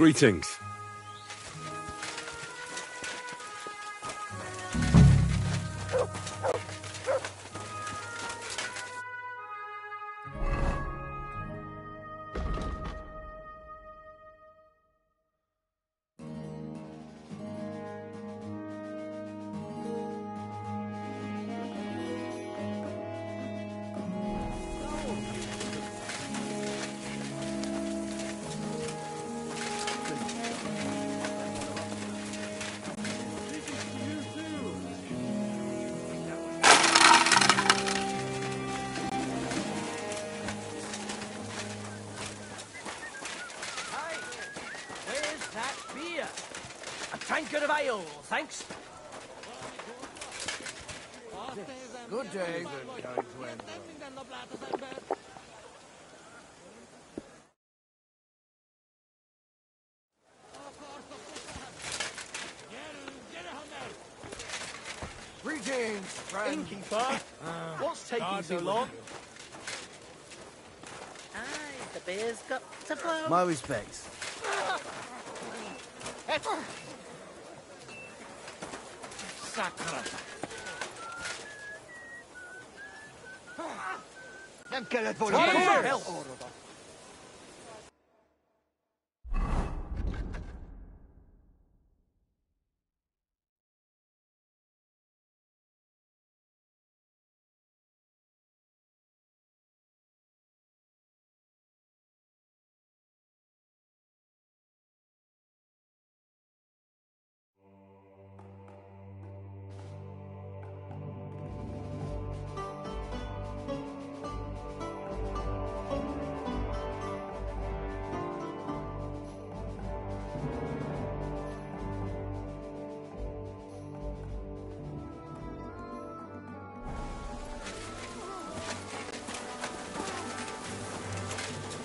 Greetings. Tankard of ale, thanks. Good day. Greetings, friend. Innkeeper, what's taking so long? Aye, the beer's got to flow. My respects.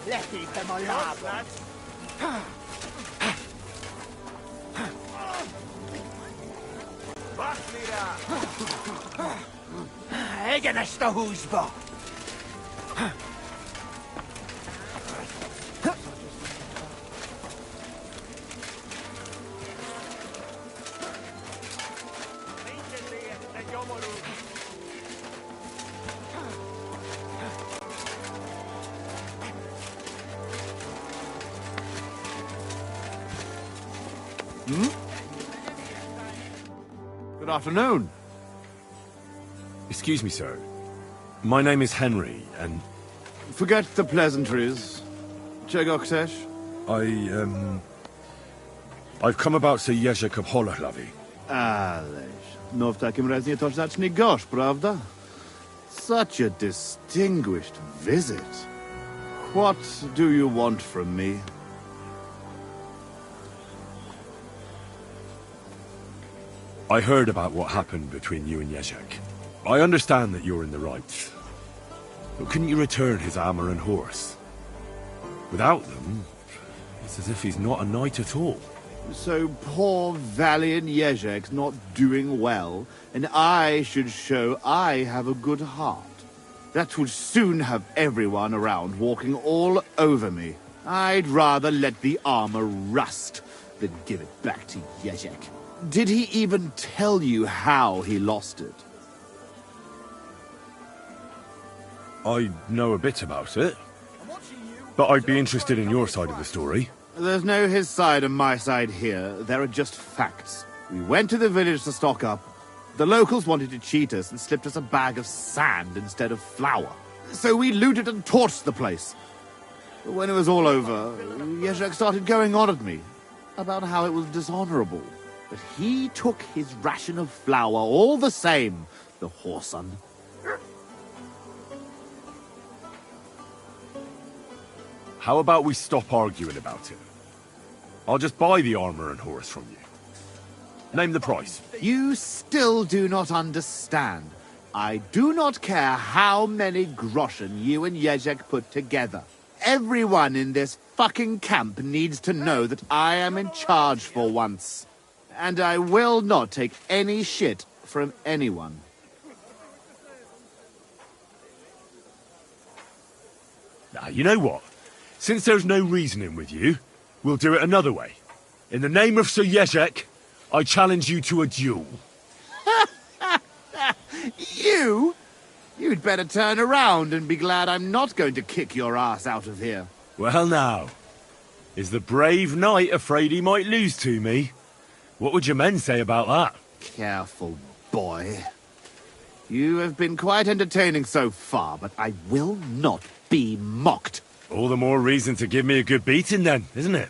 Lepiej te molawy. Egenes to húsba! Good afternoon. Excuse me, sir. My name is Henry, and Forget the pleasantries. Czego chcesz? I've come about Sir Jerzy Kapolahlavi. Ależ, no w takim razie to znacznie gorzh, prawda? Such a distinguished visit. What do you want from me? I heard about what happened between you and Jezek. I understand that you're in the right. But couldn't you return his armor and horse? Without them, it's as if he's not a knight at all. So poor valiant Jezek's not doing well, and I should show I have a good heart. That would soon have everyone around walking all over me. I'd rather let the armor rust than give it back to Jezek. Did he even tell you how he lost it? I know a bit about it, but I'd be interested in your side of the story. There's no his side and my side here. There are just facts. We went to the village to stock up. The locals wanted to cheat us and slipped us a bag of sand instead of flour. So we looted and torched the place. But when it was all over, Jezek started going on at me about how it was dishonorable. But he took his ration of flour all the same, the whoreson. How about we stop arguing about it? I'll just buy the armor and horse from you. Name the price. You still do not understand. I do not care how many groschen you and Jezek put together. Everyone in this fucking camp needs to know that I am in charge for once. And I will not take any shit from anyone. Now, you know what? Since there's no reasoning with you, we'll do it another way. In the name of Sir Jezek, I challenge you to a duel. You? You'd better turn around and be glad I'm not going to kick your ass out of here. Well now, is the brave knight afraid he might lose to me? What would your men say about that? Careful, boy. You have been quite entertaining so far, but I will not be mocked. All the more reason to give me a good beating then, isn't it?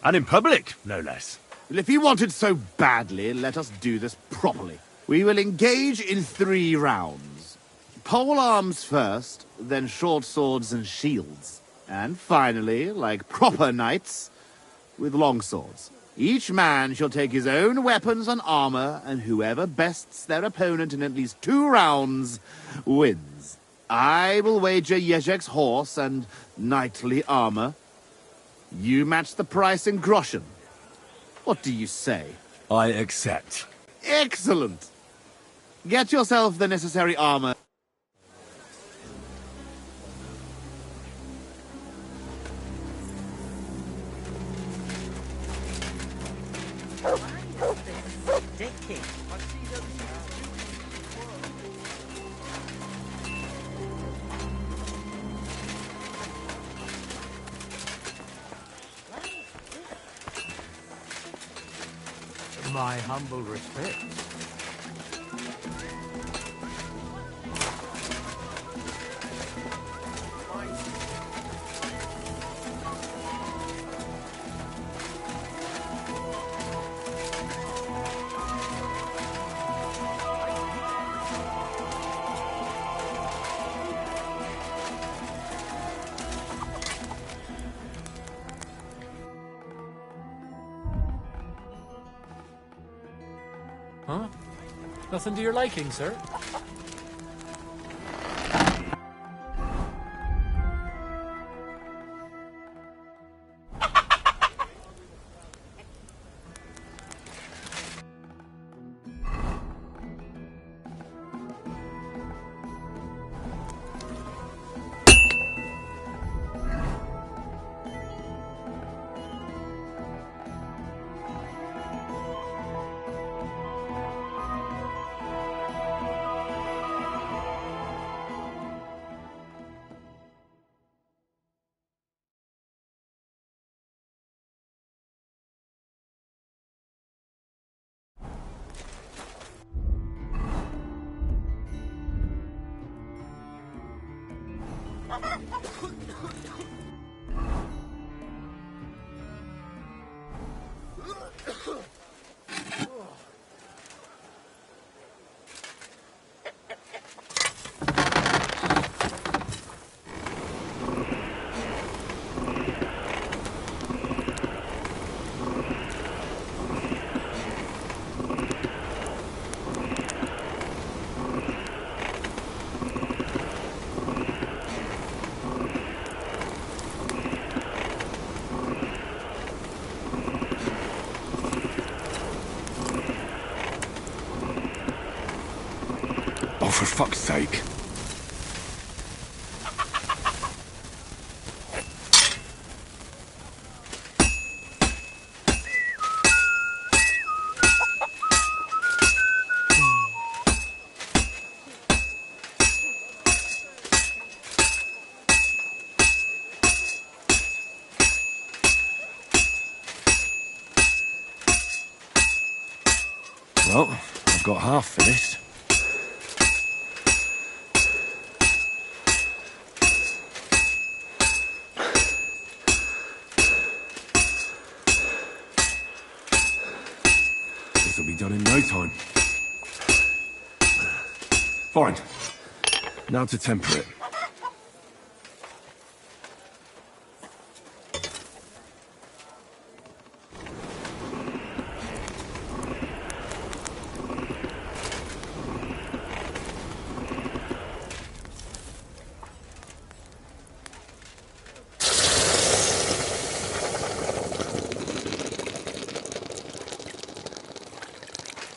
And in public, no less. Well, if you want it so badly, let us do this properly. We will engage in 3 rounds. Pole arms first, then short swords and shields. And finally, like proper knights, with long swords. Each man shall take his own weapons and armor, and whoever bests their opponent in at least 2 rounds wins. I will wager Jezek's horse and knightly armor. You match the price in groschen. What do you say? I accept. Excellent! Get yourself the necessary armor. Why is this sticky? My humble respect. Huh? Nothing to your liking, sir? Oh, for fuck's sake. Well, I've got half finished. This'll be done in no time. Fine. Now to temper it.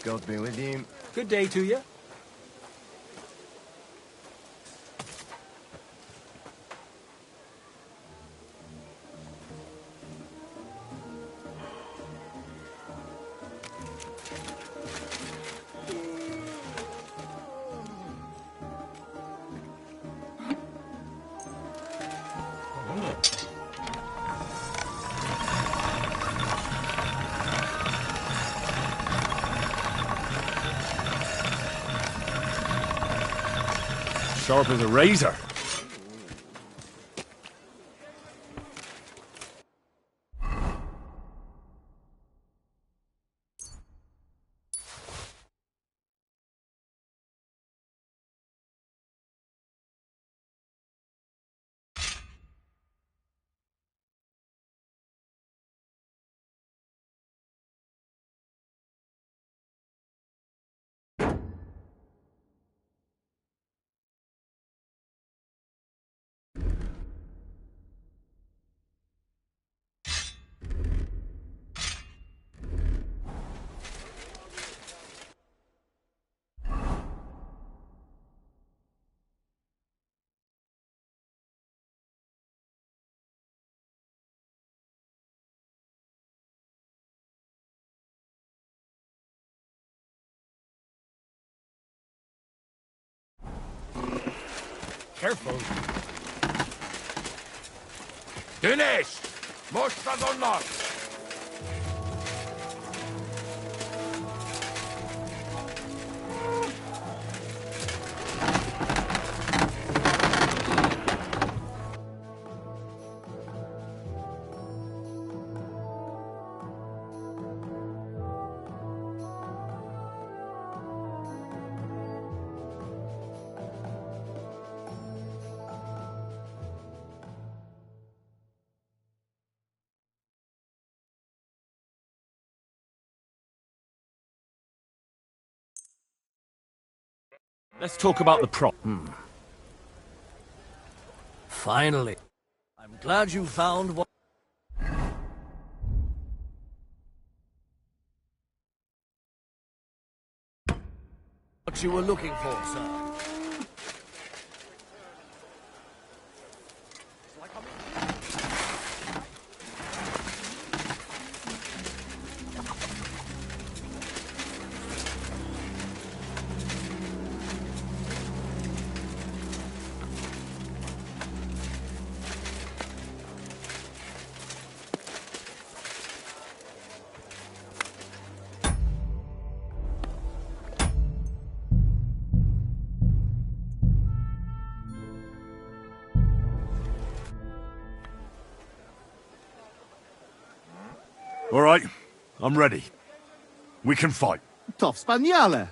God be with you. Good day to you. Sharp as a razor. Careful. Dinesh! Mostras or not? Let's talk about the prop. Finally. I'm glad you found what you were looking for, sir. All right, I'm ready. We can fight. Tough Spaniale.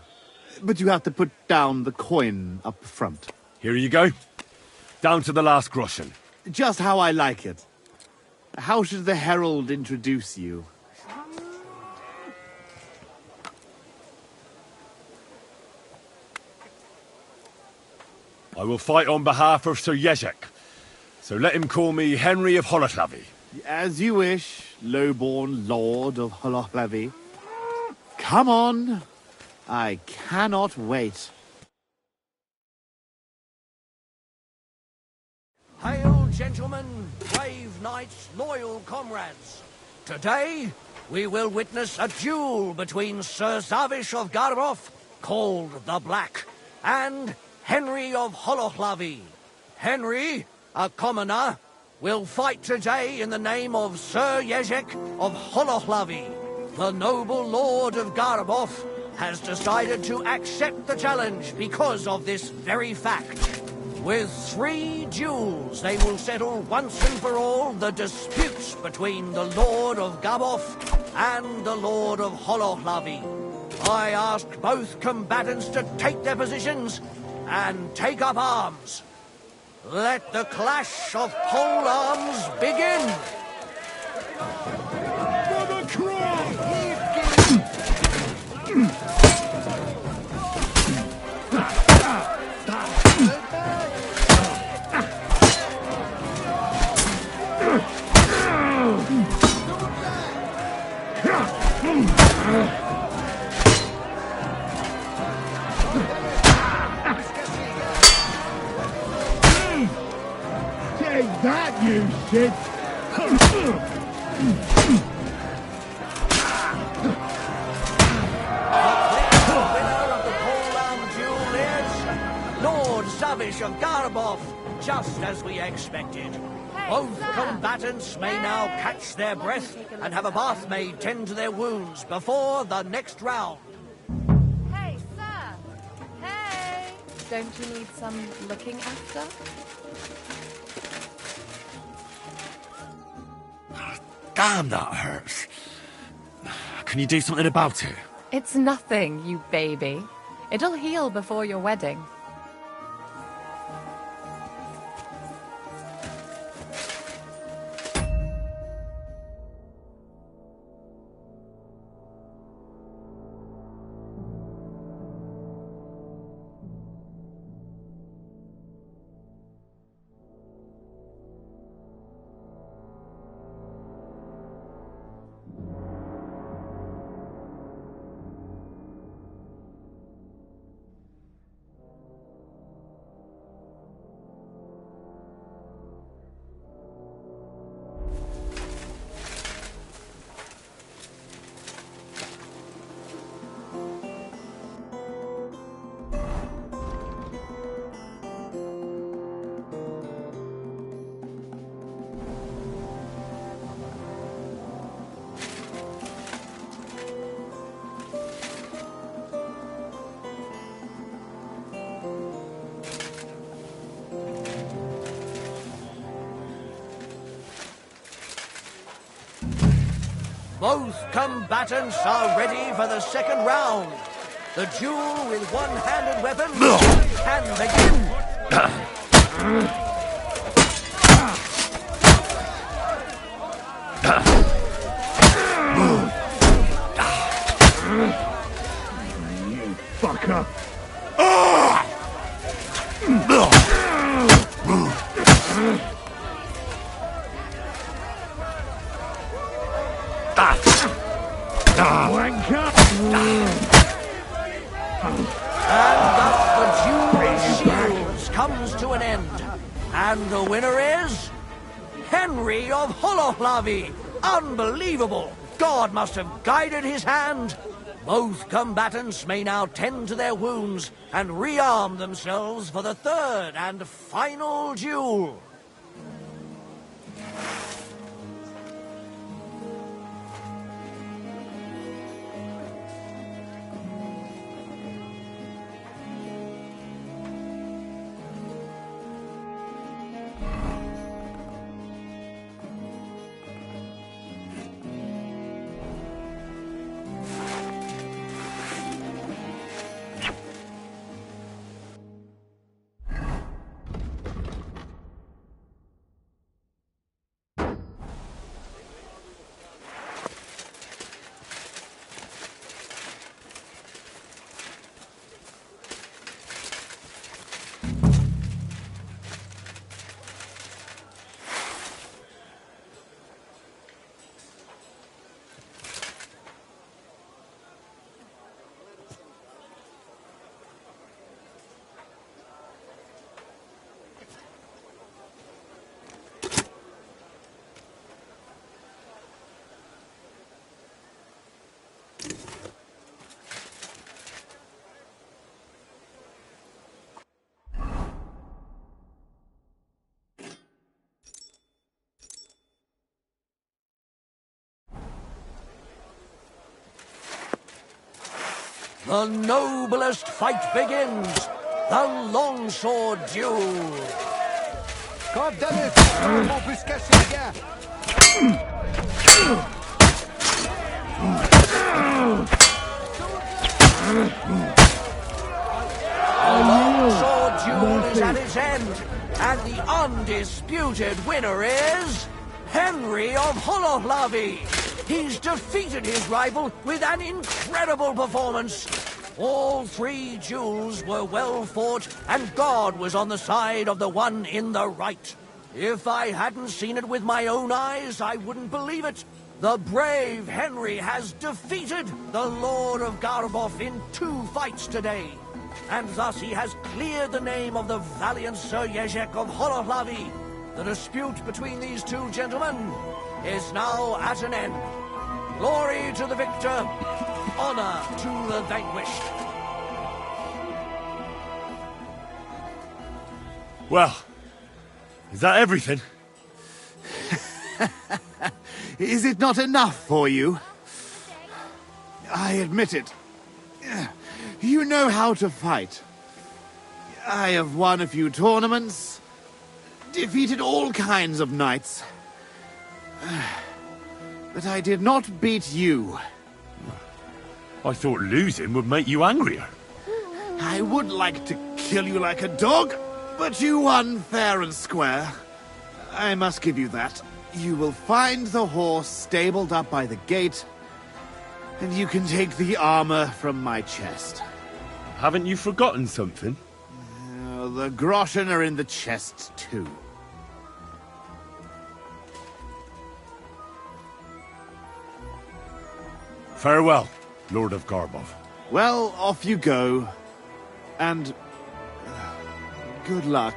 But you have to put down the coin up front. Here you go. Down to the last groschen. Just how I like it. How should the herald introduce you? I will fight on behalf of Sir Jezek. So let him call me Henry of Holoclavy. As you wish, lowborn lord of Holoclavy. Come on. I cannot wait. Hail, gentlemen, brave knights, loyal comrades. Today, we will witness a duel between Sir Zavish of Garbov, called the Black, and Henry of Holoclavy. Henry, a commoner, will fight today in the name of Sir Jezek of Holoclavy. The noble lord of Garbov has decided to accept the challenge because of this very fact. With 3 duels, they will settle once and for all the disputes between the Lord of Garbov and the Lord of Holoclavy. I ask both combatants to take their positions and take up arms. Let the clash of pole arms begin! For the crown! Take that, you shit! Lord Zavish of Garbov, just as we expected. Both combatants may now catch their breath and have a bath maid tend to their wounds before the next round. Hey, sir! Hey! Don't you need some looking after? Damn, that hurts. Can you do something about it? It's nothing, you baby. It'll heal before your wedding. Both combatants are ready for the second round. The duel with one-handed weapons can begin. You fucker. Wanker. And thus the duel of shields comes to an end. And the winner is Henry of Holohlavi. Unbelievable! God must have guided his hand. Both combatants may now tend to their wounds and rearm themselves for the third and final duel. The noblest fight begins. The longsword duel. The longsword duel is at its end, and the undisputed winner is Henry of Holohlavi. He's defeated his rival with an incredible performance. All three duels were well fought, and God was on the side of the one in the right. If I hadn't seen it with my own eyes, I wouldn't believe it. The brave Henry has defeated the Lord of Garboff in 2 fights today. And thus he has cleared the name of the valiant Sir Jezek of Holohlavi. The dispute between these two gentlemen is now at an end. Glory to the victor, honor to the vanquished. Well, is that everything? Is it not enough for you? I admit it. You know how to fight. I have won a few tournaments, defeated all kinds of knights. But I did not beat you. I thought losing would make you angrier. I would like to kill you like a dog, but you won fair and square. I must give you that. You will find the horse stabled up by the gate, and you can take the armor from my chest. Haven't you forgotten something? The groschen are in the chest, too. Farewell, Lord of Garbov. Well, off you go. And good luck.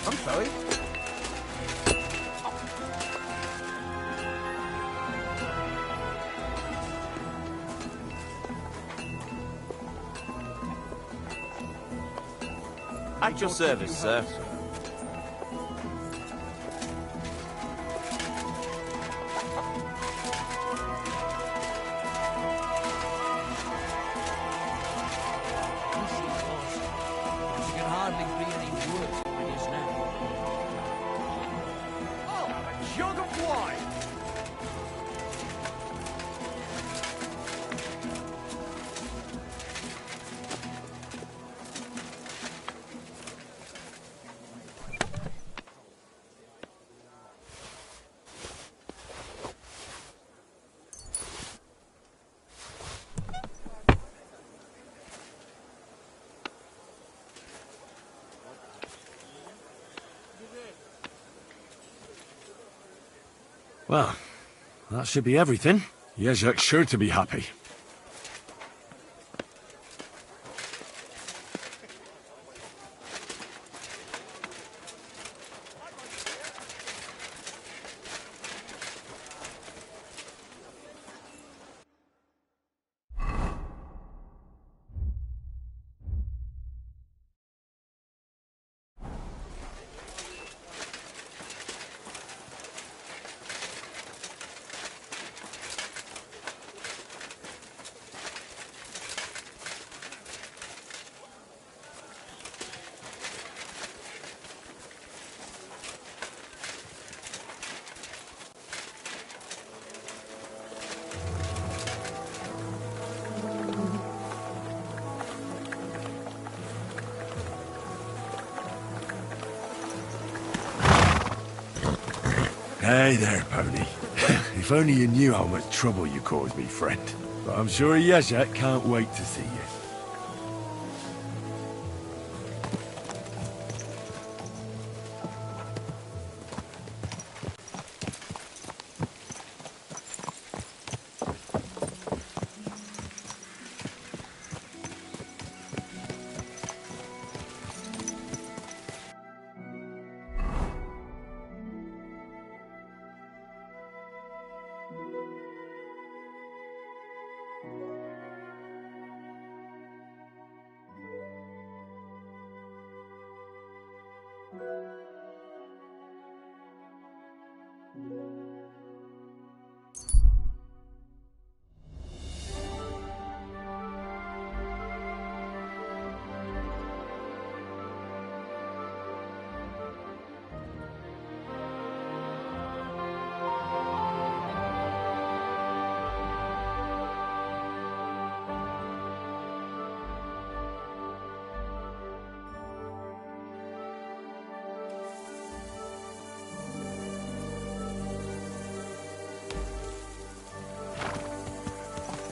I'm sorry. At your service, sir. She can hardly be any worse than it is now. Oh, a jug of wine! Well, that should be everything. Jezek's sure to be happy. Hey there, pony. If only you knew how much trouble you caused me, friend. But I'm sure Jezek can't wait to see you.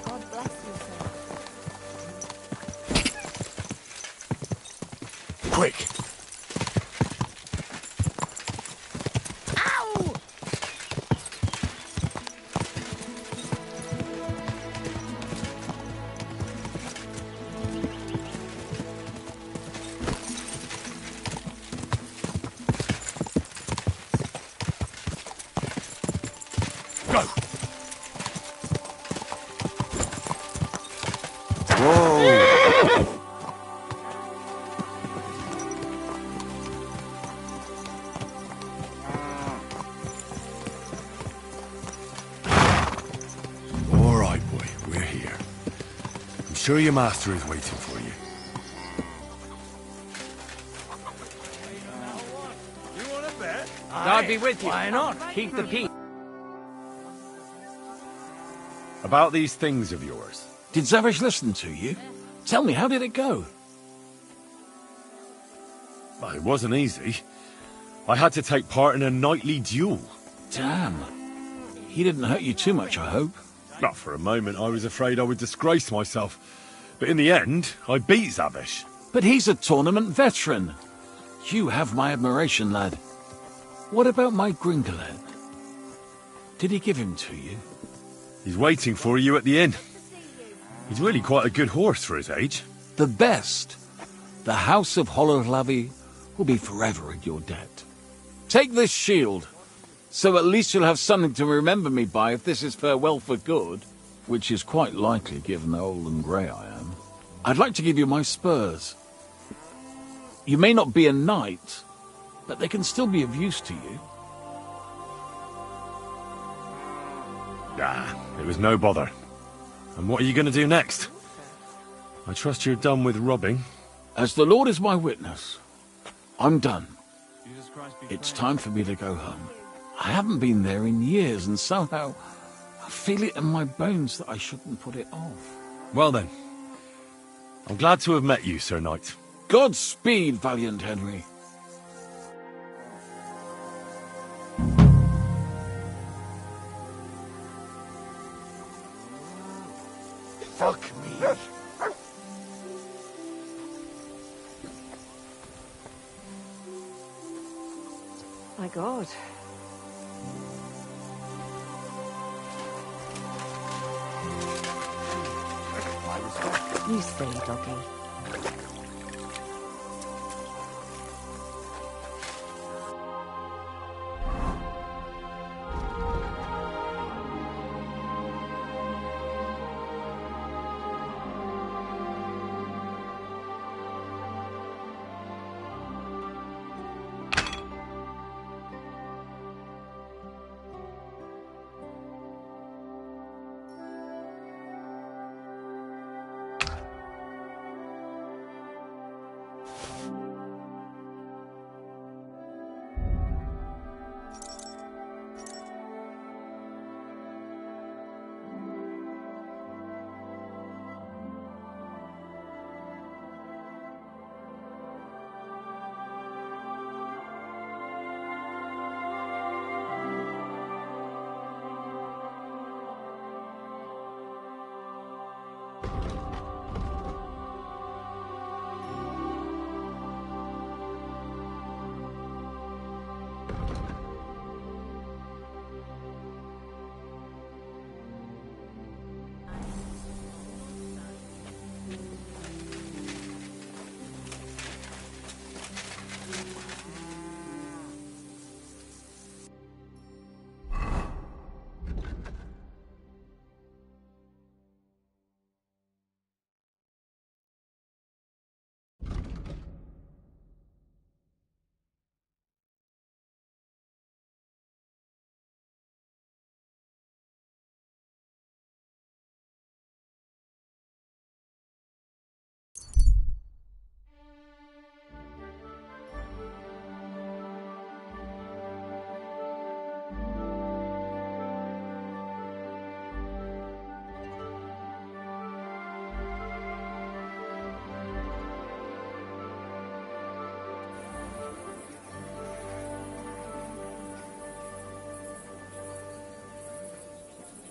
God bless you, sir. Quick! Go! sure your master is waiting for you. You want to bet? God be with you. Why not? Keep the peace. About these things of yours. Did Zavish listen to you? Tell me, how did it go? Well, it wasn't easy. I had to take part in a nightly duel. Damn. He didn't hurt you too much, I hope. Not for a moment, I was afraid I would disgrace myself. But in the end, I beat Zavish. But he's a tournament veteran. You have my admiration, lad. What about my Gringolet? Did he give him to you? He's waiting for you at the inn. He's really quite a good horse for his age. The best. The House of Hololavi will be forever in your debt. Take this shield, so at least you'll have something to remember me by if this is farewell for good, which is quite likely given how old and grey I am. I'd like to give you my spurs. You may not be a knight, but they can still be of use to you. It was no bother. And what are you going to do next? I trust you're done with robbing. As the Lord is my witness, I'm done. It's time for me to go home. I haven't been there in years, and somehow I feel it in my bones that I shouldn't put it off. Well then, I'm glad to have met you, Sir Knight. Godspeed, valiant Henry. Fuck me. My God. You stay, doggy.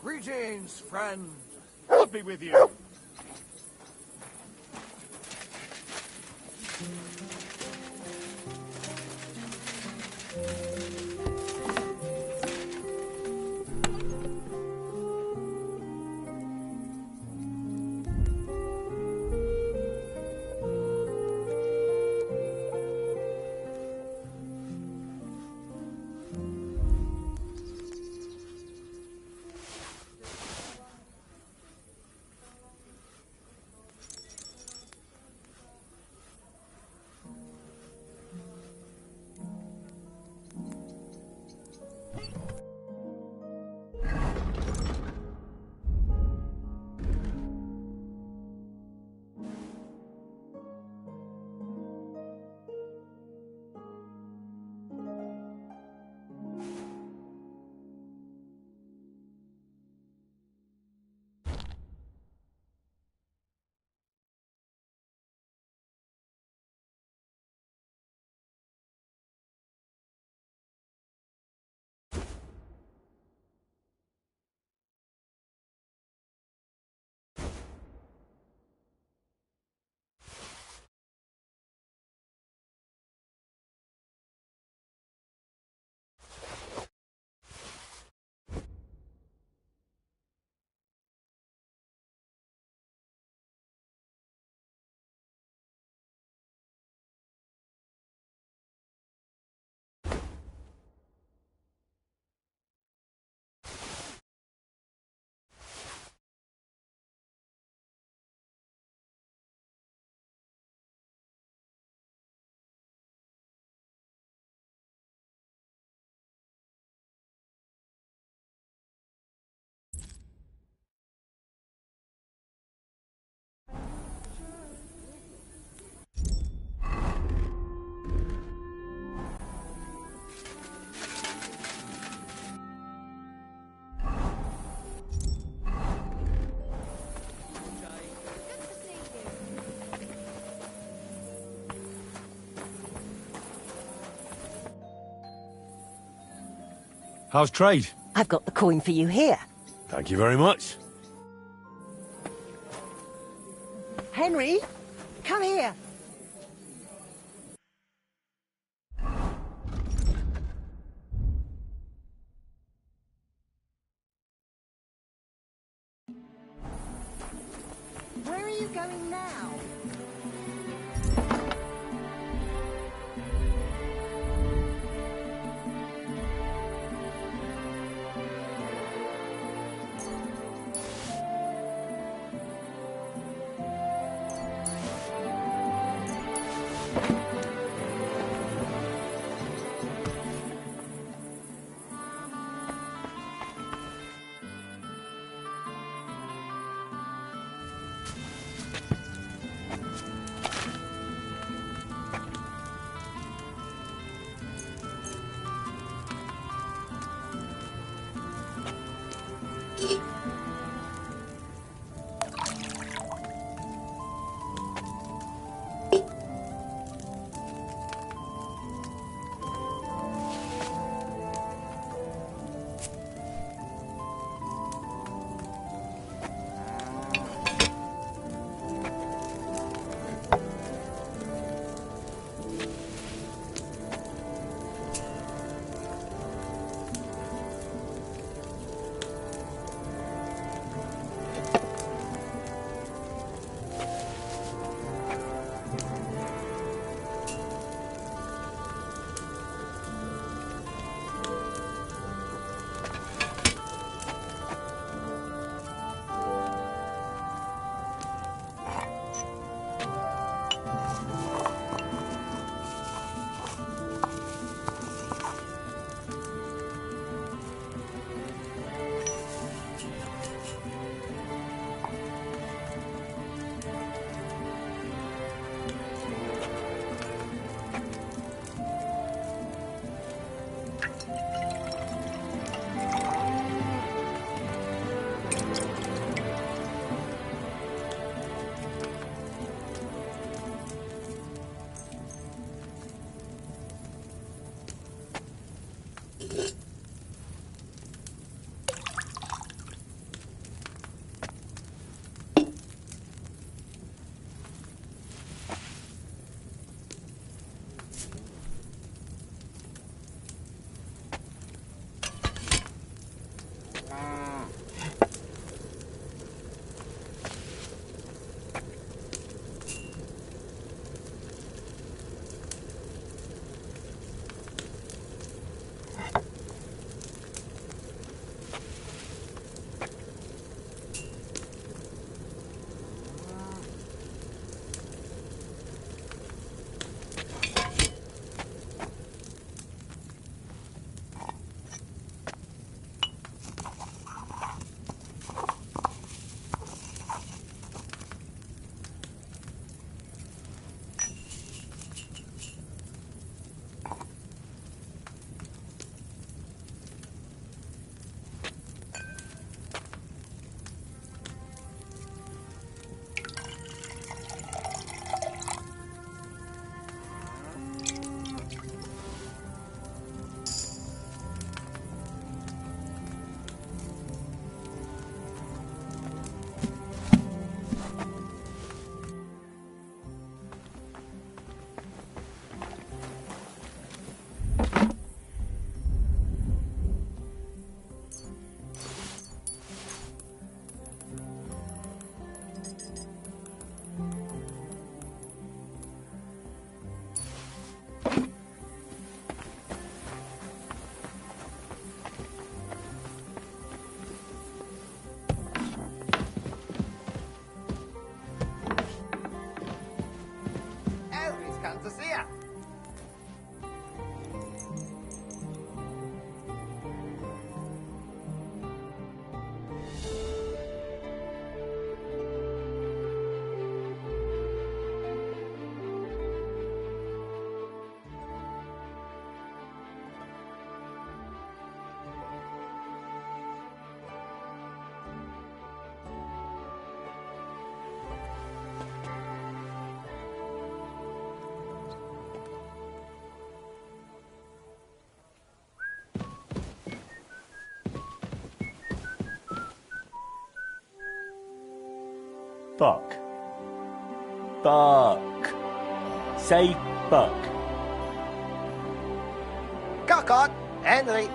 Greetings, friend. God be with you. How's trade? I've got the coin for you here. Thank you very much. Henry, come here. Where are you going now? Fuck. Fuck. Say fuck. Cock on, Henry.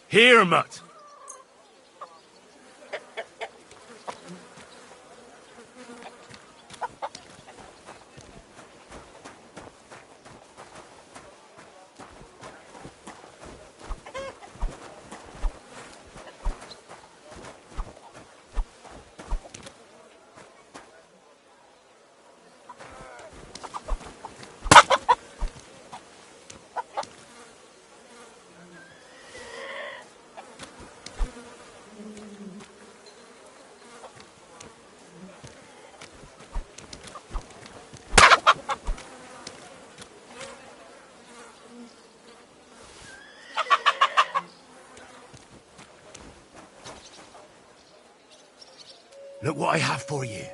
Here, mutt! Look what I have for you.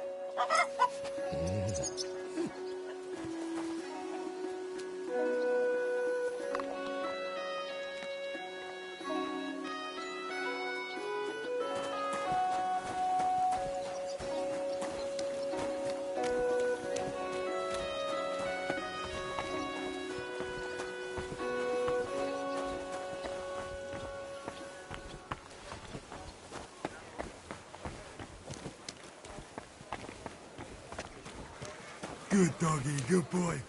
Good doggy, good boy.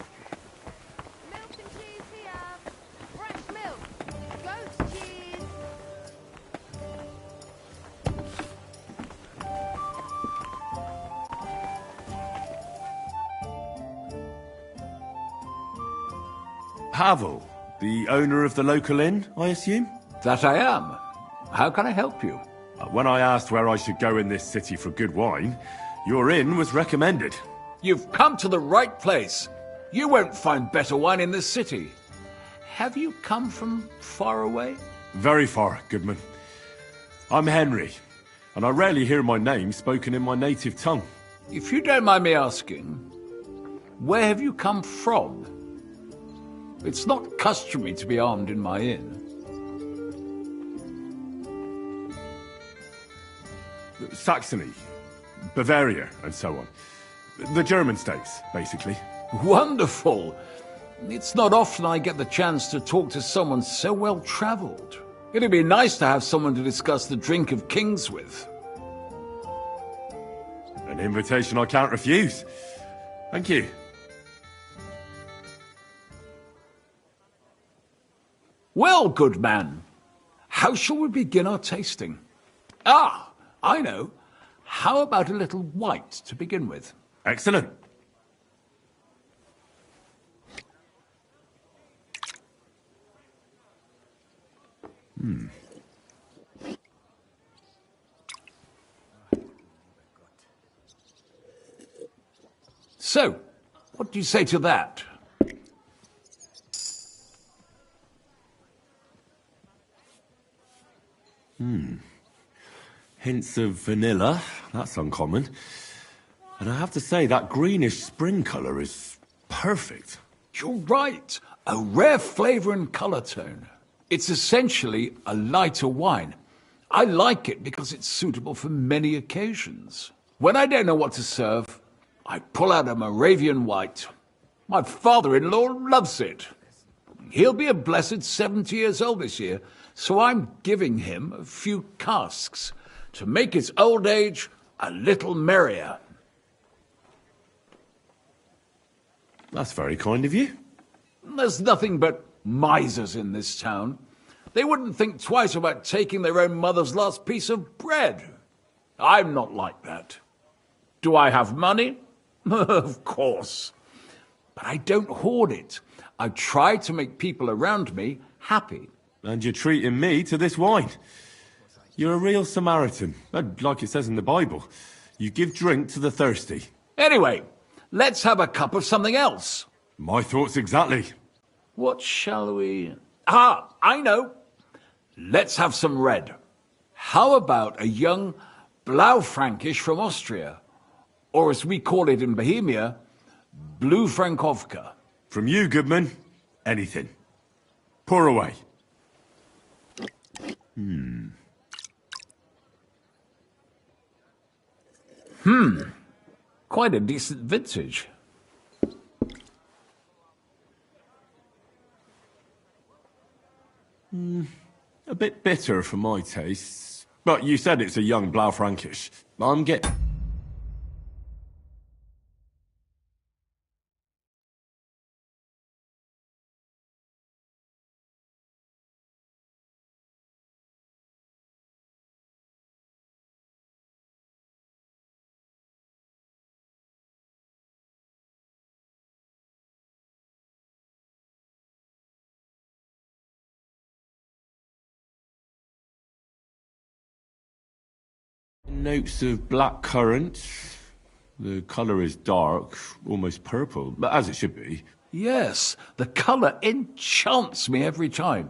Milk and cheese here. Fresh milk. Goat cheese. Pavel, the owner of the local inn, I assume? That I am. How can I help you? When I asked where I should go in this city for good wine, your inn was recommended. You've come to the right place. You won't find better wine in this city. Have you come from far away? Very far, Goodman. I'm Henry, and I rarely hear my name spoken in my native tongue. If you don't mind me asking, where have you come from? It's not customary to be armed in my inn. Saxony, Bavaria, and so on. The German states, basically. Wonderful! It's not often I get the chance to talk to someone so well-travelled. It'd be nice to have someone to discuss the drink of kings with. An invitation I can't refuse. Thank you. Well, good man, how shall we begin our tasting? Ah, I know. How about a little white to begin with? Excellent. So, what do you say to that? Hints of vanilla. That's uncommon. And I have to say, that greenish spring colour is perfect. You're right. A rare flavour and colour tone. It's essentially a lighter wine. I like it because it's suitable for many occasions. When I don't know what to serve, I pull out a Moravian white. My father-in-law loves it. He'll be a blessed 70 years old this year, so I'm giving him a few casks to make his old age a little merrier. That's very kind of you. There's nothing but misers in this town. They wouldn't think twice about taking their own mother's last piece of bread. I'm not like that. Do I have money? Of course. But I don't hoard it. I try to make people around me happy. And you're treating me to this wine. You're a real Samaritan. Like it says in the Bible. You give drink to the thirsty. Anyway, let's have a cup of something else. My thoughts exactly. What shall we... Ah, I know. Let's have some red. How about a young Blaufränkisch from Austria? Or as we call it in Bohemia, Blue Frankovka. From you, Goodman, anything. Pour away. Quite a decent vintage. A bit bitter for my tastes. But you said it's a young Blaufränkisch. I'm getting... Notes of black currant. The colour is dark, almost purple, but as it should be. Yes, the colour enchants me every time.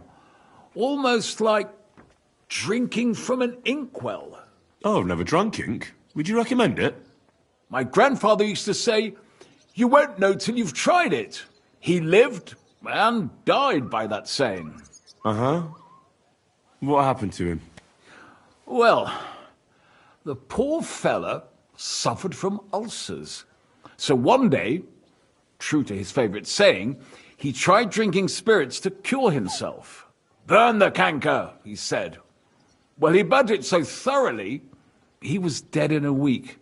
Almost like drinking from an inkwell. Oh, I've never drunk ink. Would you recommend it? My grandfather used to say, you won't know till you've tried it. He lived and died by that saying. Uh-huh. What happened to him? Well, the poor fella suffered from ulcers. So one day, true to his favourite saying, he tried drinking spirits to cure himself. Burn the canker, he said. Well, he burnt it so thoroughly, he was dead in a week.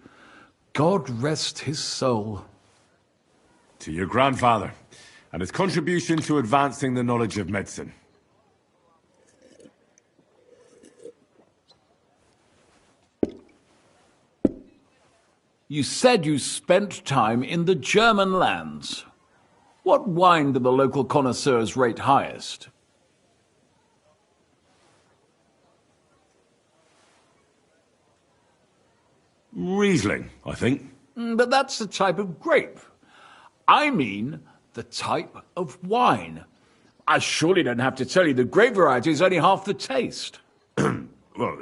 God rest his soul. To your grandfather, and his contribution to advancing the knowledge of medicine. You said you spent time in the German lands. What wine do the local connoisseurs rate highest? Riesling, I think. But that's the type of grape. I mean the type of wine. I surely don't have to tell you the grape variety is only half the taste. Well,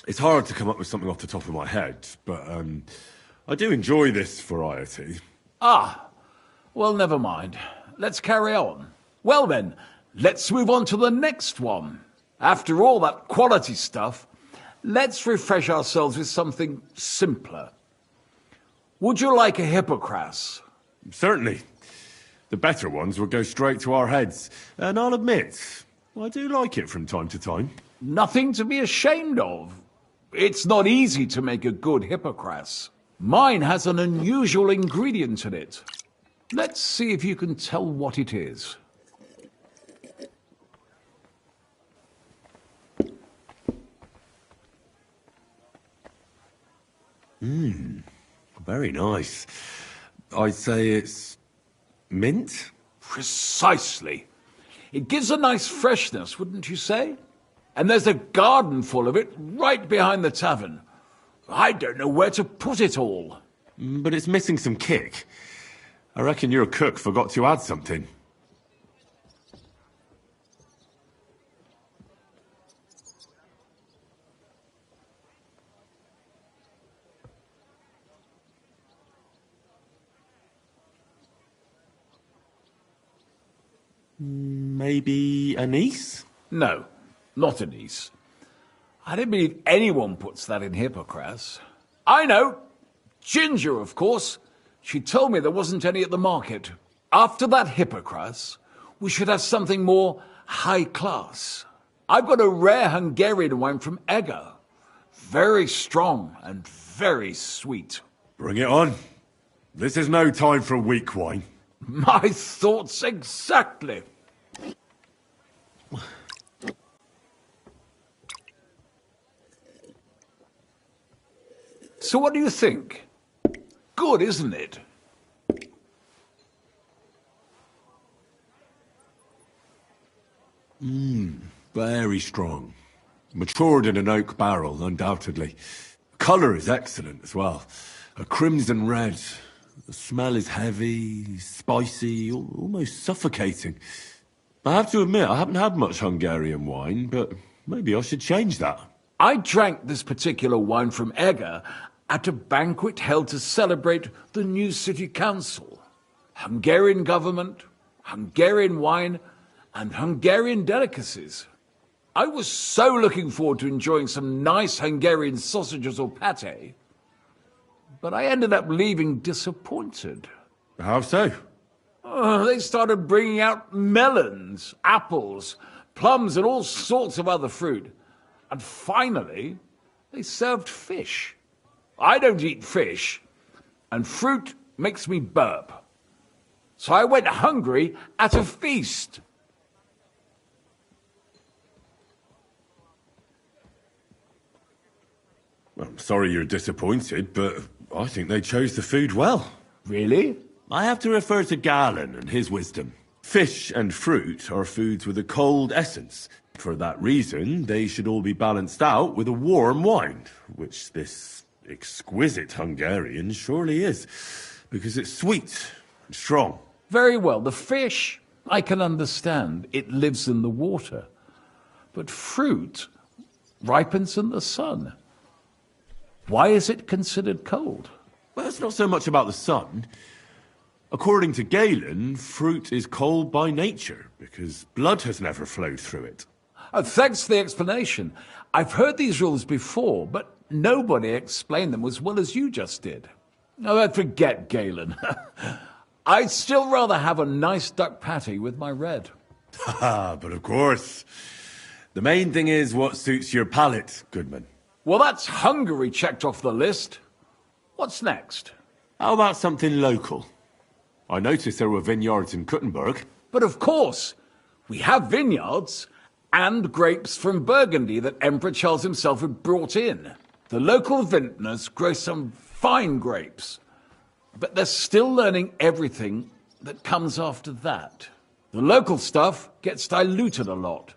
it's hard to come up with something off the top of my head, but I do enjoy this variety. Ah, well, never mind. Let's carry on. Well then, let's move on to the next one. After all that quality stuff, let's refresh ourselves with something simpler. Would you like a hippocras? Certainly. The better ones will go straight to our heads. And I'll admit, I do like it from time to time. Nothing to be ashamed of. It's not easy to make a good hippocras. Mine has an unusual ingredient in it. Let's see if you can tell what it is. Very nice. I'd say it's mint? Precisely. It gives a nice freshness, wouldn't you say? And there's a garden full of it right behind the tavern. I don't know where to put it all. But it's missing some kick. I reckon your cook forgot to add something. Maybe anise? No, not anise. I don't believe anyone puts that in Hippocras. I know! Ginger, of course. She told me there wasn't any at the market. After that Hippocras, we should have something more high class. I've got a rare Hungarian wine from Eger. Very strong and very sweet. Bring it on. This is no time for weak wine. My thoughts exactly. So what do you think? Good, isn't it? Very strong. Matured in an oak barrel, undoubtedly. Colour is excellent as well. A crimson red. The smell is heavy, spicy, almost suffocating. I have to admit, I haven't had much Hungarian wine, but maybe I should change that. I drank this particular wine from Eger at a banquet held to celebrate the new city council. Hungarian government, Hungarian wine, and Hungarian delicacies. I was so looking forward to enjoying some nice Hungarian sausages or pate, but I ended up leaving disappointed. How so? They started bringing out melons, apples, plums, and all sorts of other fruit. And finally, they served fish. I don't eat fish, and fruit makes me burp. So I went hungry at a feast. I'm sorry you're disappointed, but I think they chose the food well. Really? I have to refer to Galen and his wisdom. Fish and fruit are foods with a cold essence. For that reason, they should all be balanced out with a warm wine, which this exquisite Hungarian surely is, because it's sweet and strong. Very well. The fish, I can understand. It lives in the water. But fruit ripens in the sun. Why is it considered cold? Well, it's not so much about the sun. According to Galen, fruit is cold by nature, because blood has never flowed through it. Thanks for the explanation. I've heard these rules before, but nobody explained them as well as you just did. Oh, forget Galen. I'd still rather have a nice duck patty with my red. But of course. The main thing is what suits your palate, Goodman. Well, that's Hungary checked off the list. What's next? How about something local? I noticed there were vineyards in Kuttenberg. But of course, we have vineyards and grapes from Burgundy that Emperor Charles himself had brought in. The local vintners grow some fine grapes, but they're still learning everything that comes after that. The local stuff gets diluted a lot.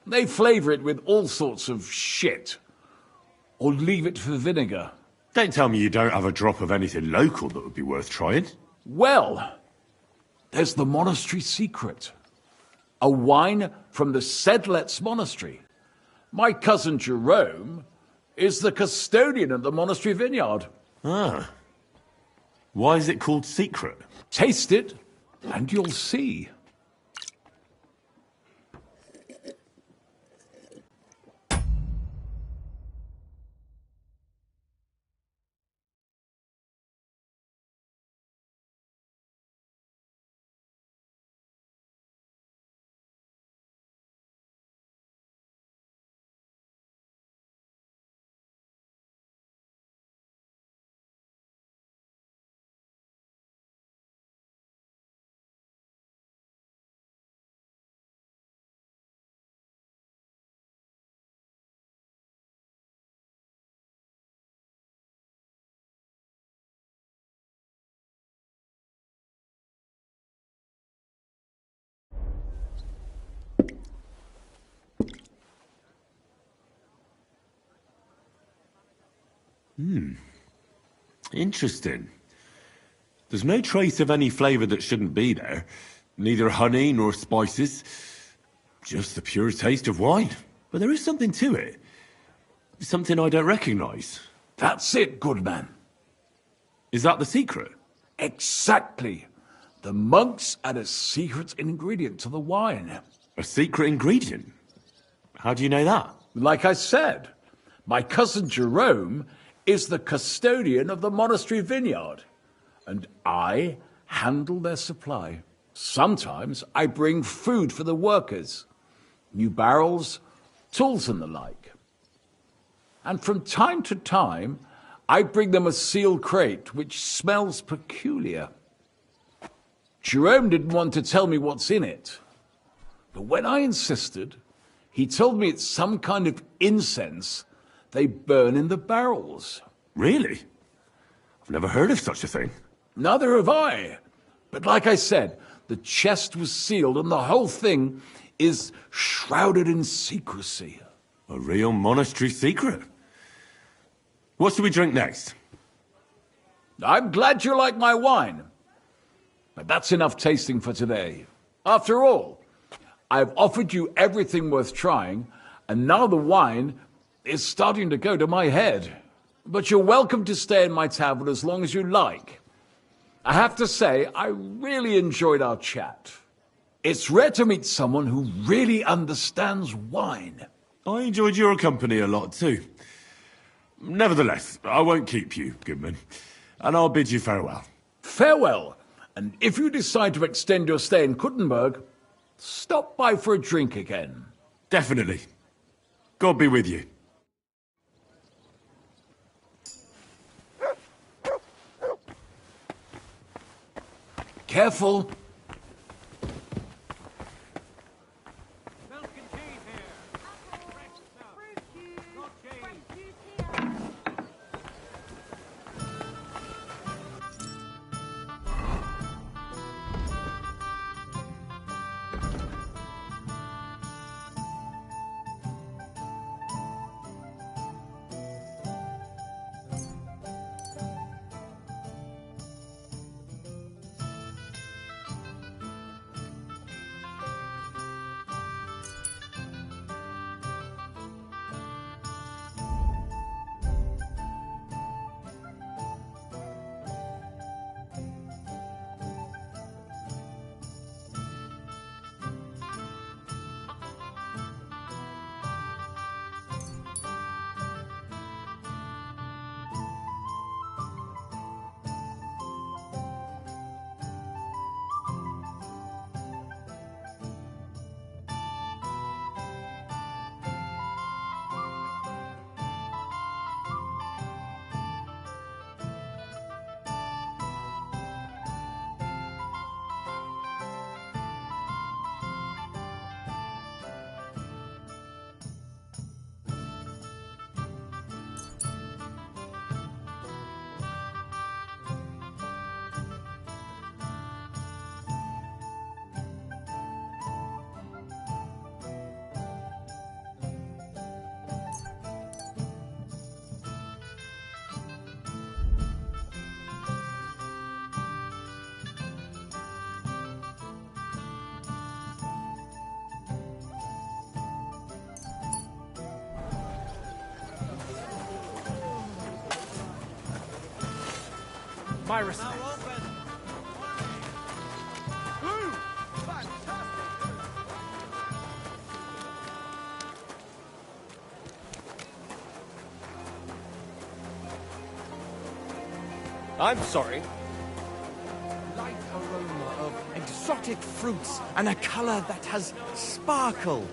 They flavour it with all sorts of shit, or leave it for vinegar. Don't tell me you don't have a drop of anything local that would be worth trying. Well, there's the monastery secret. A wine from the Sedlets monastery. My cousin Jerome is the custodian of the monastery vineyard. Ah. Why is it called secret? Taste it, and you'll see. Interesting. There's no trace of any flavour that shouldn't be there. Neither honey nor spices. Just the pure taste of wine. But there is something to it. Something I don't recognise. That's it, good man. Is that the secret? Exactly. The monks add a secret ingredient to the wine. A secret ingredient? How do you know that? Like I said, my cousin Jerome is the custodian of the monastery vineyard, and I handle their supply. Sometimes I bring food for the workers, new barrels, tools and the like. And from time to time, I bring them a sealed crate which smells peculiar. Jerome didn't want to tell me what's in it, but when I insisted, he told me it's some kind of incense they burn in the barrels. Really? I've never heard of such a thing. Neither have I. But like I said, the chest was sealed and the whole thing is shrouded in secrecy. A real monastery secret. What should we drink next? I'm glad you like my wine. But that's enough tasting for today. After all, I've offered you everything worth trying, and now the wine is starting to go to my head. But you're welcome to stay in my tavern as long as you like. I have to say, I really enjoyed our chat. It's rare to meet someone who really understands wine. I enjoyed your company a lot too. Nevertheless, I won't keep you, Goodman, and I'll bid you farewell. Farewell, and if you decide to extend your stay in Kuttenberg, stop by for a drink again. Definitely. God be with you. Careful. My respects. I'm sorry. Light aroma of exotic fruits and a color that has sparkle.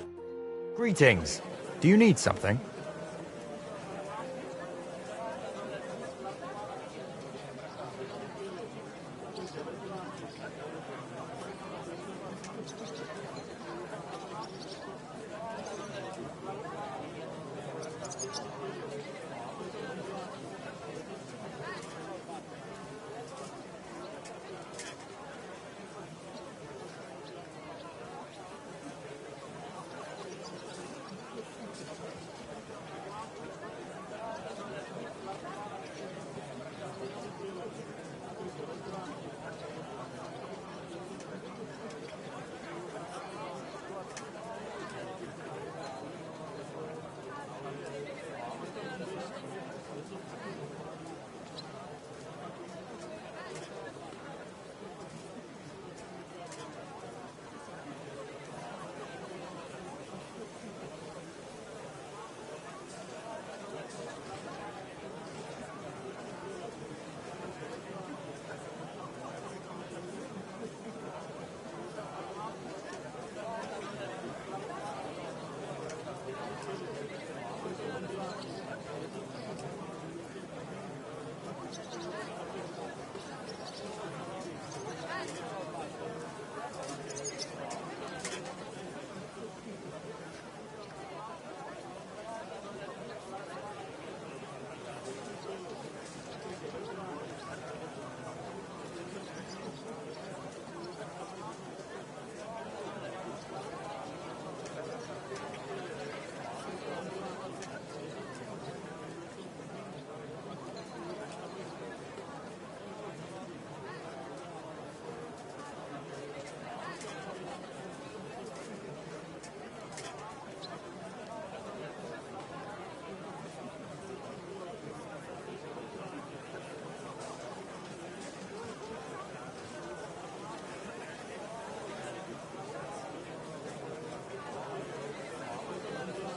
Greetings. Do you need something?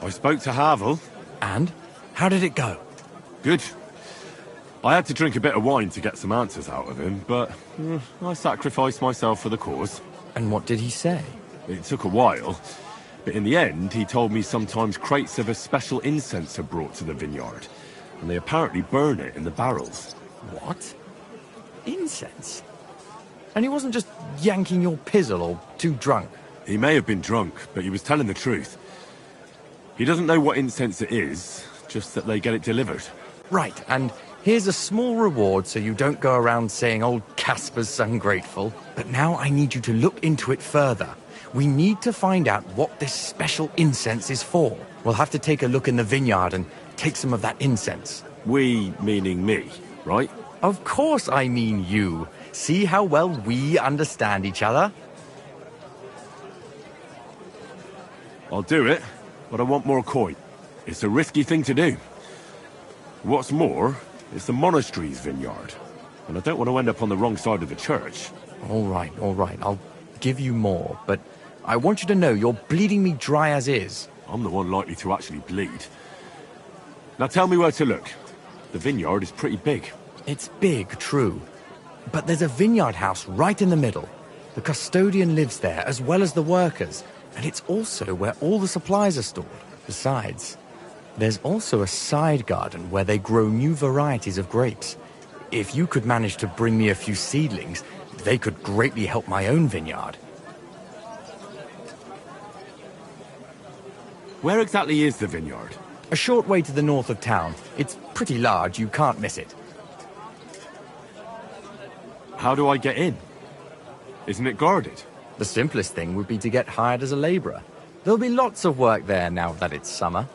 I spoke to Havel. And? How did it go? Good. I had to drink a bit of wine to get some answers out of him, but I sacrificed myself for the cause. And what did he say? It took a while, but in the end, he told me sometimes crates of a special incense are brought to the vineyard, and they apparently burn it in the barrels. What? Incense? And he wasn't just yanking your pizzle or too drunk? He may have been drunk, but he was telling the truth. He doesn't know what incense it is, just that they get it delivered. Right, and here's a small reward so you don't go around saying old Casper's ungrateful. But now I need you to look into it further. We need to find out what this special incense is for. We'll have to take a look in the vineyard and take some of that incense. We, meaning me, right? Of course I mean you. See how well we understand each other? I'll do it, but I want more coin. It's a risky thing to do. What's more, it's the monastery's vineyard, and I don't want to end up on the wrong side of the church. All right. I'll give you more, but I want you to know you're bleeding me dry as is. I'm the one likely to actually bleed. Now tell me where to look. The vineyard is pretty big. It's big, true. But there's a vineyard house right in the middle. The custodian lives there, as well as the workers, and it's also where all the supplies are stored. Besides, there's also a side garden where they grow new varieties of grapes. If you could manage to bring me a few seedlings, they could greatly help my own vineyard. Where exactly is the vineyard? A short way to the north of town. It's pretty large, you can't miss it. How do I get in? Isn't it guarded? The simplest thing would be to get hired as a labourer. There'll be lots of work there now that it's summer.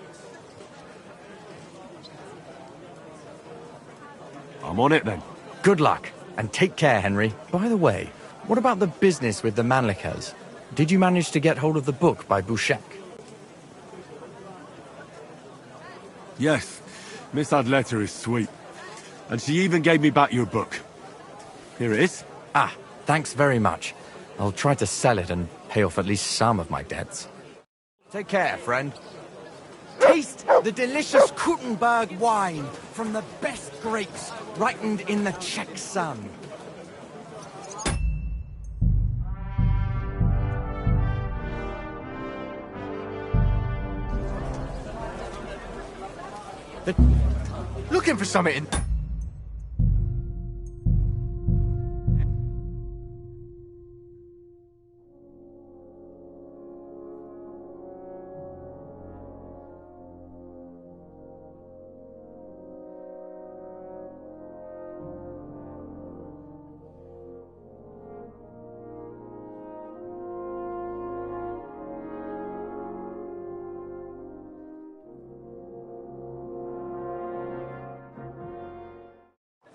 I'm on it then. Good luck, and take care, Henry. By the way, what about the business with the Manlikas? Did you manage to get hold of the book by Bouchek? Yes, Miss Adletter is sweet. And she even gave me back your book. Here it is. Ah, thanks very much. I'll try to sell it and pay off at least some of my debts. Take care, friend. Taste the delicious Kuttenberg wine from the best grapes ripened in the Czech sun. Looking for something in...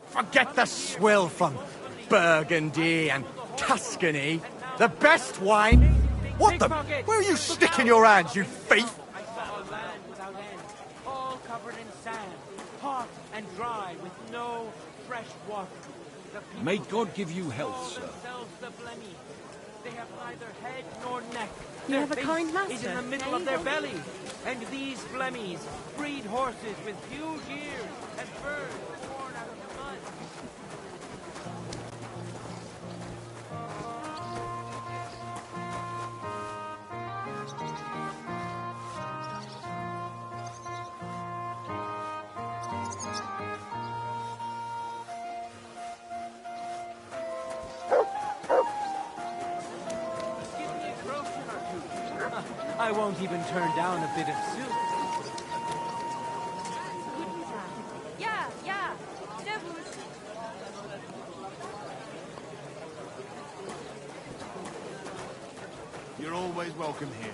Forget the swill from Burgundy and Tuscany. The best wine. What the? Where are you sticking your hands, you thief? All covered in sand, hot and dry, with no fresh water. May God give you health, sir. They have neither head nor neck. You have a face kind master. is in the middle of their belly. And these blemmies breed horses with huge ears and birds born out of the mud. I won't even turn down a bit of soup. Yeah. Servus. You're always welcome here.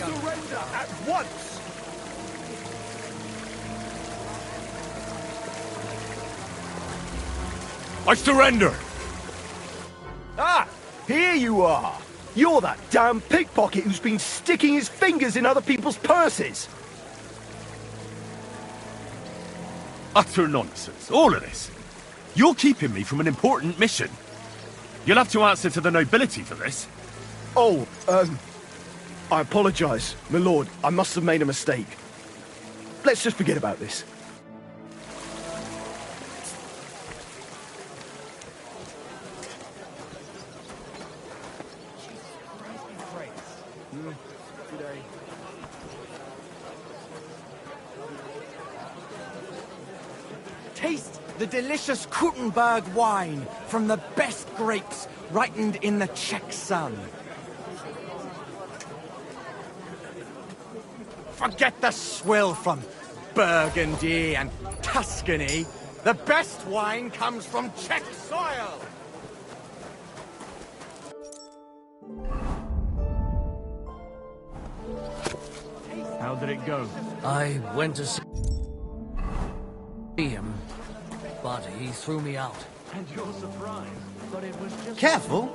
Surrender at once! I surrender! Ah! Here you are! You're that damn pickpocket who's been sticking his fingers in other people's purses. Utter nonsense, all of this. You're keeping me from an important mission. You'll have to answer to the nobility for this. Oh, I apologise, my lord. I must have made a mistake. Let's just forget about this. Taste the delicious Krutenberg wine from the best grapes ripened in the Czech sun. Forget the swill from Burgundy and Tuscany. The best wine comes from Czech soil. How did it go? I went to see him, but he threw me out. And you're surprised, but it was just... Careful.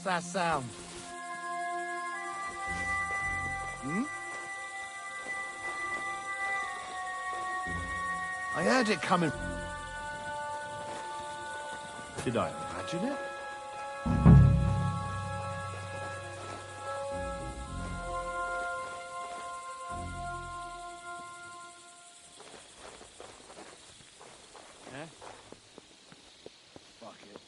What's that sound? Hmm? I heard it coming. Did I imagine it? Fuck it.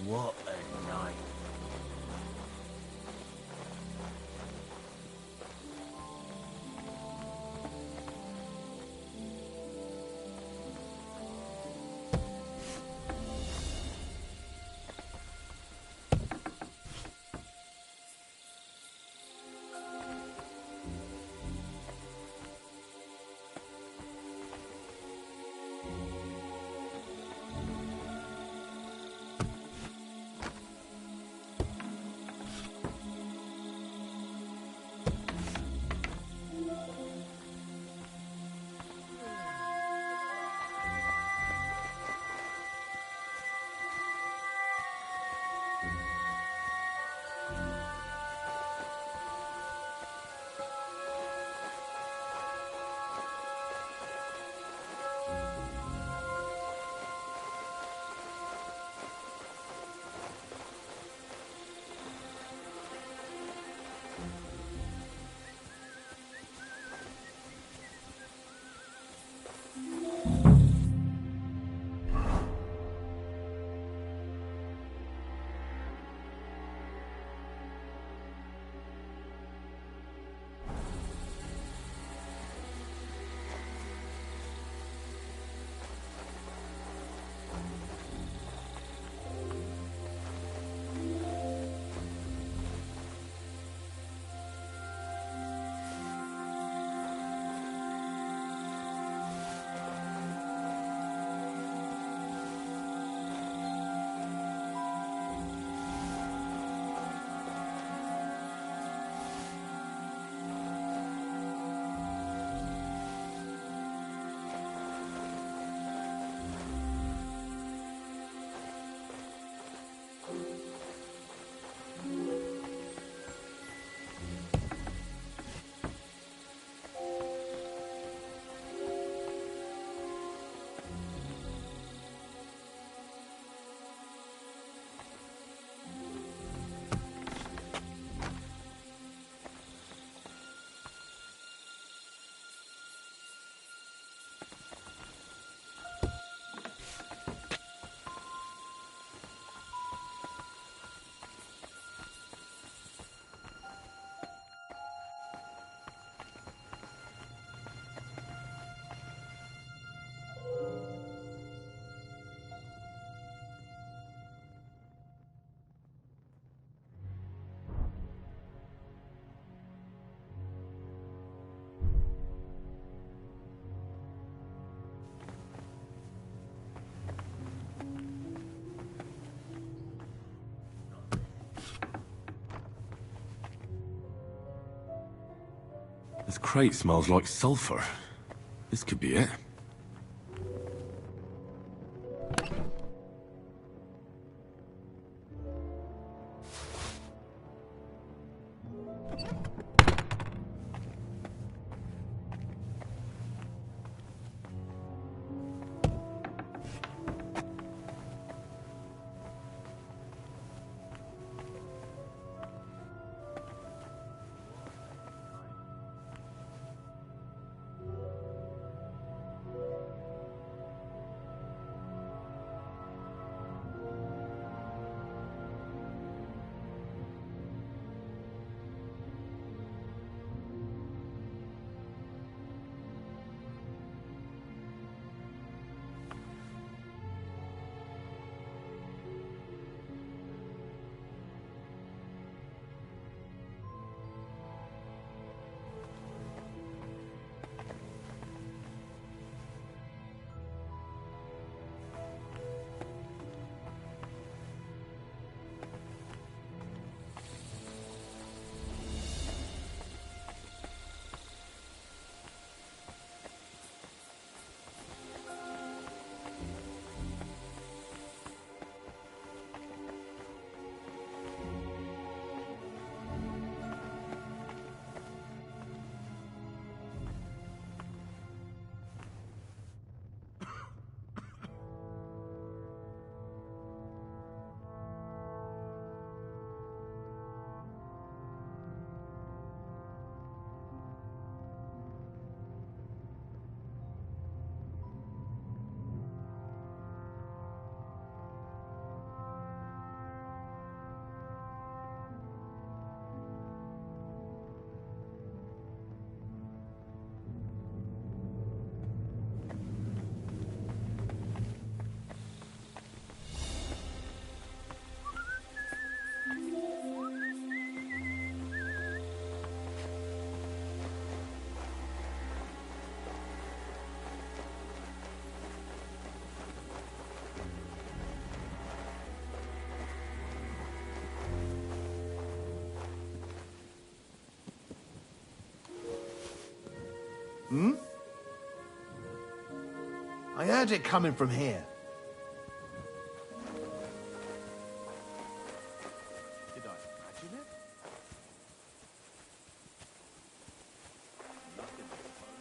What a night. crate smells like sulfur. This could be it. Hmm? I heard it coming from here. Did I imagine it? Nothing, I suppose.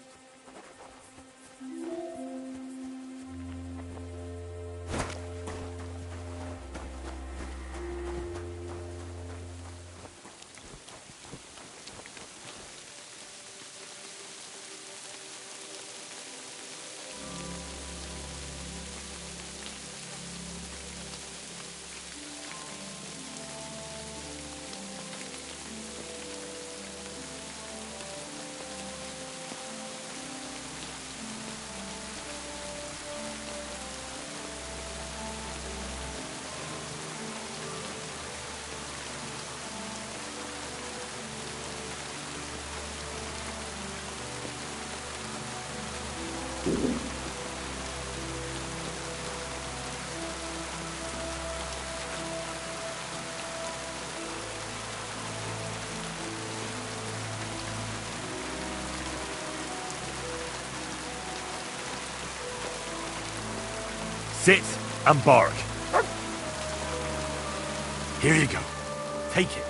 Sit and bark. Here you go. Take it.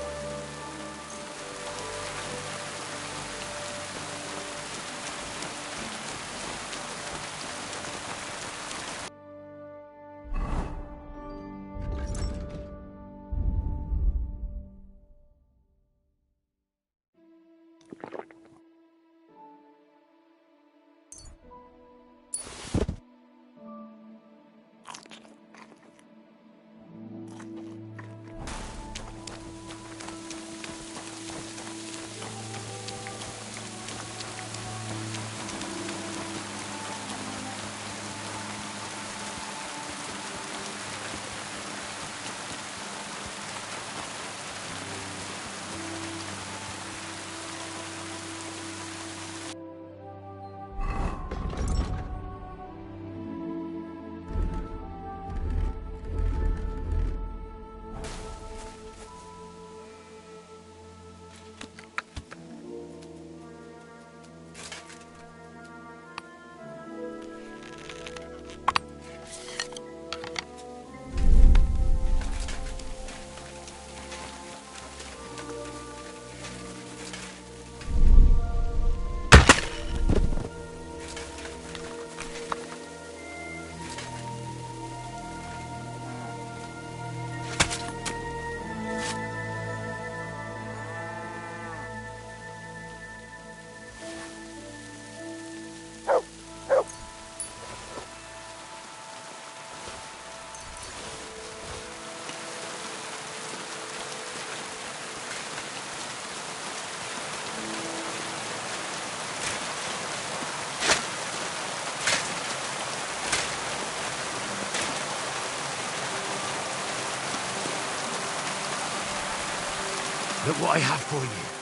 Look what I have for you.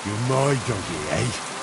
You're my doggy, eh?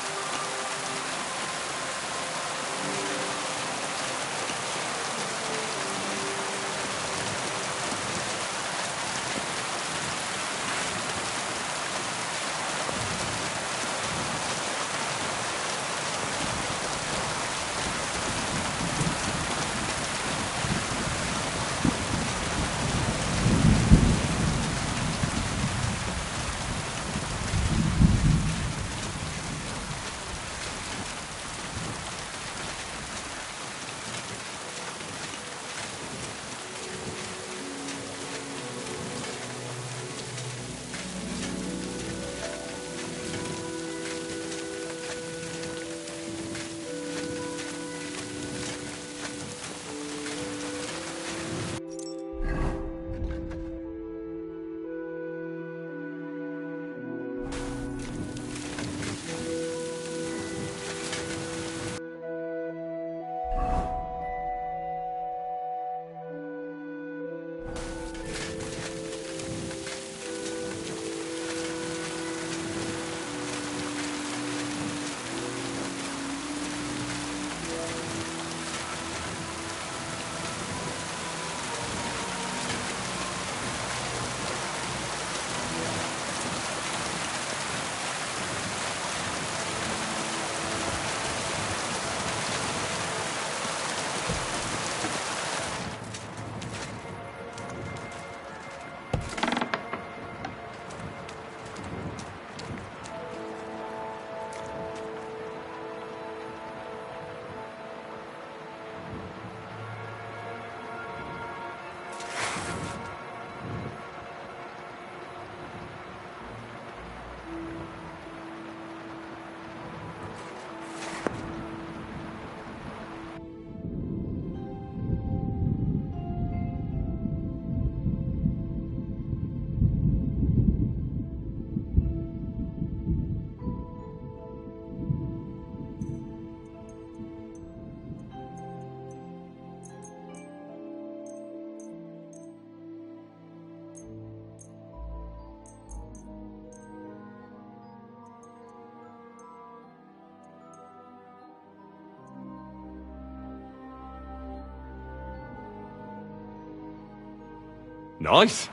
Nice.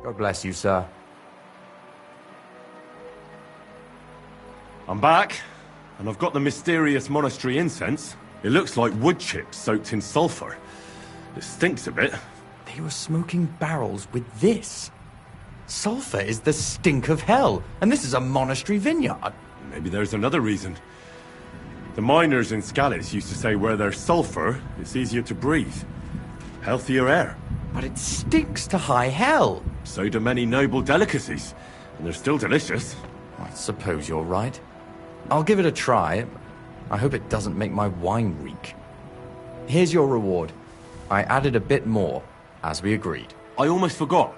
God bless you, sir. I'm back, and I've got the mysterious monastery incense. It looks like wood chips soaked in sulfur. It stinks a bit. They were smoking barrels with this. Sulfur is the stink of hell, and this is a monastery vineyard. Maybe there's another reason. The miners in Scallis used to say where there's sulfur, it's easier to breathe. Healthier air. But it stinks to high hell. So do many noble delicacies, and they're still delicious. I suppose you're right. I'll give it a try. I hope it doesn't make my wine reek. Here's your reward. I added a bit more, as we agreed. I almost forgot.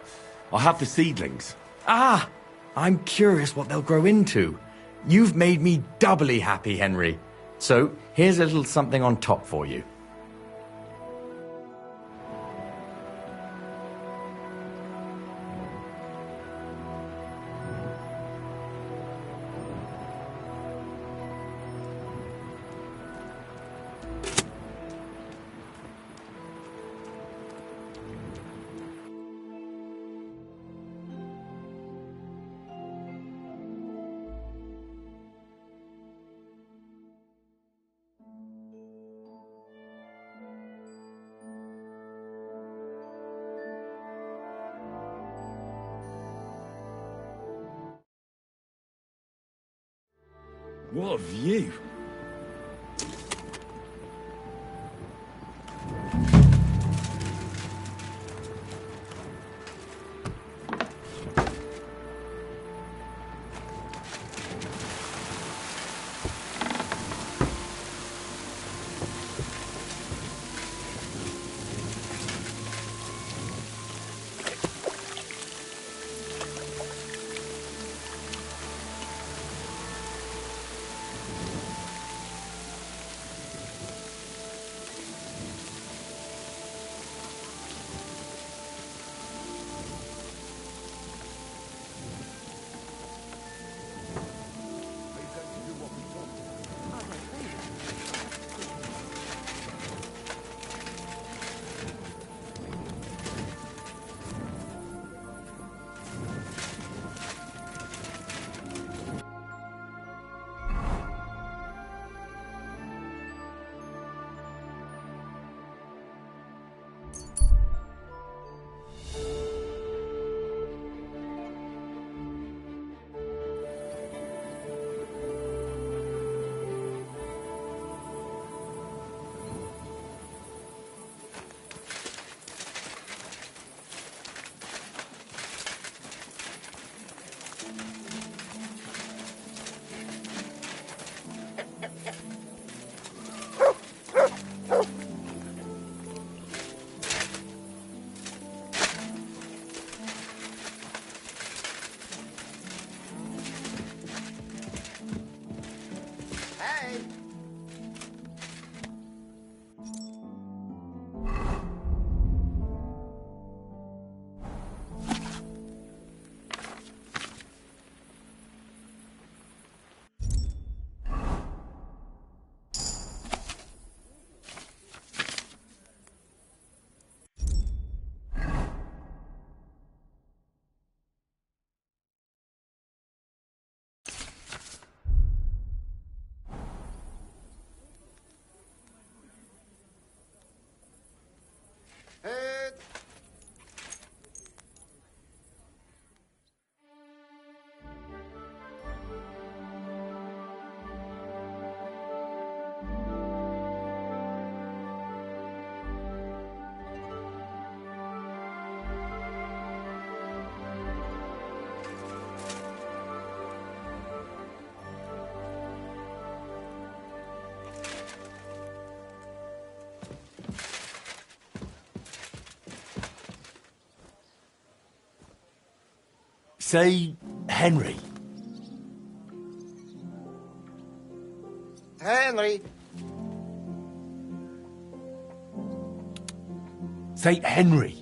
I have the seedlings. Ah! I'm curious what they'll grow into. You've made me doubly happy, Henry. So, here's a little something on top for you. What a view. Say Henry. Henry. Say Henry.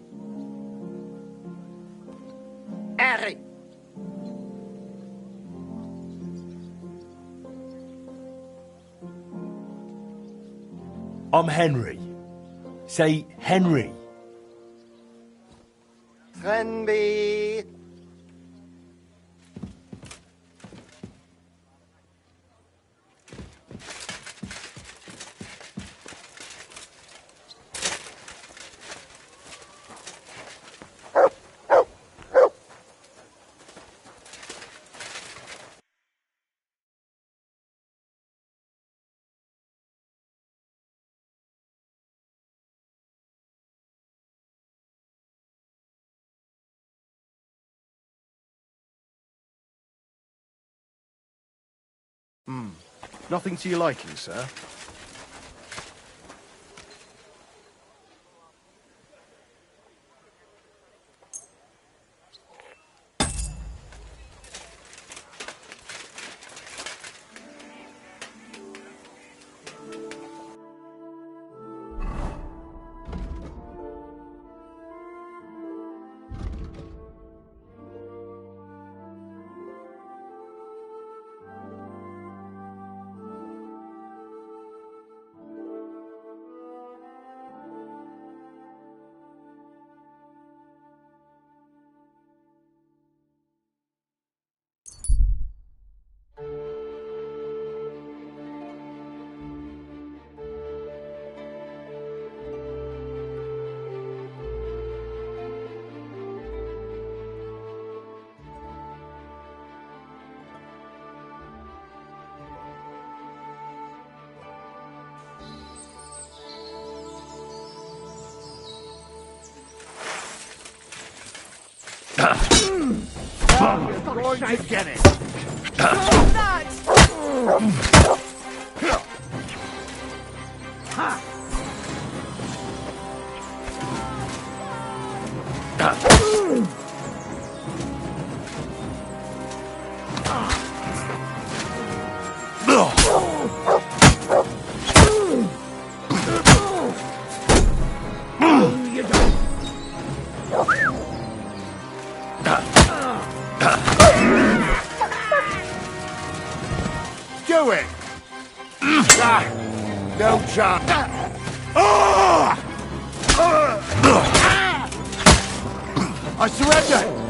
Henry. I'm Henry. Say Henry. Henry. Nothing to your liking, sir? You're going to get it. Do it! No chance. I surrender!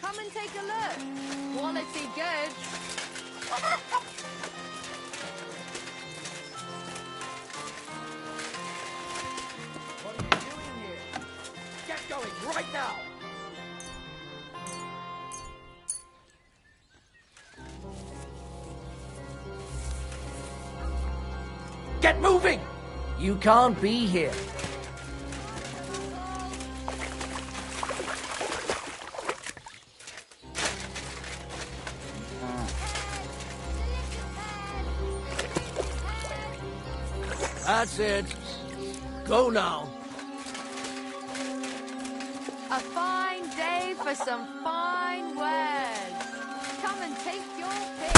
Come and take a look. Quality good. going right now! Get moving! You can't be here. That's it. Go now. A fine day for some fine wares. Come and take your pick.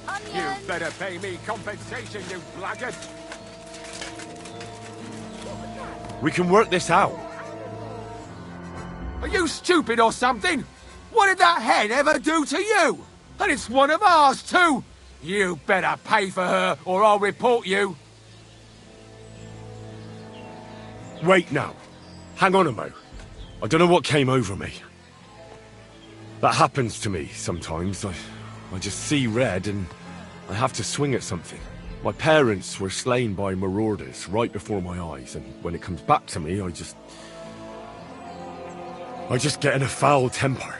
Onion. You better pay me compensation, you blackguard! We can work this out. Are you stupid or something? What did that hen ever do to you? And it's one of ours, too! You better pay for her, or I'll report you! Wait now. Hang on a mo. I don't know what came over me. That happens to me sometimes. I just see red and I have to swing at something. My parents were slain by marauders right before my eyes, and when it comes back to me, I just get in a foul temper.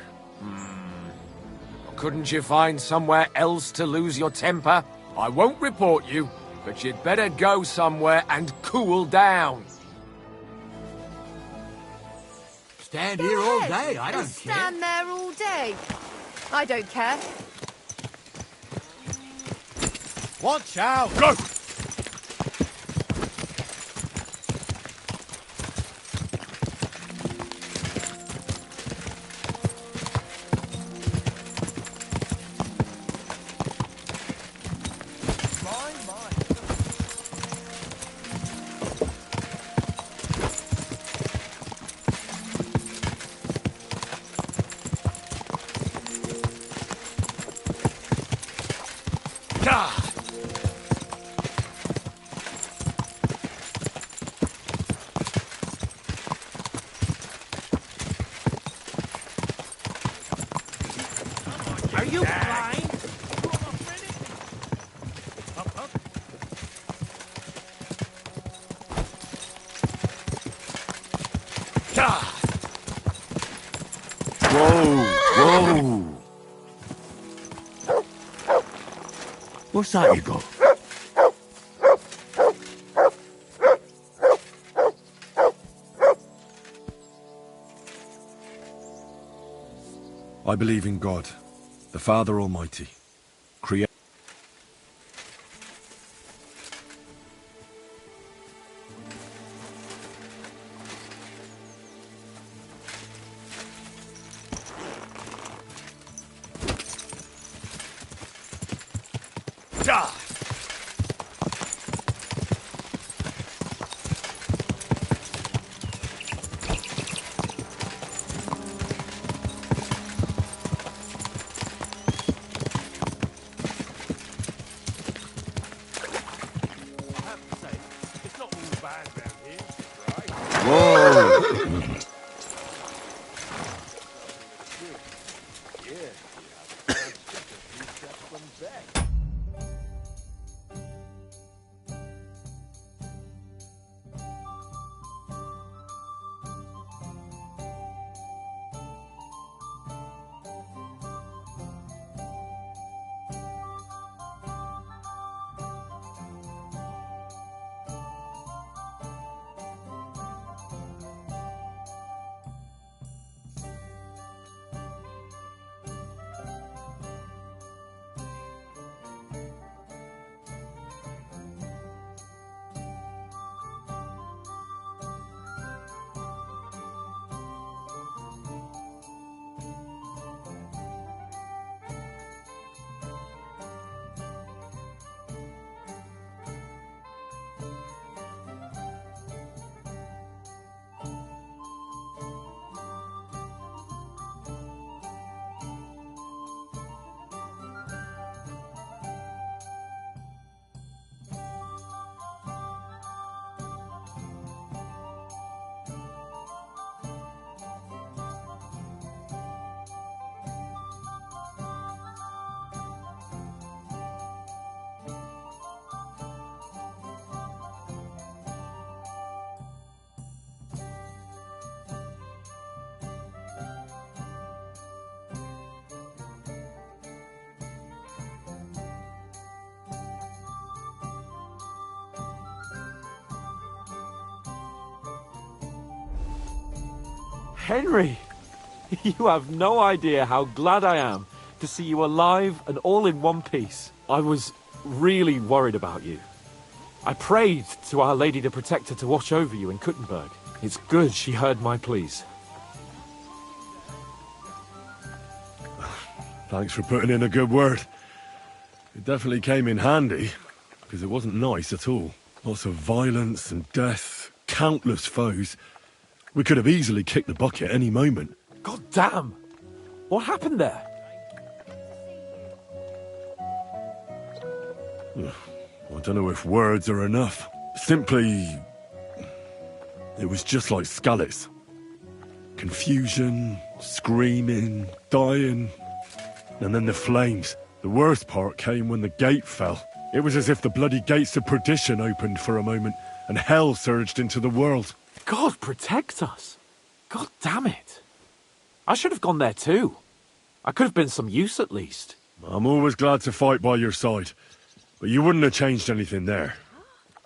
Couldn't you find somewhere else to lose your temper? I won't report you, but you'd better go somewhere and cool down. Stand here all day, I don't care. Stand there all day. I don't care. Watch out! Go! Are you blind? Whoa! What's that you got? I believe in God, the Father Almighty, creator. Henry, you have no idea how glad I am to see you alive and all in one piece. I was really worried about you. I prayed to Our Lady the Protector to watch over you in Kuttenberg. It's good she heard my pleas. Thanks for putting in a good word. It definitely came in handy, because it wasn't nice at all. Lots of violence and death, countless foes. We could have easily kicked the bucket any moment. God damn! What happened there? I don't know if words are enough. Simply... it was just like Skalitz. Confusion, screaming, dying... and then the flames. The worst part came when the gate fell. It was as if the bloody gates of perdition opened for a moment, and hell surged into the world. God protect us! God damn it! I should have gone there too. I could have been some use at least. I'm always glad to fight by your side. But you wouldn't have changed anything there.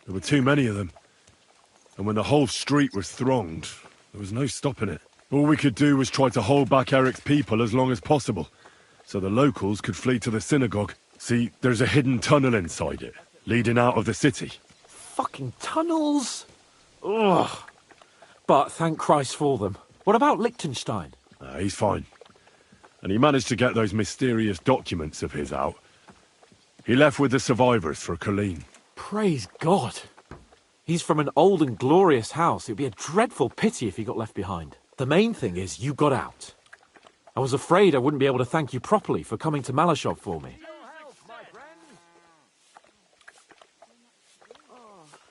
There were too many of them. And when the whole street was thronged, there was no stopping it. All we could do was try to hold back Eric's people as long as possible, so the locals could flee to the synagogue. See, there's a hidden tunnel inside it, leading out of the city. Fucking tunnels! Ugh. But thank Christ for them. What about Liechtenstein? He's fine. And he managed to get those mysterious documents of his out. He left with the survivors for Colleen. Praise God. He's from an old and glorious house. It'd be a dreadful pity if he got left behind. The main thing is you got out. I was afraid I wouldn't be able to thank you properly for coming to Malashov for me.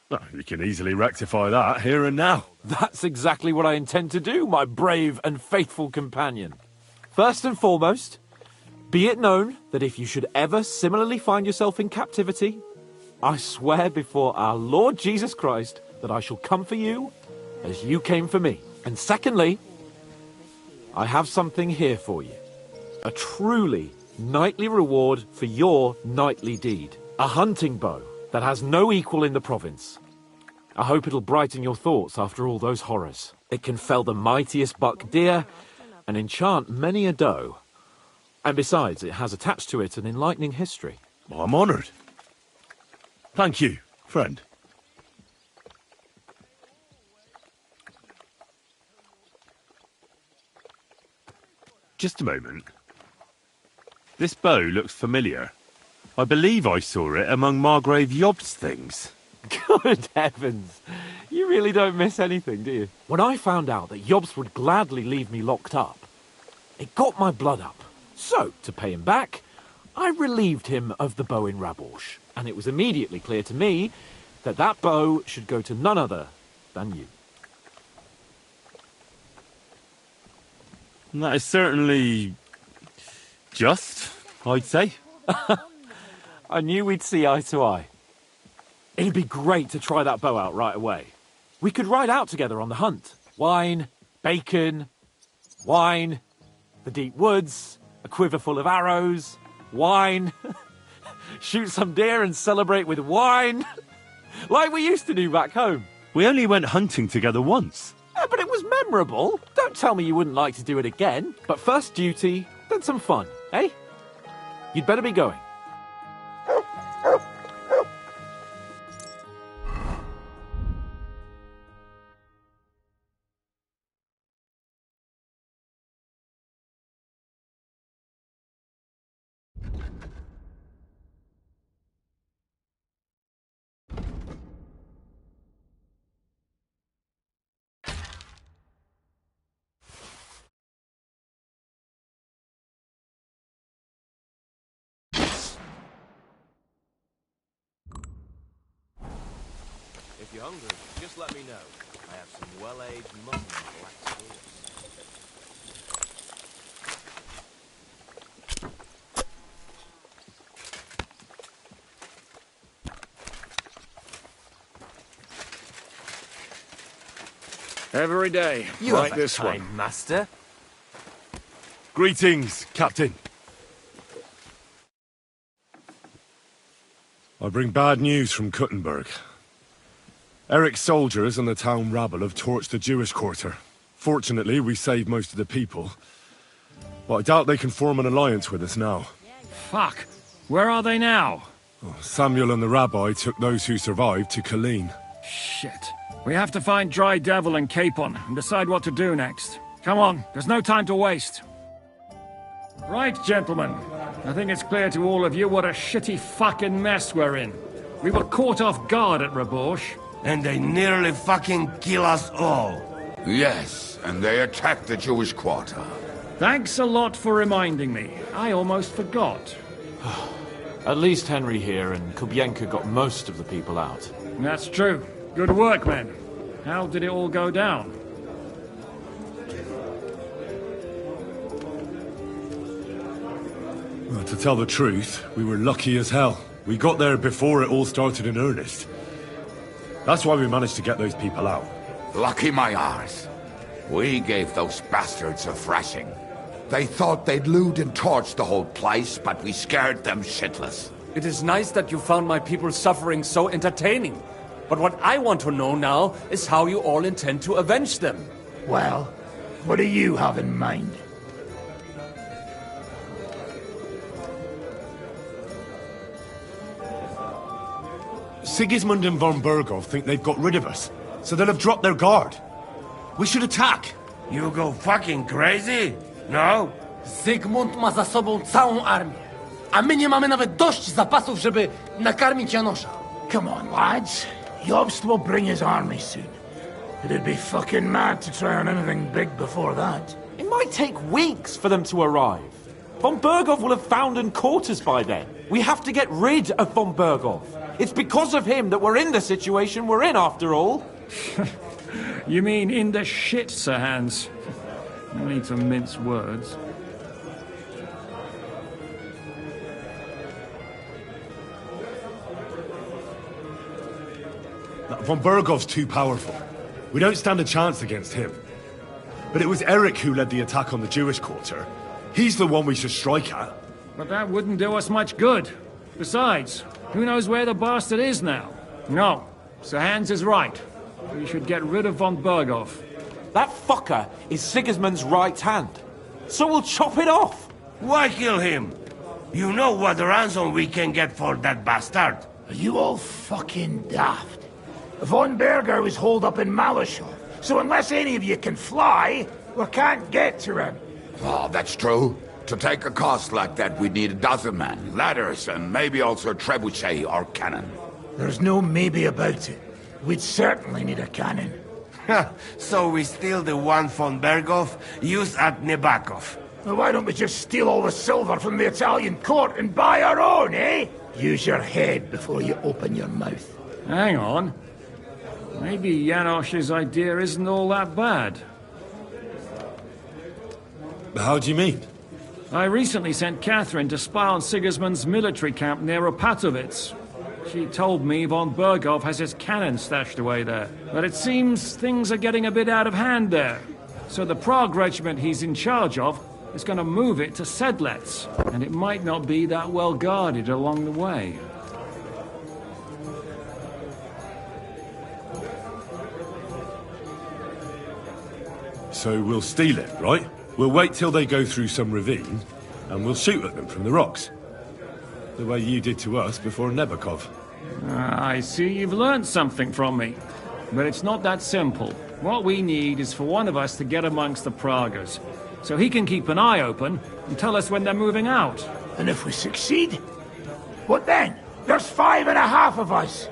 Well, you can easily rectify that here and now. That's exactly what I intend to do, my brave and faithful companion. First and foremost, be it known that if you should ever similarly find yourself in captivity, I swear before our Lord Jesus Christ that I shall come for you as you came for me. And secondly, I have something here for you. A truly knightly reward for your knightly deed. A hunting bow that has no equal in the province. I hope it'll brighten your thoughts after all those horrors. It can fell the mightiest buck deer and enchant many a doe. And besides, it has attached to it an enlightening history. I'm honoured. Thank you, friend. Just a moment. This bow looks familiar. I believe I saw it among Margrave Job's things. Good heavens. You really don't miss anything, do you? When I found out that Jobs would gladly leave me locked up, it got my blood up. So, to pay him back, I relieved him of the bow in Raborsch. And it was immediately clear to me that that bow should go to none other than you. That is certainly... just, I'd say. I knew we'd see eye to eye. It'd be great to try that bow out right away. We could ride out together on the hunt. Wine, bacon, wine, the deep woods, a quiver full of arrows, wine, shoot some deer and celebrate with wine, like we used to do back home. We only went hunting together once. Yeah, but it was memorable. Don't tell me you wouldn't like to do it again. But first duty, then some fun, eh? You'd better be going. If you're hungry, just let me know. I have some well-aged mutton and black sauce. Every day, You like have a this kind one. master. Greetings, Captain. I bring bad news from Kuttenberg. Eric's soldiers and the town rabble have torched the Jewish quarter. Fortunately, we saved most of the people. But I doubt they can form an alliance with us now. Fuck. Where are they now? Samuel and the rabbi took those who survived to Colleen. Shit. We have to find Dry Devil and Capon and decide what to do next. Come on, there's no time to waste. Right, gentlemen. I think it's clear to all of you what a shitty fucking mess we're in. We were caught off guard at Rabosh. And they nearly fucking kill us all. Yes, and they attacked the Jewish quarter. Thanks a lot for reminding me. I almost forgot. At least Henry here and Kubienka got most of the people out. That's true. Good work, men. How did it all go down? Well, to tell the truth, we were lucky as hell. We got there before it all started in earnest. That's why we managed to get those people out. Lucky my arse. We gave those bastards a thrashing. They thought they'd loot and torch the whole place, but we scared them shitless. It is nice that you found my people's suffering so entertaining. But what I want to know now is how you all intend to avenge them. Well, what do you have in mind? Sigismund and von Berghoff think they've got rid of us, so they'll have dropped their guard. We should attack. You go fucking crazy? No? Zygmunt ma za sobą całą armię, a my nie mamy nawet dość zapasów, żeby nakarmić Janosza. Come on, lads. Jobst will bring his army soon. It'd be fucking mad to try on anything big before that. It might take weeks for them to arrive. Von Berghoff will have found and caught us by then. We have to get rid of von Berghoff. It's because of him that we're in the situation we're in, after all. You mean in the shit, Sir Hans? No need to mince words. Von Berghoff's too powerful. We don't stand a chance against him. But it was Eric who led the attack on the Jewish quarter. He's the one we should strike at. But that wouldn't do us much good. Besides, who knows where the bastard is now? No, Sir Hans is right. We should get rid of von Berghoff. That fucker is Sigismund's right hand. So we'll chop it off. Why kill him? You know what ransom we can get for that bastard. Are you all fucking daft? Von Berger was holed up in Malashov, so unless any of you can fly, we can't get to him. Oh, that's true. To take a cost like that, we'd need a dozen men, ladders, and maybe also a trebuchet or cannon. There's no maybe about it. We'd certainly need a cannon. So we steal the one von Berghoff used at Nebakov. Well, why don't we just steal all the silver from the Italian court and buy our own, eh? Use your head before you open your mouth. Hang on. Maybe Janosch's idea isn't all that bad. How do you mean? I recently sent Catherine to spy on Sigismund's military camp near Opatovitz. She told me von Berghoff has his cannon stashed away there. But it seems things are getting a bit out of hand there. So the Prague regiment he's in charge of is going to move it to Sedlets. And it might not be that well guarded along the way. So we'll steal it, right? We'll wait till they go through some ravine, and we'll shoot at them from the rocks. The way you did to us before Nebakov. I see you've learned something from me. But it's not that simple. What we need is for one of us to get amongst the Pragas, so he can keep an eye open and tell us when they're moving out. And if we succeed? What then? There's 5.5 of us.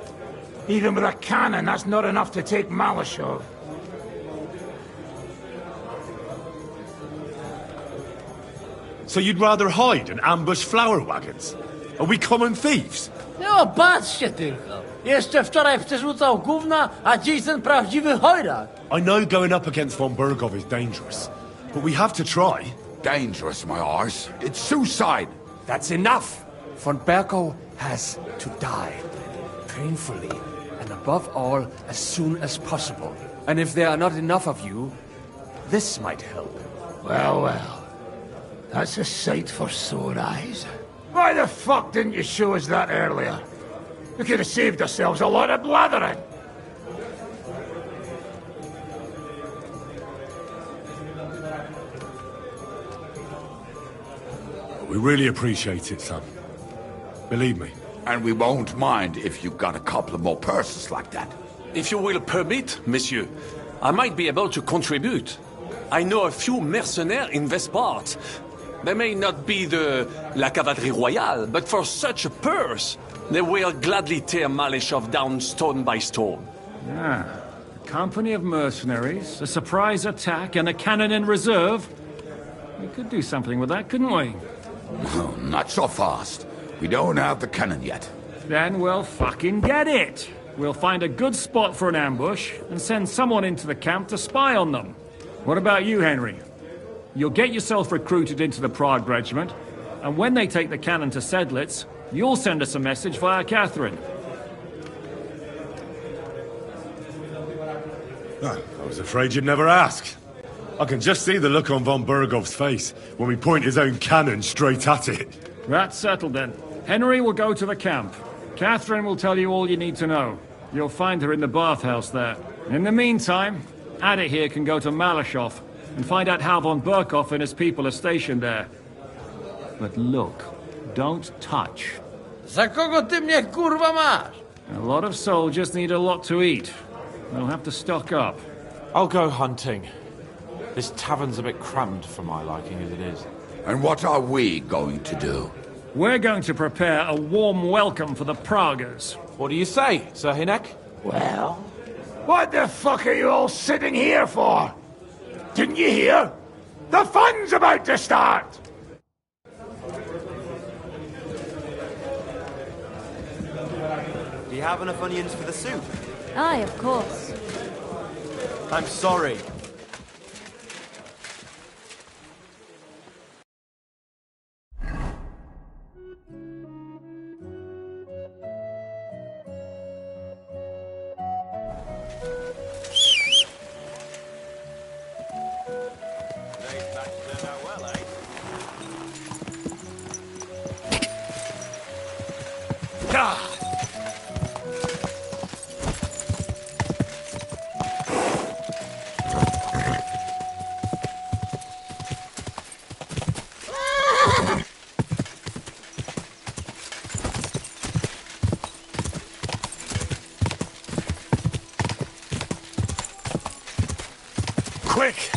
Even with a cannon, that's not enough to take Malashov. So you'd rather hide and ambush flower wagons? Are we common thieves? No, patrzcie tylko. Jeszcze wczoraj przerzucał gówna, a dziś ten prawdziwy chojrak. I know going up against von Berghoff is dangerous, but we have to try. Dangerous, my arse. It's suicide. That's enough. Von Berghoff has to die. Painfully. And above all, as soon as possible. And if there are not enough of you, this might help. Well, well. That's a sight for sore eyes. Why the fuck didn't you show us that earlier? We could have saved ourselves a lot of blathering. We really appreciate it, son. Believe me. And we won't mind if you got a couple of more purses like that. If you will permit, monsieur, I might be able to contribute. I know a few mercenaires in this part. They may not be la cavalerie royale, but for such a purse, they will gladly tear Malishov down stone by stone. Ah, a company of mercenaries, a surprise attack, and a cannon in reserve. We could do something with that, couldn't we? No, not so fast. We don't have the cannon yet. Then we'll fucking get it. We'll find a good spot for an ambush and send someone into the camp to spy on them. What about you, Henry? You'll get yourself recruited into the Prague regiment, and when they take the cannon to Sedlitz, you'll send us a message via Catherine. I was afraid you'd never ask. I can just see the look on von Bergov's face when we point his own cannon straight at it. That's settled then. Henry will go to the camp. Catherine will tell you all you need to know. You'll find her in the bathhouse there. In the meantime, Ada here can go to Malishov and find out how von Berkov and his people are stationed there. But look, don't touch. Za kogo ty mnie kurwa masz? A lot of soldiers need a lot to eat. They'll have to stock up. I'll go hunting. This tavern's a bit crammed for my liking as it is. And what are we going to do? We're going to prepare a warm welcome for the Praguers. What do you say, Sir Hinek? Well, what the fuck are you all sitting here for? Didn't you hear? The fun's about to start! Do you have enough onions for the soup? Aye, of course. I'm sorry. Quick!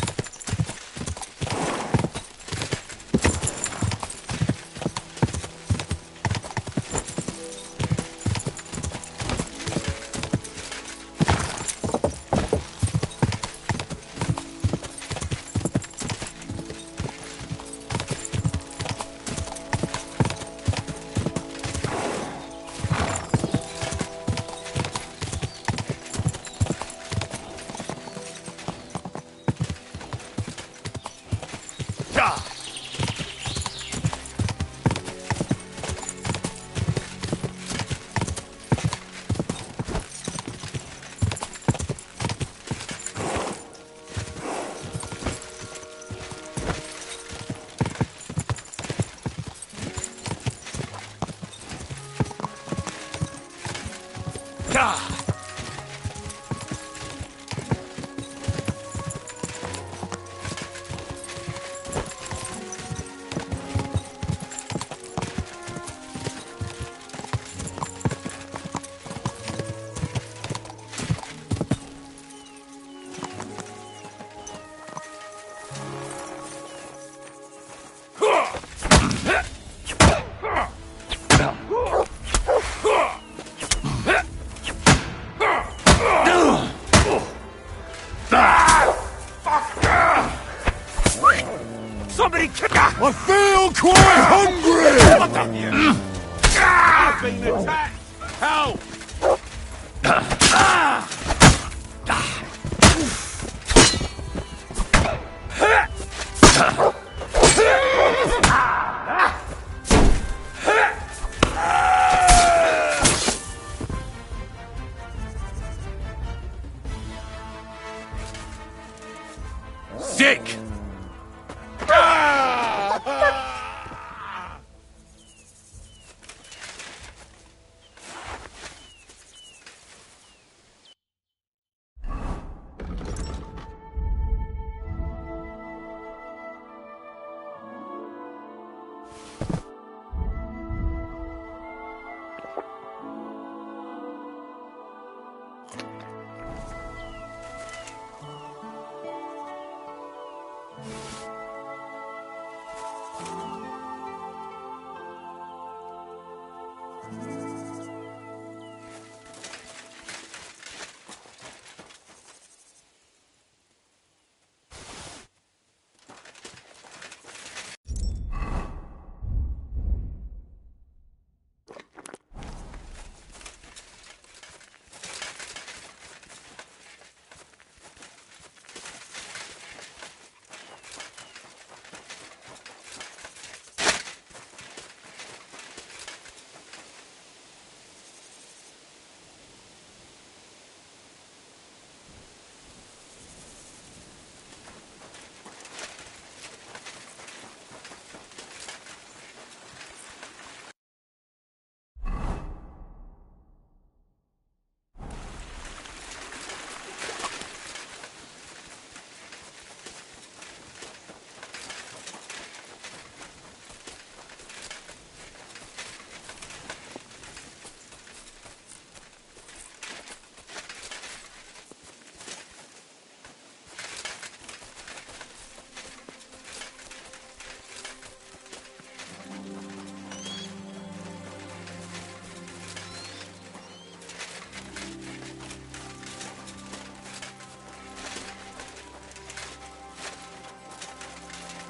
Somebody kick I feel quite hungry! I've been attacked! Help! Sick!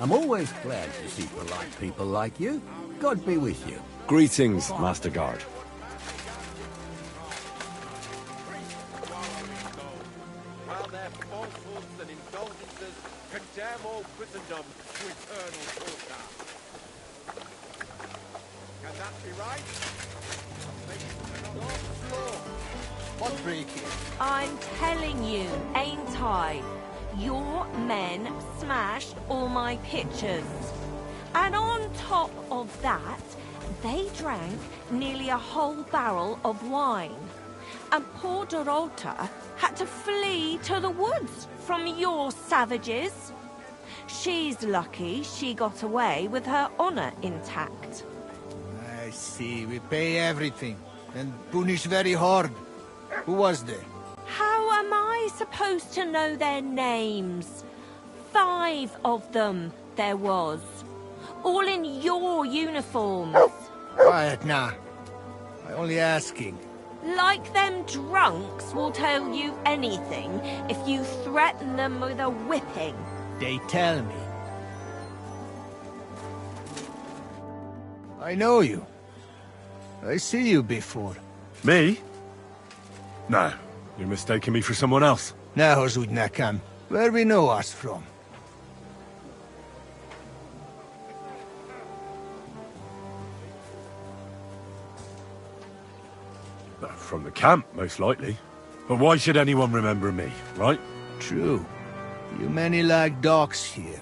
I'm always glad to see polite people like you. God be with you. Greetings, Master Guard. While their falsehoods and indulgences condemn all Christendom to eternal torture. Can that be right? What breaking? I'm telling you, ain't I? Your men smashed all my pictures. And on top of that, they drank nearly a whole barrel of wine. And poor Dorota had to flee to the woods from your savages. She's lucky she got away with her honor intact. I see. We pay everything. And punish very hard. Who was there? How am I supposed to know their names? 5 of them there was. All in your uniforms. Quiet now. I'm only asking. Like them drunks will tell you anything if you threaten them with a whipping. They tell me. I know you. I see you before. Me? No, you're mistaking me for someone else. Now, Zudnakam, where we know us from? From the camp, most likely. But why should anyone remember me, right? True. You many like dogs here.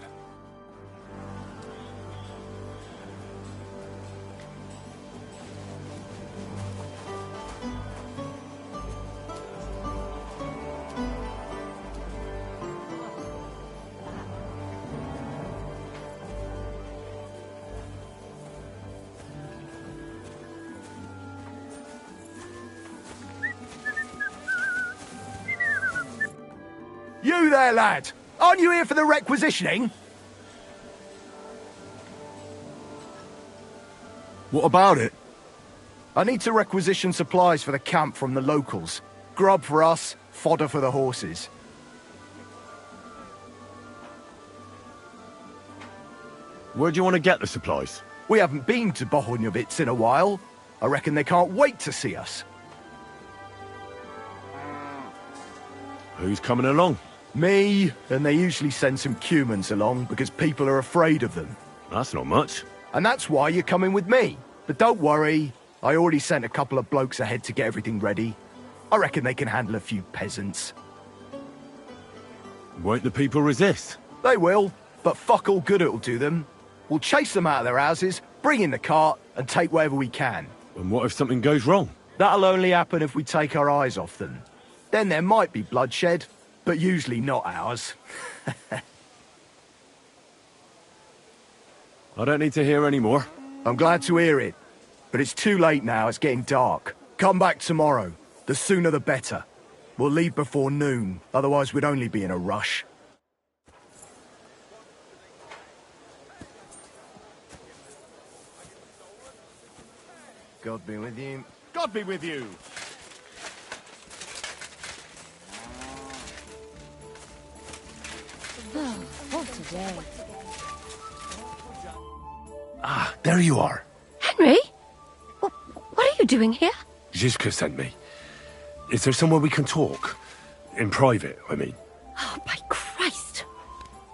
You there, lad! Aren't you here for the requisitioning? What about it? I need to requisition supplies for the camp from the locals. Grub for us, fodder for the horses. Where do you want to get the supplies? We haven't been to Bohunjovitz in a while. I reckon they can't wait to see us. Who's coming along? Me, and they usually send some Cumans along because people are afraid of them. That's not much. And that's why you're coming with me. But don't worry, I already sent a couple of blokes ahead to get everything ready. I reckon they can handle a few peasants. Won't the people resist? They will, but fuck all good it'll do them. We'll chase them out of their houses, bring in the cart, and take whatever we can. And what if something goes wrong? That'll only happen if we take our eyes off them. Then there might be bloodshed, but usually not ours. I don't need to hear any more. I'm glad to hear it. But it's too late now, it's getting dark. Come back tomorrow. The sooner the better. We'll leave before noon, otherwise we'd only be in a rush. God be with you. God be with you! What a day. Ah, there you are. Henry? What are you doing here? Zizka sent me. Is there somewhere we can talk? In private, I mean. Oh, by Christ.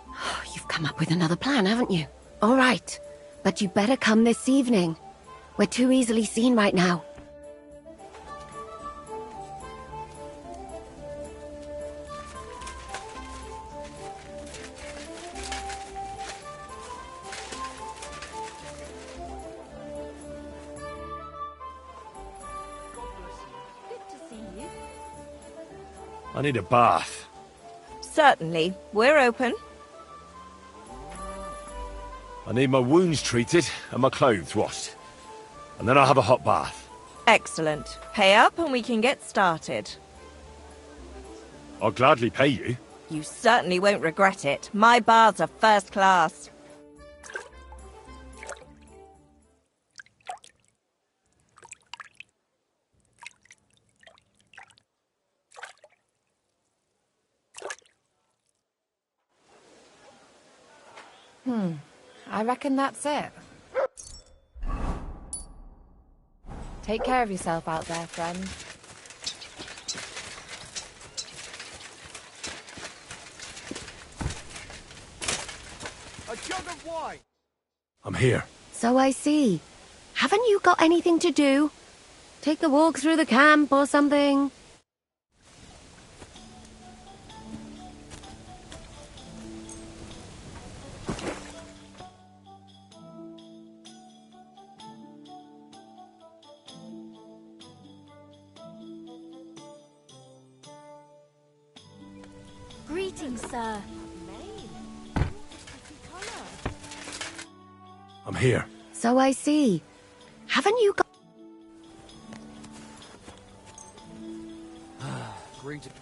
Oh, you've come up with another plan, haven't you? All right. But you better come this evening. We're too easily seen right now. I need a bath. Certainly. We're open. I need my wounds treated and my clothes washed. And then I'll have a hot bath. Excellent. Pay up and we can get started. I'll gladly pay you. You certainly won't regret it. My baths are first class. I reckon that's it. Take care of yourself out there, friend. A jug of wine! I'm here. So I see. Haven't you got anything to do? Take a walk through the camp or something? Greetings, sir. I'm here. So I see. Haven't you got... Greetings.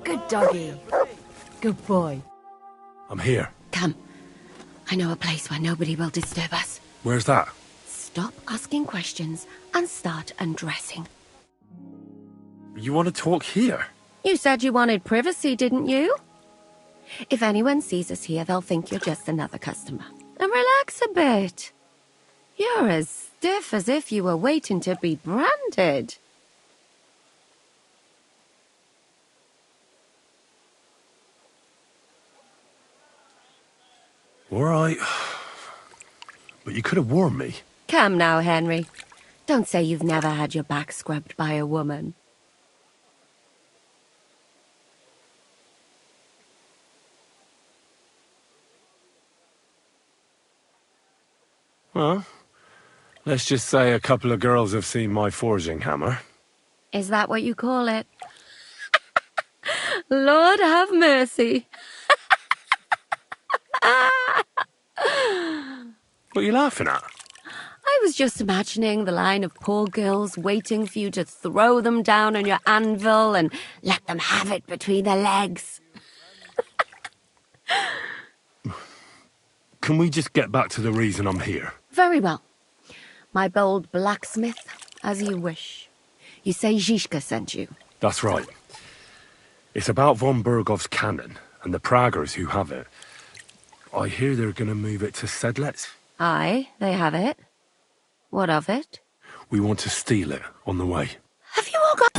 Good doggy. Good boy. I'm here. Come. I know a place where nobody will disturb us. Where's that? Stop asking questions and start undressing. You want to talk here? You said you wanted privacy, didn't you? If anyone sees us here, they'll think you're just another customer. And relax a bit. You're as stiff as if you were waiting to be branded. All right. But you could have warned me. Come now, Henry. Don't say you've never had your back scrubbed by a woman. Well, let's just say a couple of girls have seen my forging hammer. Is that what you call it? Lord have mercy. What are you laughing at? I was just imagining the line of poor girls waiting for you to throw them down on your anvil and let them have it between their legs. Can we just get back to the reason I'm here? Very well. My bold blacksmith, as you wish. You say Zizka sent you? That's right. It's about von Bergov's cannon and the Praggers who have it. I hear they're going to move it to Sedlec. Aye, they have it. What of it? We want to steal it on the way. Have you all got...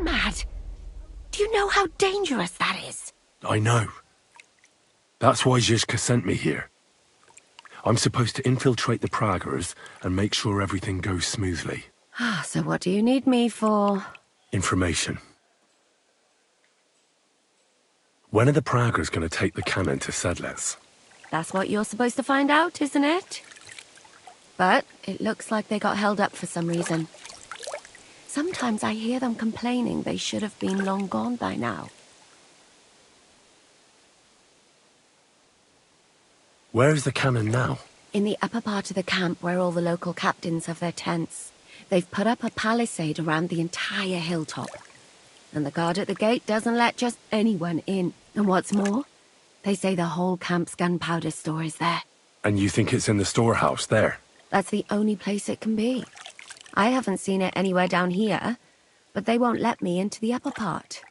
Mad. Do you know how dangerous that is? I know. That's why Zizka sent me here. I'm supposed to infiltrate the Praggers and make sure everything goes smoothly. So what do you need me for? Information. When are the Praggers going to take the cannon to Sedlec? That's what you're supposed to find out, isn't it? But it looks like they got held up for some reason. Sometimes I hear them complaining they should have been long gone by now. Where is the cannon now? In the upper part of the camp where all the local captains have their tents. They've put up a palisade around the entire hilltop. And the guard at the gate doesn't let just anyone in. And what's more, they say the whole camp's gunpowder store is there. And you think it's in the storehouse there? That's the only place it can be. I haven't seen it anywhere down here, but they won't let me into the upper part.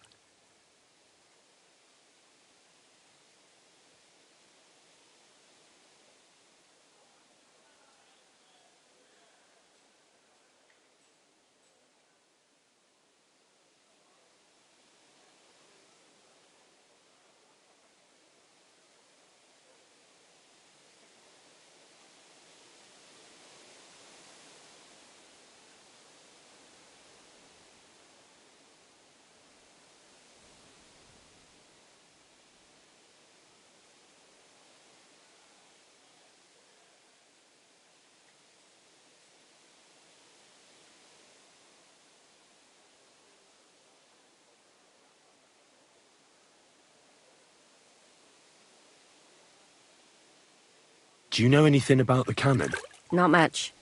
Do you know anything about the cannon? Not much.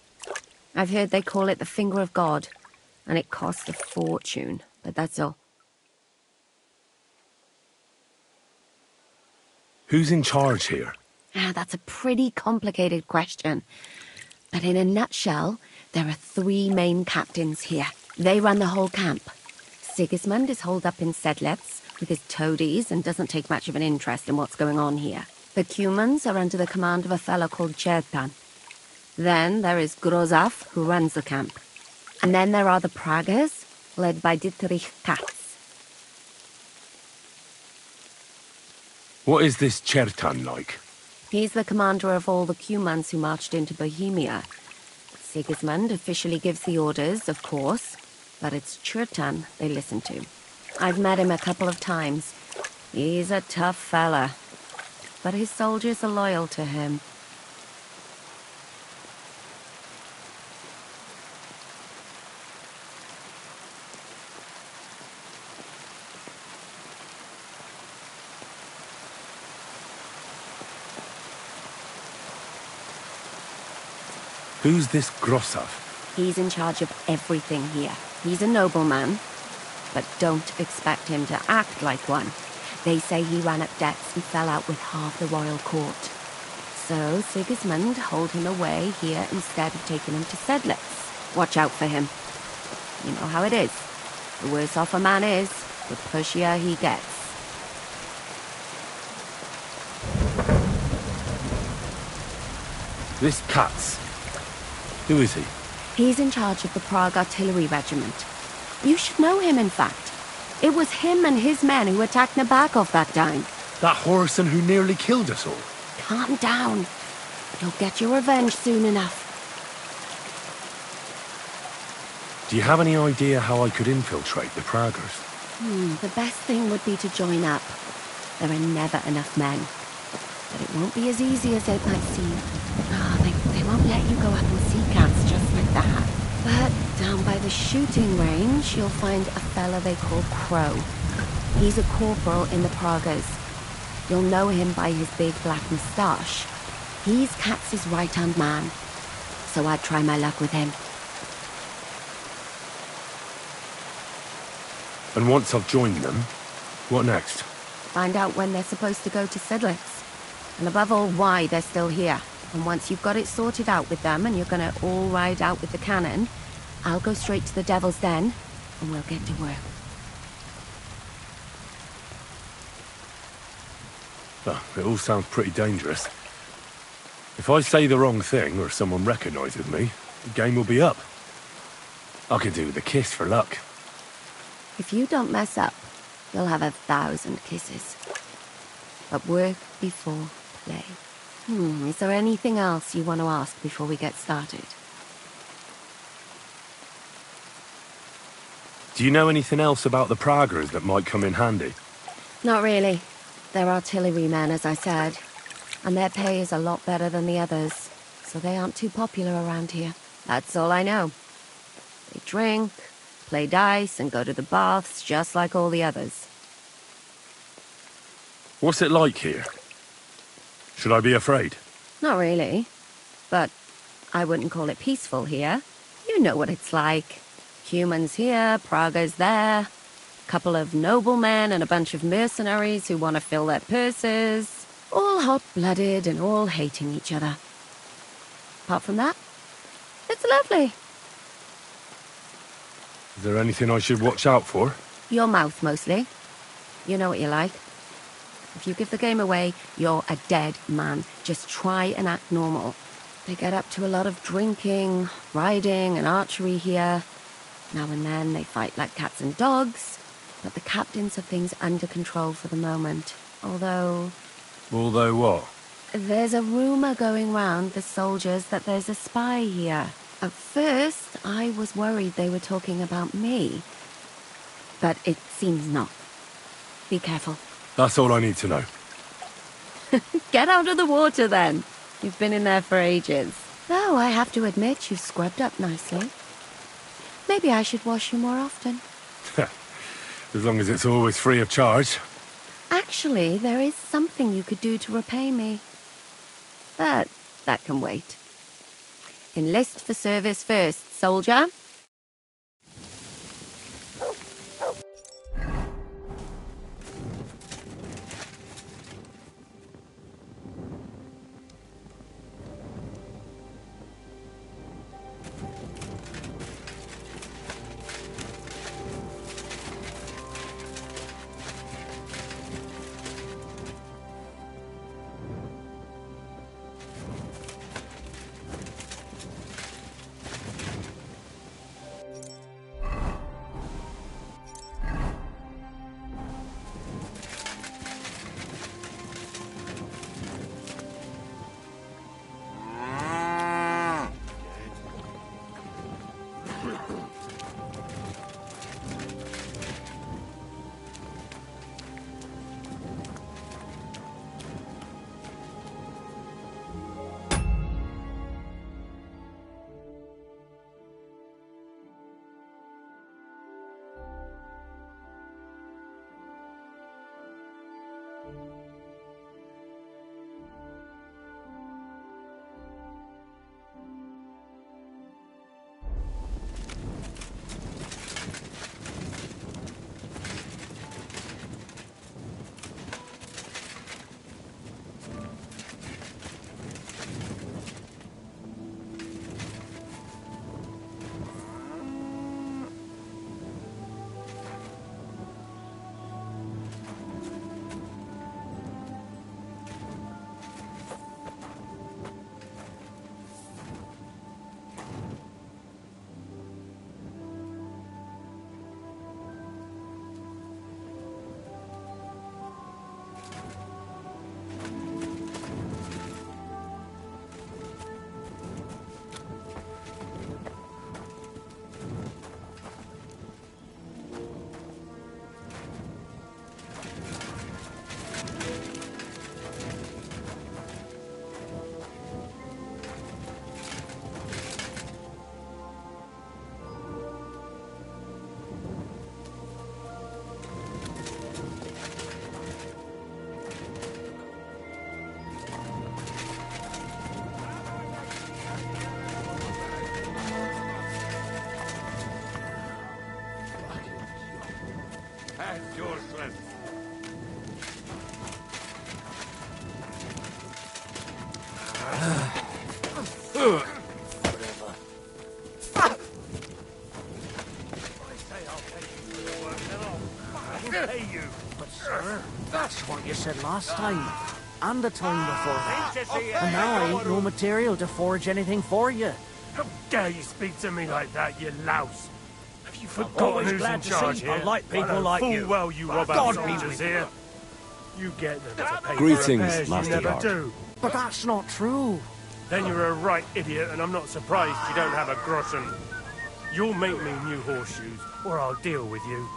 I've heard they call it the Finger of God, and it costs a fortune, but that's all. Who's in charge here? That's a pretty complicated question. But in a nutshell, there are 3 main captains here. They run the whole camp. Sigismund is holed up in Sedlitz with his toadies and doesn't take much of an interest in what's going on here. The Cumans are under the command of a fellow called Chertan. Then there is Grozaf, who runs the camp. And then there are the Pragas, led by Dietrich Katz. What is this Chertan like? He's the commander of all the Cumans who marched into Bohemia. Sigismund officially gives the orders, of course, but it's Chertan they listen to. I've met him a couple of times. He's a tough fella, but his soldiers are loyal to him. Who's this Grossav? He's in charge of everything here. He's a nobleman, but don't expect him to act like one. They say he ran up debts and fell out with half the royal court. So Sigismund holed him away here instead of taking him to Sedlitz. Watch out for him. You know how it is. The worse off a man is, the pushier he gets. This Katz. Who is he? He's in charge of the Prague Artillery Regiment. You should know him, in fact. It was him and his men who attacked Nabokov that time. That Horson who nearly killed us all. Calm down. You'll get your revenge soon enough. Do you have any idea how I could infiltrate the Praggers? The best thing would be to join up. There are never enough men. But it won't be as easy as it might seem. They won't let you go up and see cats just like that. But down by the shooting range, you'll find a fella they call Crow. He's a corporal in the Pragas. You'll know him by his big black moustache. He's Katz's right-hand man. So I'd try my luck with him. And once I've joined them, what next? Find out when they're supposed to go to Sedlitz. And above all, why they're still here. And once you've got it sorted out with them and you're gonna all ride out with the cannon, I'll go straight to the Devil's Den and we'll get to work. Oh, it all sounds pretty dangerous. If I say the wrong thing or someone recognizes me, the game will be up. I could do with a kiss for luck. If you don't mess up, you'll have 1,000 kisses. But work before play. Is there anything else you want to ask before we get started? Do you know anything else about the Praggers that might come in handy? Not really. They're artillerymen, as I said. And their pay is a lot better than the others, so they aren't too popular around here. That's all I know. They drink, play dice, and go to the baths just like all the others. What's it like here? Should I be afraid? Not really. But I wouldn't call it peaceful here. You know what it's like. Humans here, Pragas there. Couple of noblemen and a bunch of mercenaries who want to fill their purses. All hot-blooded and all hating each other. Apart from that, it's lovely. Is there anything I should watch out for? Your mouth, mostly. You know what you're like. If you give the game away, you're a dead man. Just try and act normal. They get up to a lot of drinking, riding, and archery here. Now and then they fight like cats and dogs, but the captains have things under control for the moment. Although what? There's a rumor going round the soldiers that there's a spy here. At first, I was worried they were talking about me. But it seems not. Be careful. That's all I need to know. Get out of the water, then. You've been in there for ages. Though I have to admit, you've scrubbed up nicely. Maybe I should wash you more often. As long as it's always free of charge. Actually, there is something you could do to repay me. But That can wait. Enlist for service first, soldier. That's useless. But sir, that's what you said last time. And the time before that. And now I ain't no material to forge anything for you. How dare you speak to me like that, you louse? Have you forgotten always who's glad in to charge see here? polite people I know like full you. well you rob God our be soldiers with here. You get them to pay Greetings, for repairs Master you never Guard. do. But that's not true. Then you're a right idiot, and I'm not surprised you don't have a groschen. You'll make me new horseshoes, or I'll deal with you.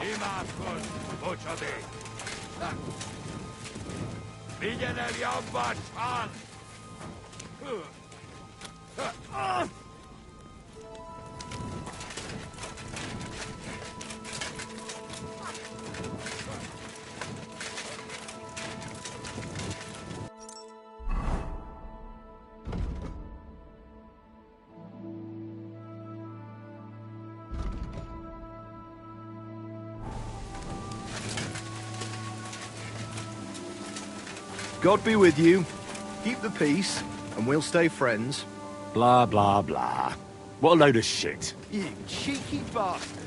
Imakos, Bochade. Vigen el jobbar, fan! God be with you. Keep the peace, and we'll stay friends. Blah, blah, blah. What a load of shit. You cheeky bastard.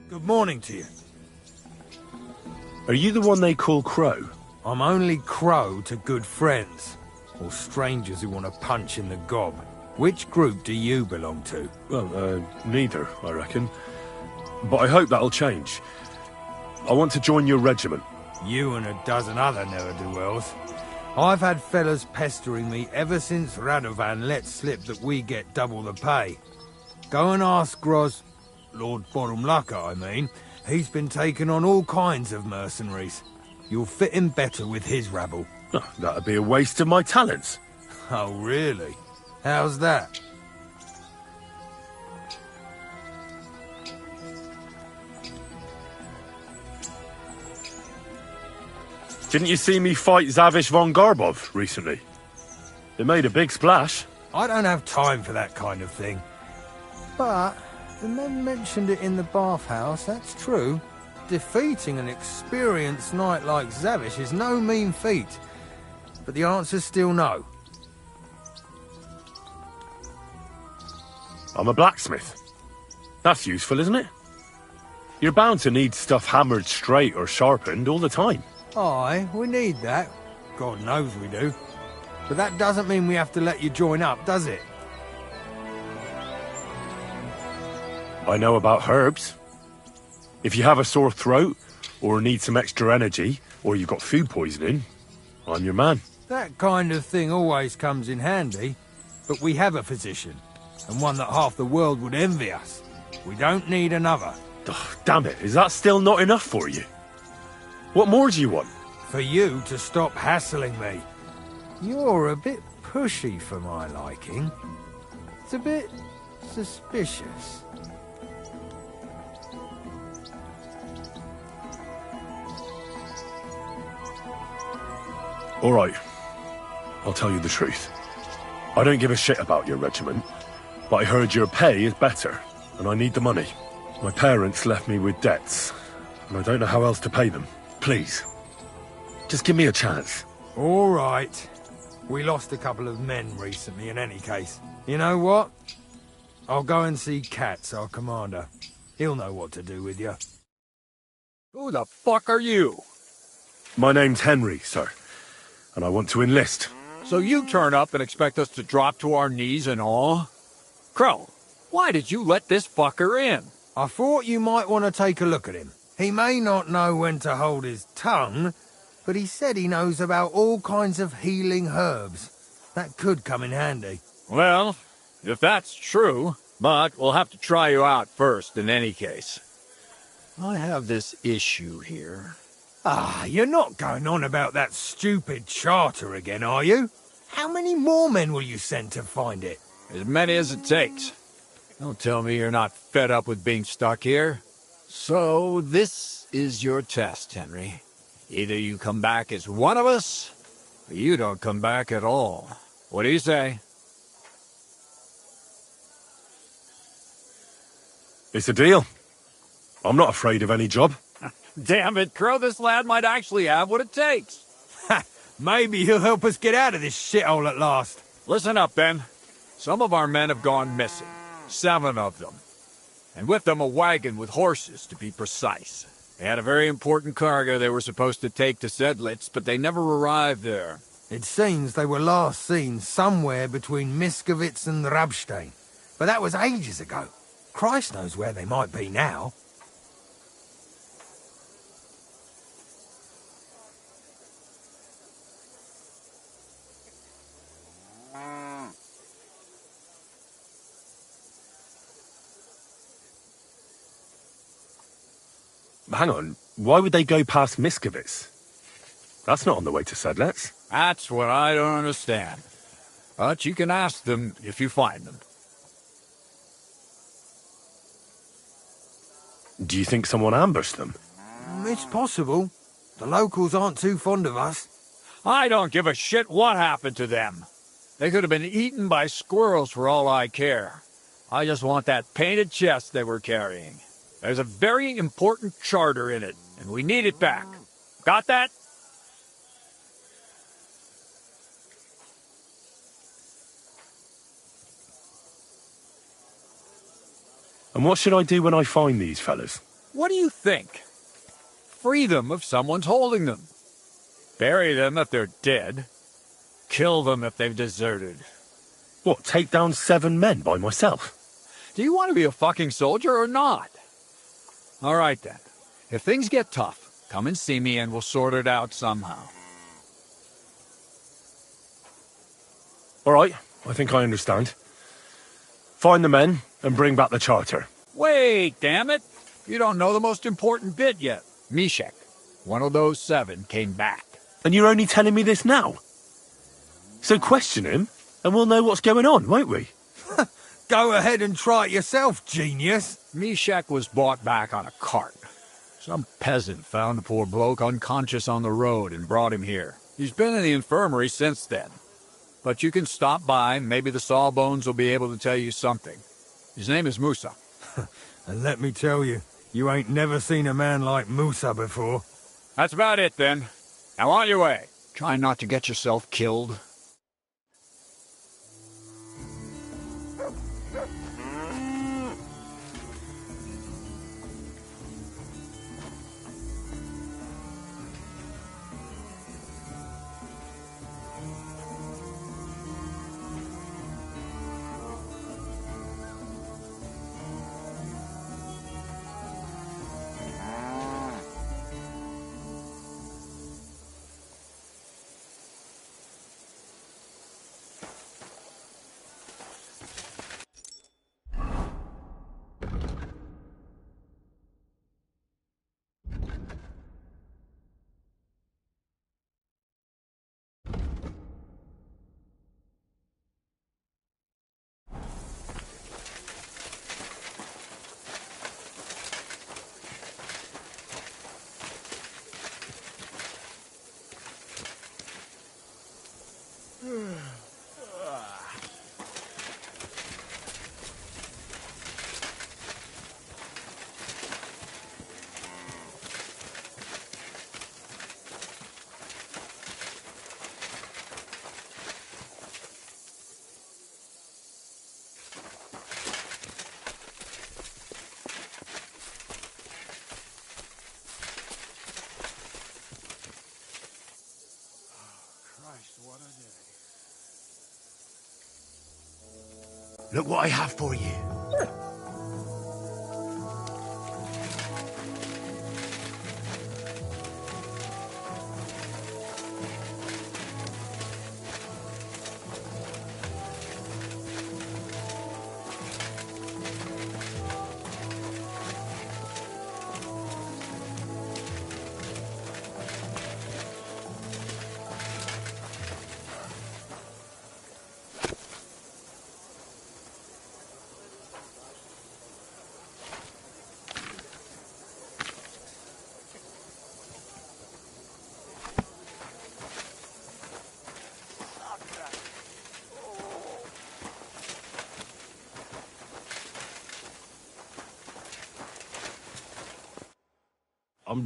Good morning to you. Are you the one they call Crow? I'm only Crow to good friends, or strangers who want to punch in the gob. Which group do you belong to? Well, neither, I reckon. But I hope that'll change. I want to join your regiment. You and a dozen other ne'er-do-wells. I've had fellas pestering me ever since Radovan let slip that we get double the pay. Go and ask Gros, Lord Borumlaka, I mean. He's been taking on all kinds of mercenaries. You'll fit in better with his rabble. Oh, that'd be a waste of my talents. Oh, really? How's that? Didn't you see me fight Zavish von Garbov recently? It made a big splash. I don't have time for that kind of thing. But the men mentioned it in the bathhouse, that's true. Defeating an experienced knight like Zavish is no mean feat. But the answer's still no. I'm a blacksmith. That's useful, isn't it? You're bound to need stuff hammered straight or sharpened all the time. Aye, we need that. God knows we do. But that doesn't mean we have to let you join up, does it? I know about herbs. If you have a sore throat, or need some extra energy, or you've got food poisoning, I'm your man. That kind of thing always comes in handy. But we have a physician, and one that half the world would envy us. We don't need another. Oh, damn it, is that still not enough for you? What more do you want? For you to stop hassling me. You're a bit pushy for my liking. It's a bit suspicious. All right, I'll tell you the truth. I don't give a shit about your regiment, but I heard your pay is better, and I need the money. My parents left me with debts, and I don't know how else to pay them. Please, just give me a chance. All right. We lost a couple of men recently in any case. You know what? I'll go and see Katz, our commander. He'll know what to do with you. Who the fuck are you? My name's Henry, sir, and I want to enlist. So you turn up and expect us to drop to our knees in awe? Crow, why did you let this fucker in? I thought you might want to take a look at him. He may not know when to hold his tongue, but he said he knows about all kinds of healing herbs. That could come in handy. Well, if that's true, but we'll have to try you out first in any case. I have this issue here. Ah, you're not going on about that stupid charter again, are you? How many more men will you send to find it? As many as it takes. Don't tell me you're not fed up with being stuck here. So, this is your test, Henry. Either you come back as one of us, or you don't come back at all. What do you say? It's a deal. I'm not afraid of any job. Damn it, Crow, this lad might actually have what it takes. Maybe he'll help us get out of this shithole at last. Listen up, Ben. Some of our men have gone missing. 7 of them. And with them a wagon with horses, to be precise. They had a very important cargo they were supposed to take to Sedlitz, but they never arrived there. It seems they were last seen somewhere between Miskovitz and Rabstein. But that was ages ago. Christ knows where they might be now. Hang on, why would they go past Miskovitz? That's not on the way to Sedlitz. That's what I don't understand. But you can ask them if you find them. Do you think someone ambushed them? It's possible. The locals aren't too fond of us. I don't give a shit what happened to them. They could have been eaten by squirrels for all I care. I just want that painted chest they were carrying. There's a very important charter in it, and we need it back. Got that? And what should I do when I find these fellas? What do you think? Free them if someone's holding them. Bury them if they're dead. Kill them if they've deserted. What, take down 7 men by myself? Do you want to be a fucking soldier or not? All right then. If things get tough, come and see me and we'll sort it out somehow. All right, I think I understand. Find the men and bring back the charter. Wait, damn it! You don't know the most important bit yet. Meshach, one of those 7, came back. And you're only telling me this now? So question him, and we'll know what's going on, won't we? Go ahead and try it yourself, genius. Meshach was brought back on a cart. Some peasant found the poor bloke unconscious on the road and brought him here. He's been in the infirmary since then. But you can stop by, maybe the Sawbones will be able to tell you something. His name is Musa. And let me tell you, you ain't never seen a man like Musa before. That's about it then. Now on your way. Try not to get yourself killed. Look what I have for you.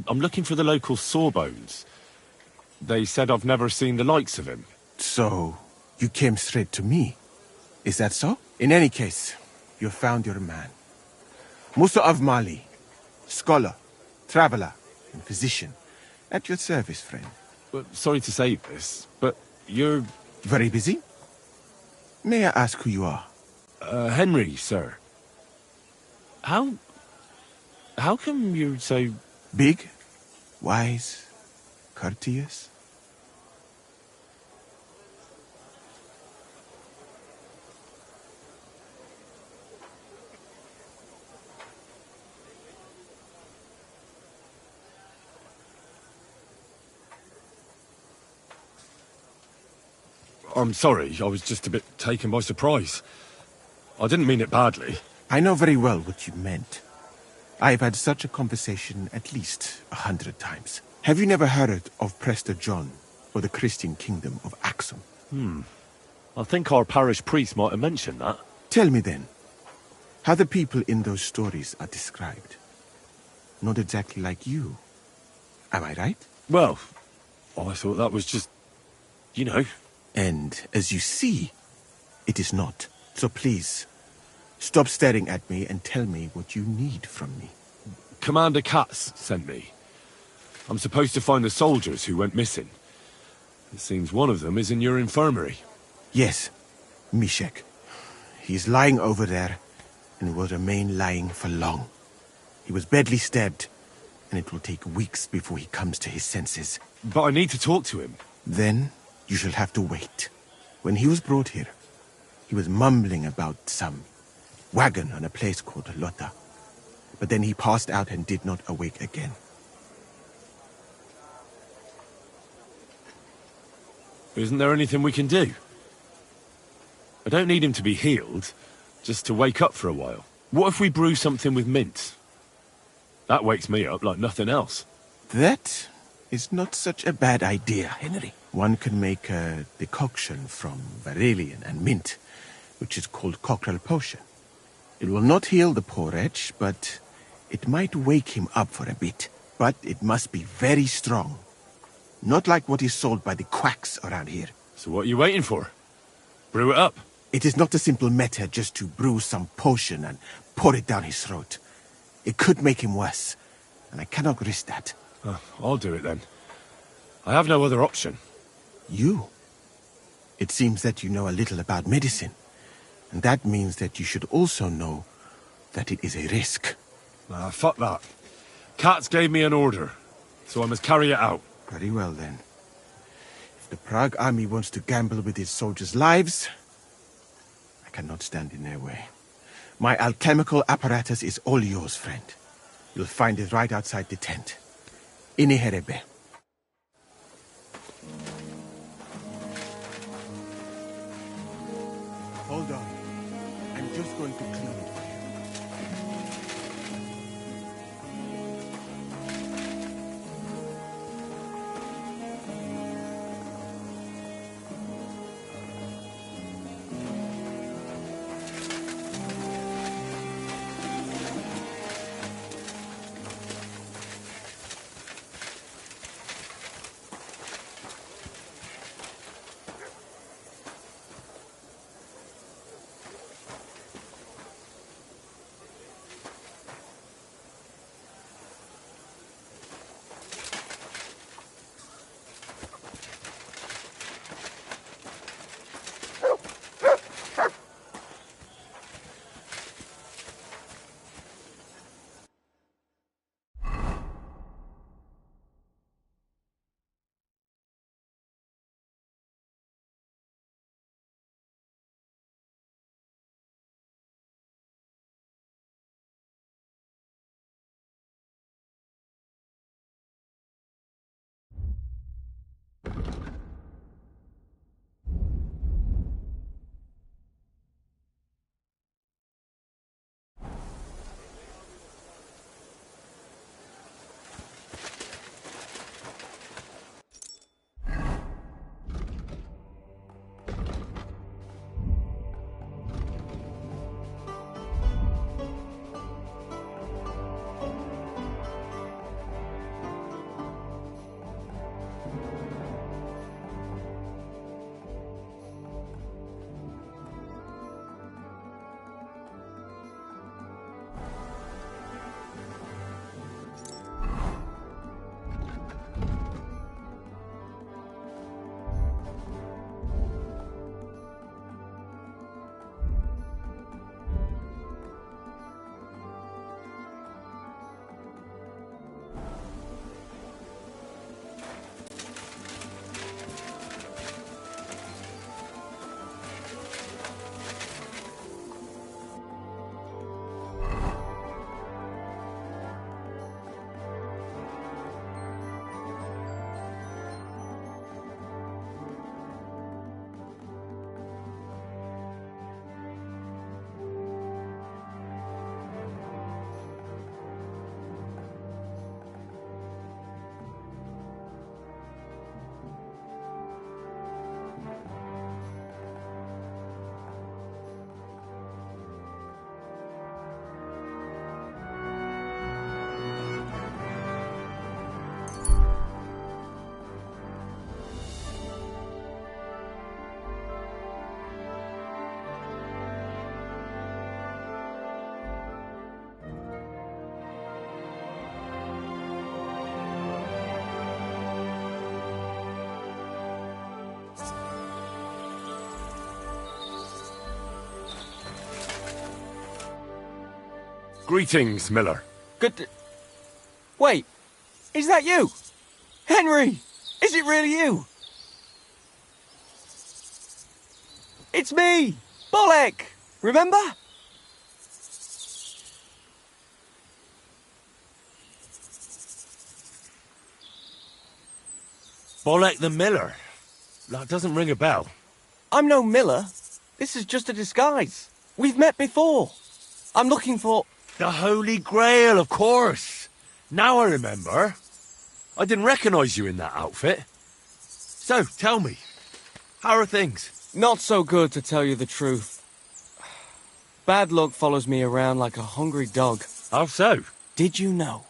I'm looking for the local Sawbones. They said I've never seen the likes of him. So, you came straight to me. Is that so? In any case, you found your man. Musa of Mali, scholar, traveler, and physician. At your service, friend. But sorry to say this, but you're... Very busy? May I ask who you are? Henry, sir. How come you're so... Big, wise, courteous? I'm sorry, I was just a bit taken by surprise. I didn't mean it badly. I know very well what you meant. I've had such a conversation at least 100 times. Have you never heard of Prester John, or the Christian kingdom of Axum? I think our parish priest might have mentioned that. Tell me then, how the people in those stories are described. Not exactly like you. Am I right? Well, I thought that was just... you know. And as you see, it is not. So please... stop staring at me and tell me what you need from me. Commander Katz sent me. I'm supposed to find the soldiers who went missing. It seems one of them is in your infirmary. Yes, Mishek. He's lying over there, and will remain lying for long. He was badly stabbed, and it will take weeks before he comes to his senses. But I need to talk to him. Then you shall have to wait. When he was brought here, he was mumbling about some wagon on a place called Lota. But then he passed out and did not awake again. Isn't there anything we can do? I don't need him to be healed, just to wake up for a while. What if we brew something with mint? That wakes me up like nothing else. That is not such a bad idea, Henry. One can make a decoction from Varelian and mint, which is called cockerel potion. It will not heal the poor wretch, but it might wake him up for a bit. But it must be very strong. Not like what is sold by the quacks around here. So what are you waiting for? Brew it up. It is not a simple matter just to brew some potion and pour it down his throat. It could make him worse, and I cannot risk that. I'll do it then. I have no other option. You? It seems that you know a little about medicine, and that means that you should also know that it is a risk. Fuck that. Katz gave me an order, so I must carry it out. Very well then. If the Prague army wants to gamble with its soldiers' lives, I cannot stand in their way. My alchemical apparatus is all yours, friend. You'll find it right outside the tent. Ini herebe. Hold on. I'm just going to clean it for you. Greetings, Miller. Good. Wait, is that you? Henry! Is it really you? It's me! Bolek! Remember? Bolek the Miller? That doesn't ring a bell. I'm no Miller. This is just a disguise. We've met before. I'm looking for... The Holy Grail, of course. Now I remember. I didn't recognize you in that outfit. So, tell me, how are things? Not so good, to tell you the truth. Bad luck follows me around like a hungry dog. How so? Did you know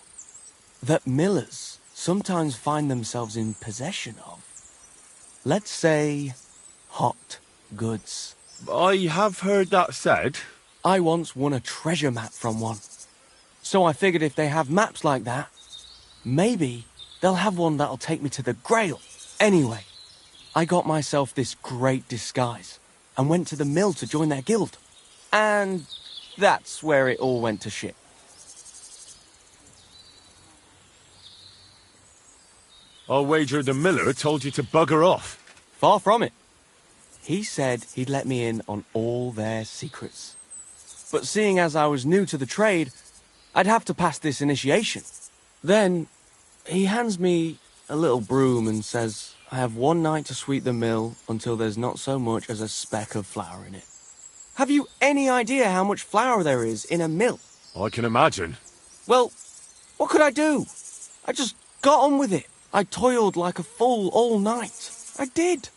that millers sometimes find themselves in possession of, let's say, hot goods? I have heard that said. I once won a treasure map from one. So I figured if they have maps like that, maybe they'll have one that'll take me to the Grail. Anyway, I got myself this great disguise and went to the mill to join their guild. And that's where it all went to shit. I'll wager the Miller told you to bugger off. Far from it. He said he'd let me in on all their secrets. But seeing as I was new to the trade, I'd have to pass this initiation. Then he hands me a little broom and says I have one night to sweep the mill until there's not so much as a speck of flour in it. Have you any idea how much flour there is in a mill? I can imagine. Well, what could I do? I just got on with it. I toiled like a fool all night. I did.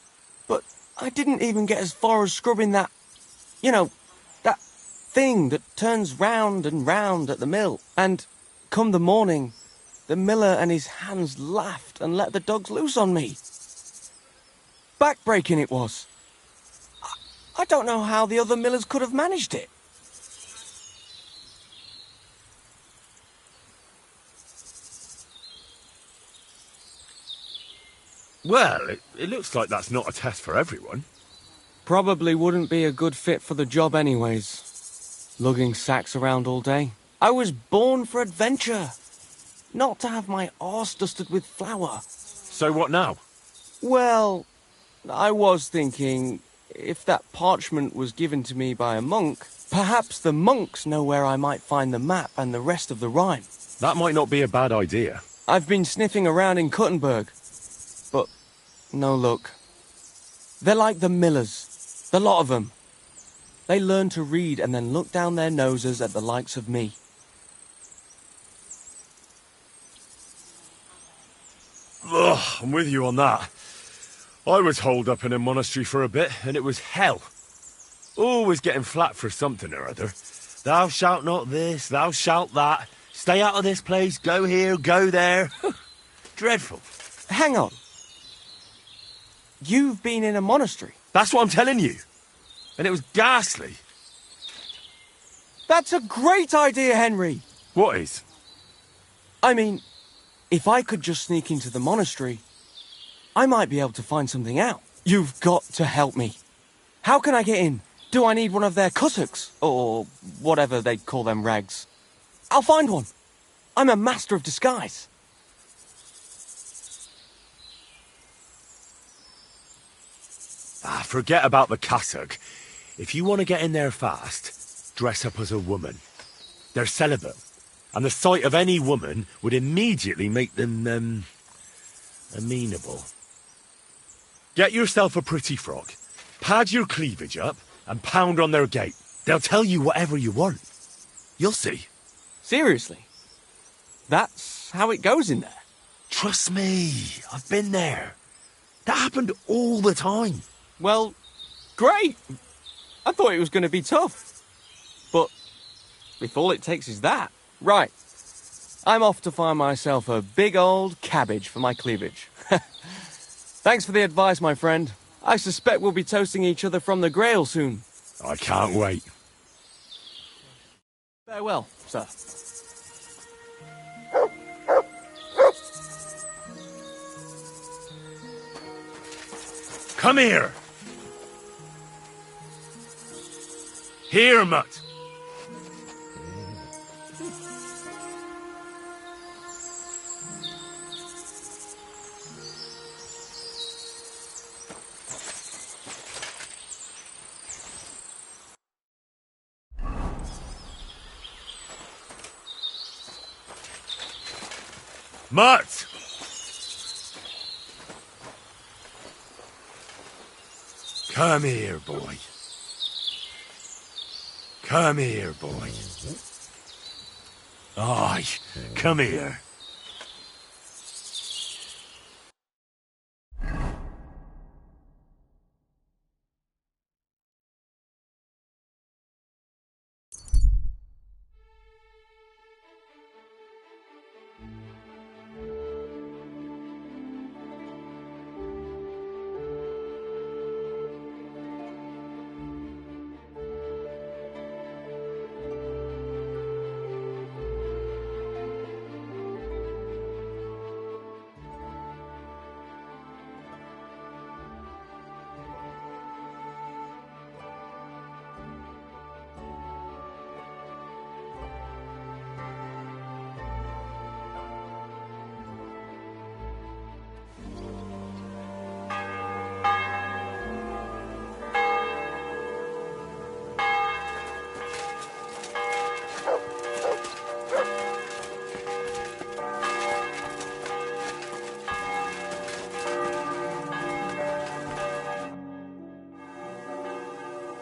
But I didn't even get as far as scrubbing that, you know, that thing that turns round and round at the mill. And come the morning, the miller and his hands laughed and let the dogs loose on me. Backbreaking it was. I don't know how the other millers could have managed it. Well, it looks like that's not a test for everyone. Probably wouldn't be a good fit for the job anyways. Lugging sacks around all day. I was born for adventure. Not to have my arse dusted with flour. So what now? Well, I was thinking, if that parchment was given to me by a monk, perhaps the monks know where I might find the map and the rest of the rhyme. That might not be a bad idea. I've been sniffing around in Kuttenberg, but no luck. They're like the millers, the lot of them. They learn to read and then look down their noses at the likes of me. Ugh, I'm with you on that. I was holed up in a monastery for a bit, and it was hell. Always getting flat for something or other. Thou shalt not this, thou shalt that. Stay out of this place, go here, go there. Dreadful. Hang on. You've been in a monastery? That's what I'm telling you. And it was ghastly. That's a great idea, Henry. What is? I mean, if I could just sneak into the monastery, I might be able to find something out. You've got to help me. How can I get in? Do I need one of their kutuks? Or whatever they call them rags? I'll find one. I'm a master of disguise. Forget about the cassock. If you want to get in there fast, dress up as a woman. They're celibate, and the sight of any woman would immediately make them, amenable. Get yourself a pretty frock, pad your cleavage up, and pound on their gate. They'll tell you whatever you want. You'll see. Seriously? That's how it goes in there? Trust me, I've been there. That happened all the time. Well, great. I thought it was going to be tough. But if all it takes is that... Right. I'm off to find myself a big old cabbage for my cleavage. Thanks for the advice, my friend. I suspect we'll be toasting each other from the Grail soon. I can't wait. Farewell, sir. Come here! Here, mutt! Mutt! Come here, boy. Come here, boy. Aye, come here.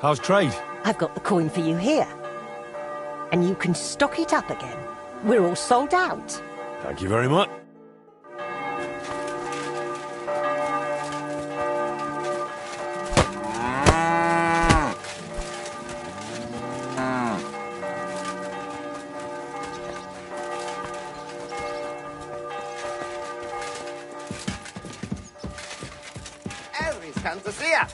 How's trade? I've got the coin for you here. And you can stock it up again. We're all sold out. Thank you very much. Elvis come to see ya.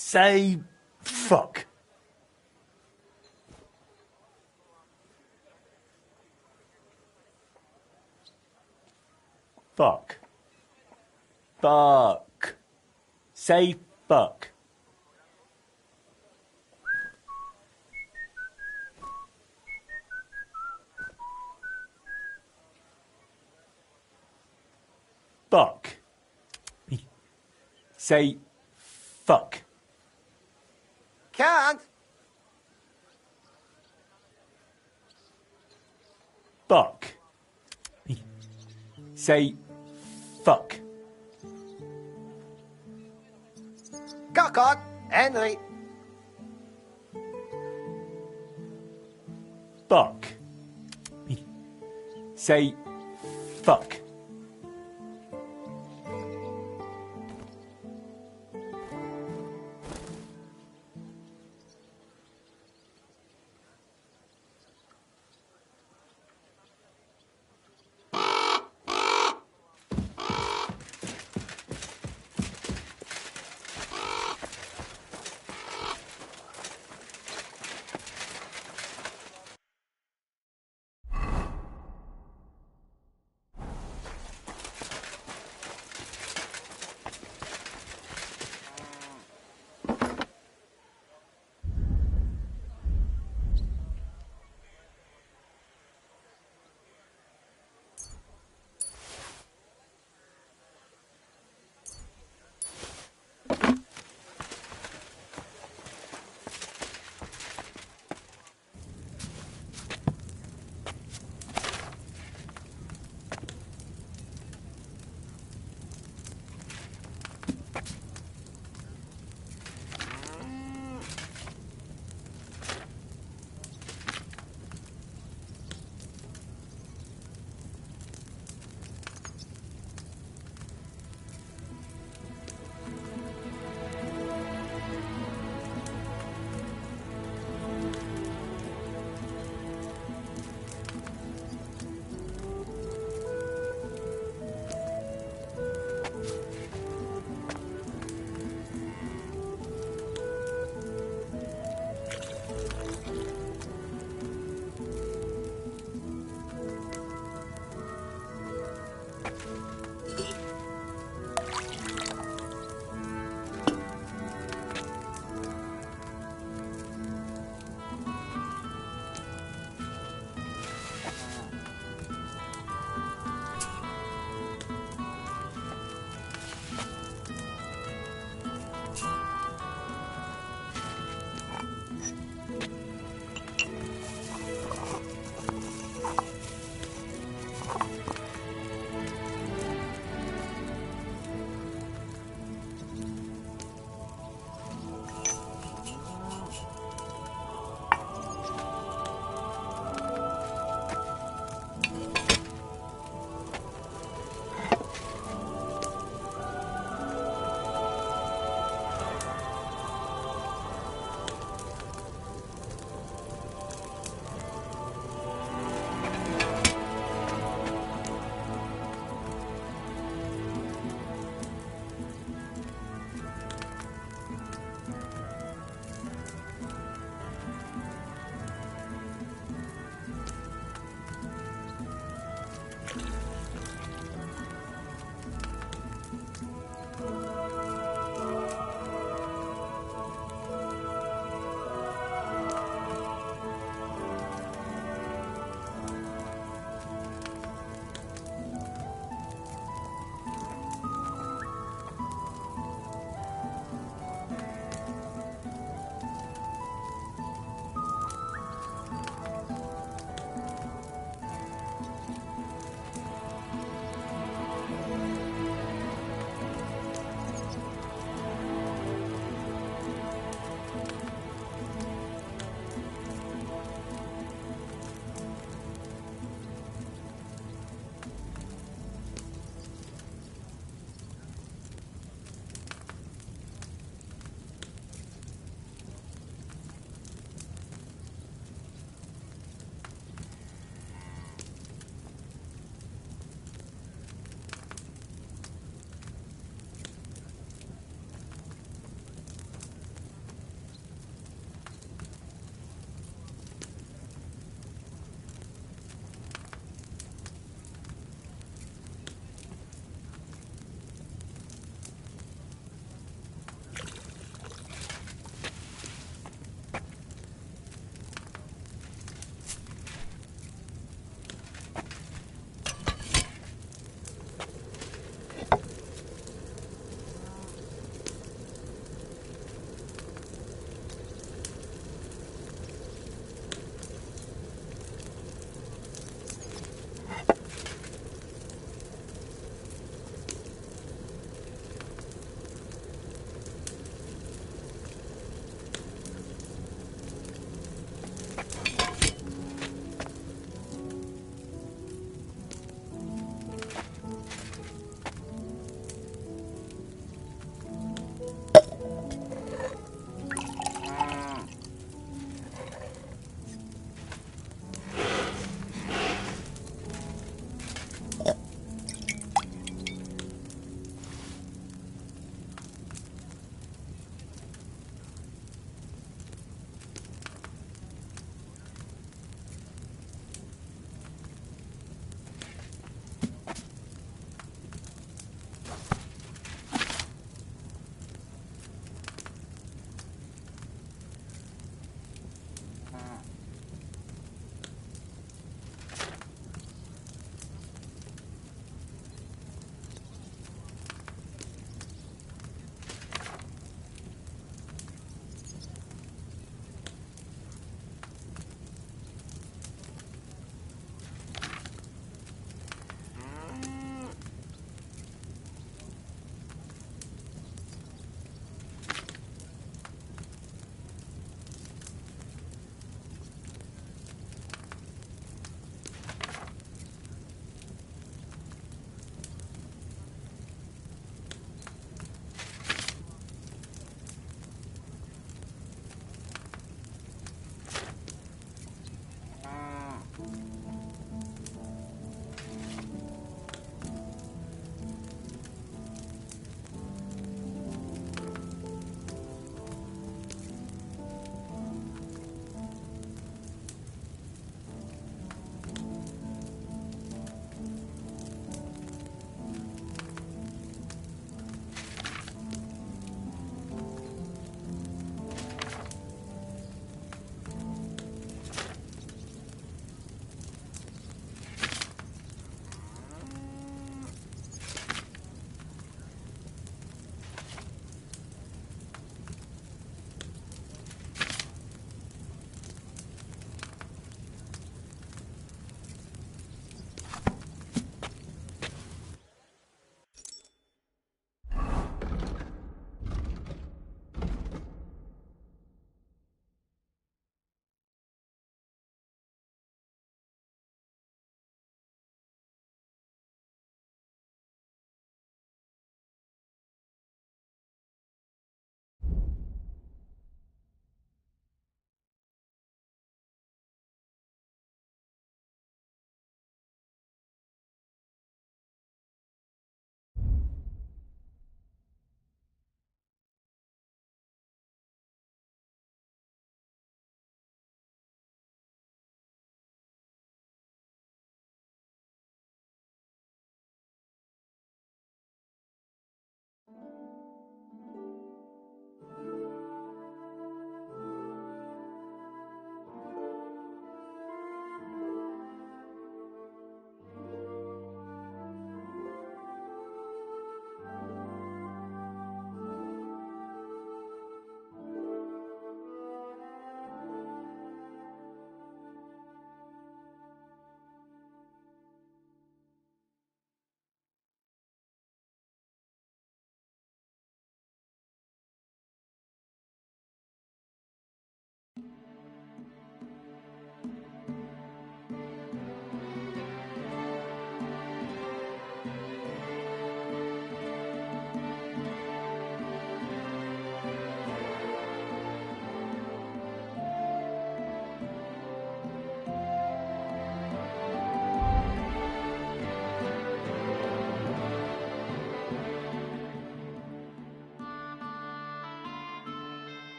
Say fuck. Fuck. Fuck. Say fuck. Fuck. Say fuck. Can't. Fuck. Say fuck. Cockot, Henry. Fuck. Say fuck.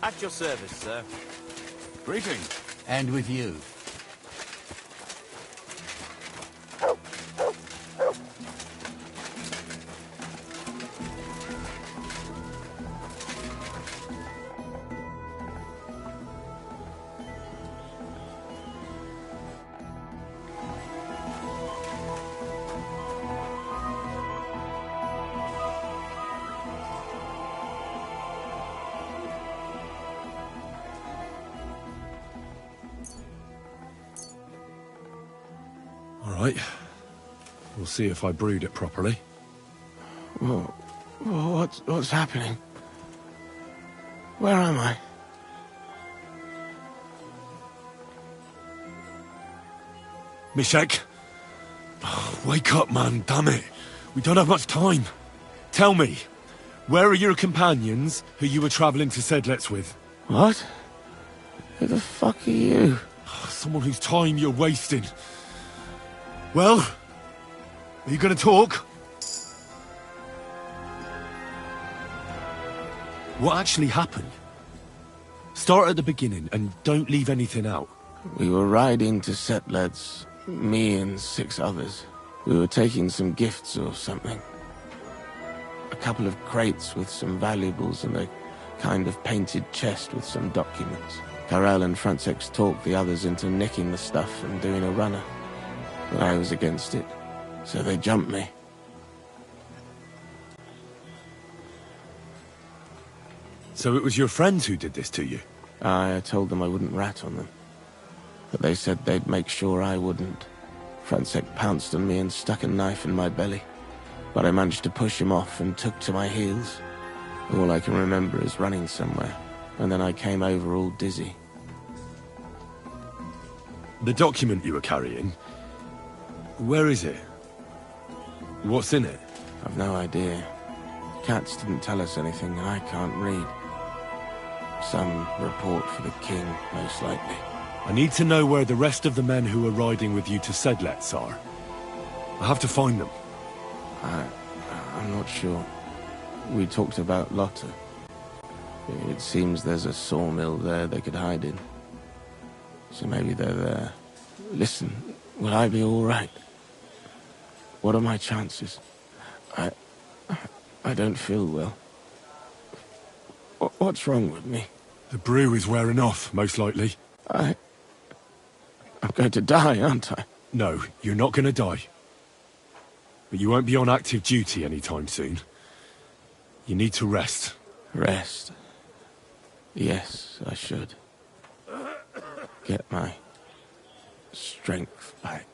At your service, sir. Greetings. And with you. All right. We'll see if I brewed it properly. What's happening? Where am I? Mishek! Oh, wake up, man, damn it. We don't have much time. Tell me, where are your companions who you were travelling to Sedlets with? What? Who the fuck are you? Someone whose time you're wasting. Well, are you going to talk? What actually happened? Start at the beginning and don't leave anything out. We were riding to Settlers, me and 6 others. We were taking some gifts or something. A couple of crates with some valuables and a kind of painted chest with some documents. Karel and Francex talked the others into nicking the stuff and doing a runner. But I was against it, so they jumped me. So it was your friends who did this to you? I told them I wouldn't rat on them. But they said they'd make sure I wouldn't. Francex pounced on me and stuck a knife in my belly. But I managed to push him off and took to my heels. All I can remember is running somewhere, and then I came over all dizzy. The document you were carrying, where is it? What's in it? I've no idea. Cats didn't tell us anything, and I can't read. Some report for the king, most likely. I need to know where the rest of the men who are riding with you to Sedlets are. I have to find them. I'm not sure. We talked about Lotta. It seems there's a sawmill there they could hide in. So maybe they're there. Listen, will I be all right? What are my chances? I don't feel well. What's wrong with me? The brew is wearing off, most likely. I'm going to die, aren't I? No, you're not going to die. But you won't be on active duty anytime soon. You need to rest. Rest? Yes, I should. Get my strength back.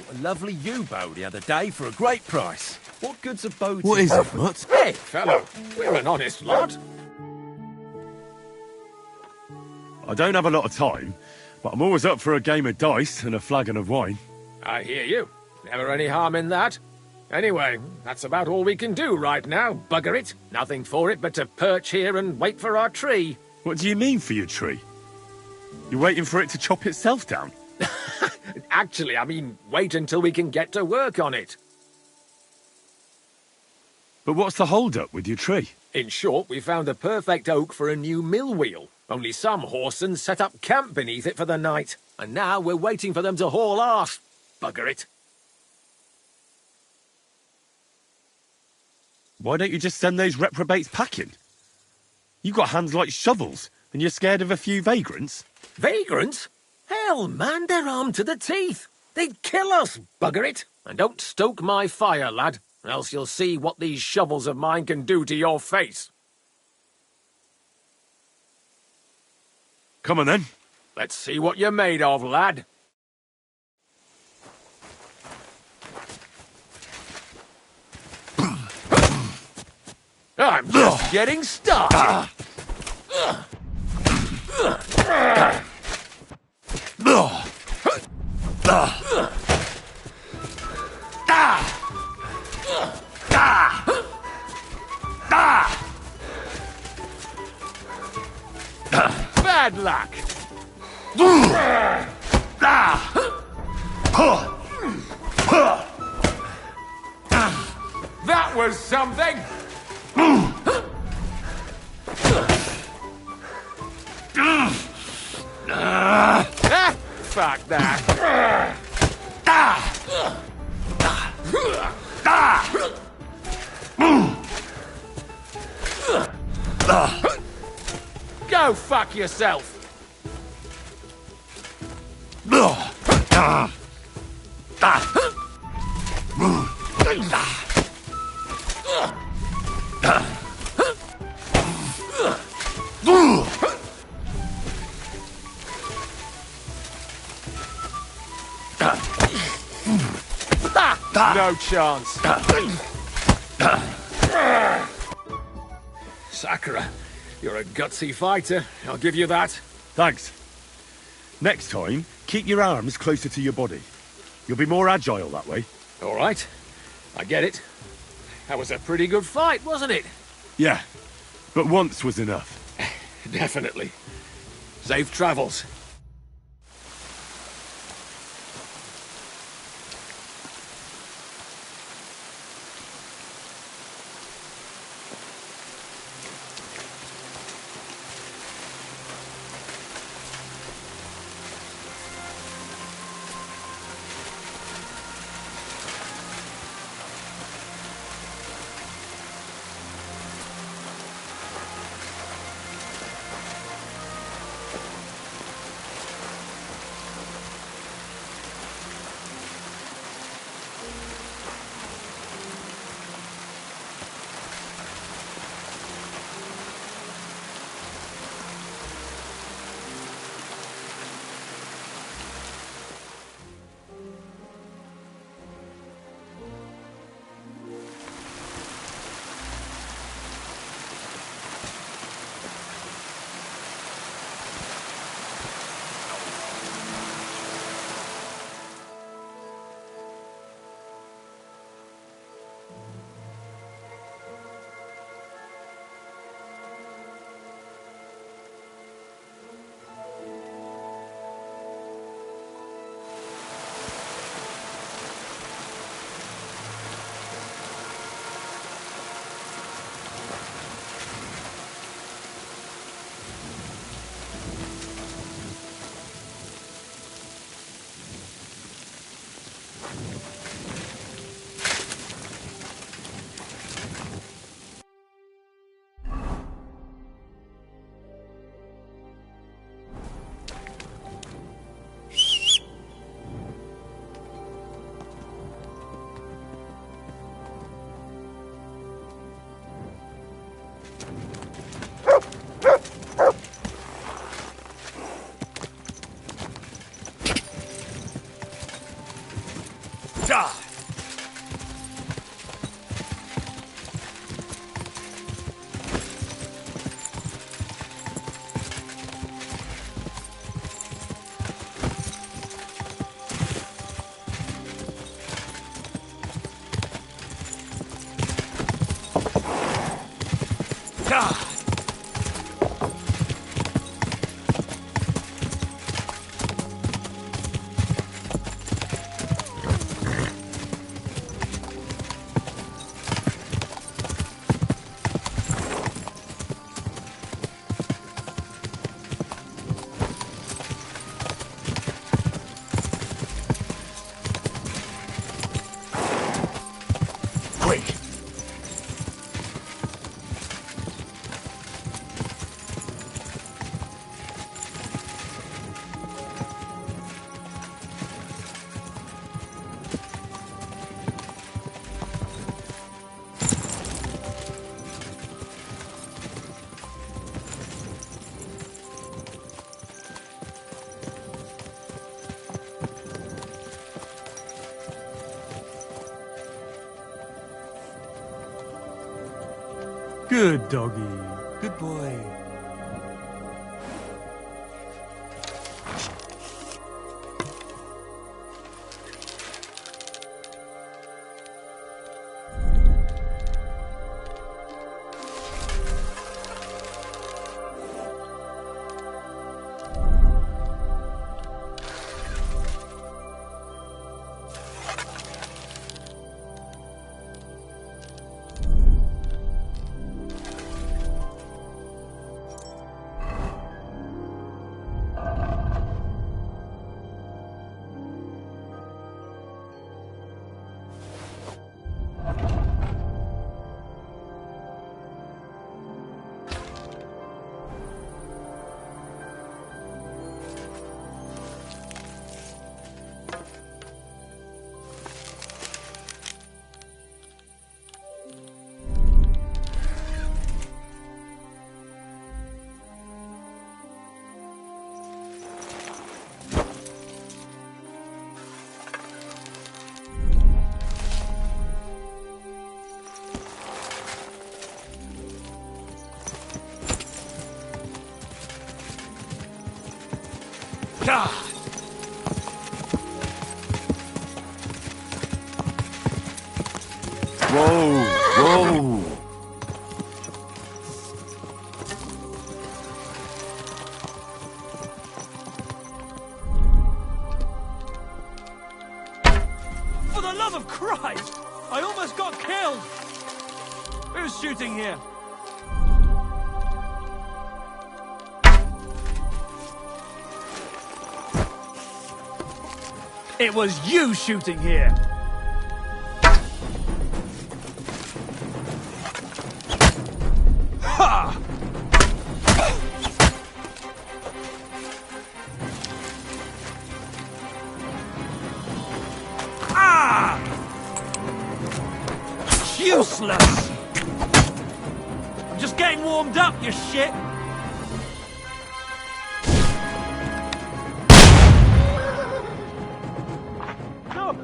A lovely U-bow the other day for a great price. What good's a boat? What is it, Mutt? Hey, fellow, we're an honest lot. I don't have a lot of time, but I'm always up for a game of dice and a flagon of wine. I hear you. Never any harm in that. Anyway, that's about all we can do right now, bugger it. Nothing for it but to perch here and wait for our tree. What do you mean for your tree? You're waiting for it to chop itself down? Actually, I mean, wait until we can get to work on it. But what's the hold-up with your tree? In short, we found the perfect oak for a new mill wheel. Only some whoresons set up camp beneath it for the night. And now we're waiting for them to haul arse. Bugger it. Why don't you just send those reprobates packing? You got hands like shovels, and you're scared of a few vagrants? Vagrants? hell, man? They're armed to the teeth. They'd kill us, bugger it. And don't stoke my fire, lad, else you'll see what these shovels of mine can do to your face. Come on, then. Let's see what you're made of, lad. I'm just getting started. Bad luck. That was something. Fuck that. Go fuck yourself. No chance. Sakura, you're a gutsy fighter. I'll give you that. Thanks. Next time, keep your arms closer to your body. You'll be more agile that way. All right. I get it. That was a pretty good fight, wasn't it? Yeah, but once was enough. Definitely. Safe travels. Good doggy. Good boy. Whoa, whoa. For the love of Christ! I almost got killed! Who's shooting here? It was you shooting here! Ha! Ah! Useless! I'm just getting warmed up, you shit! No!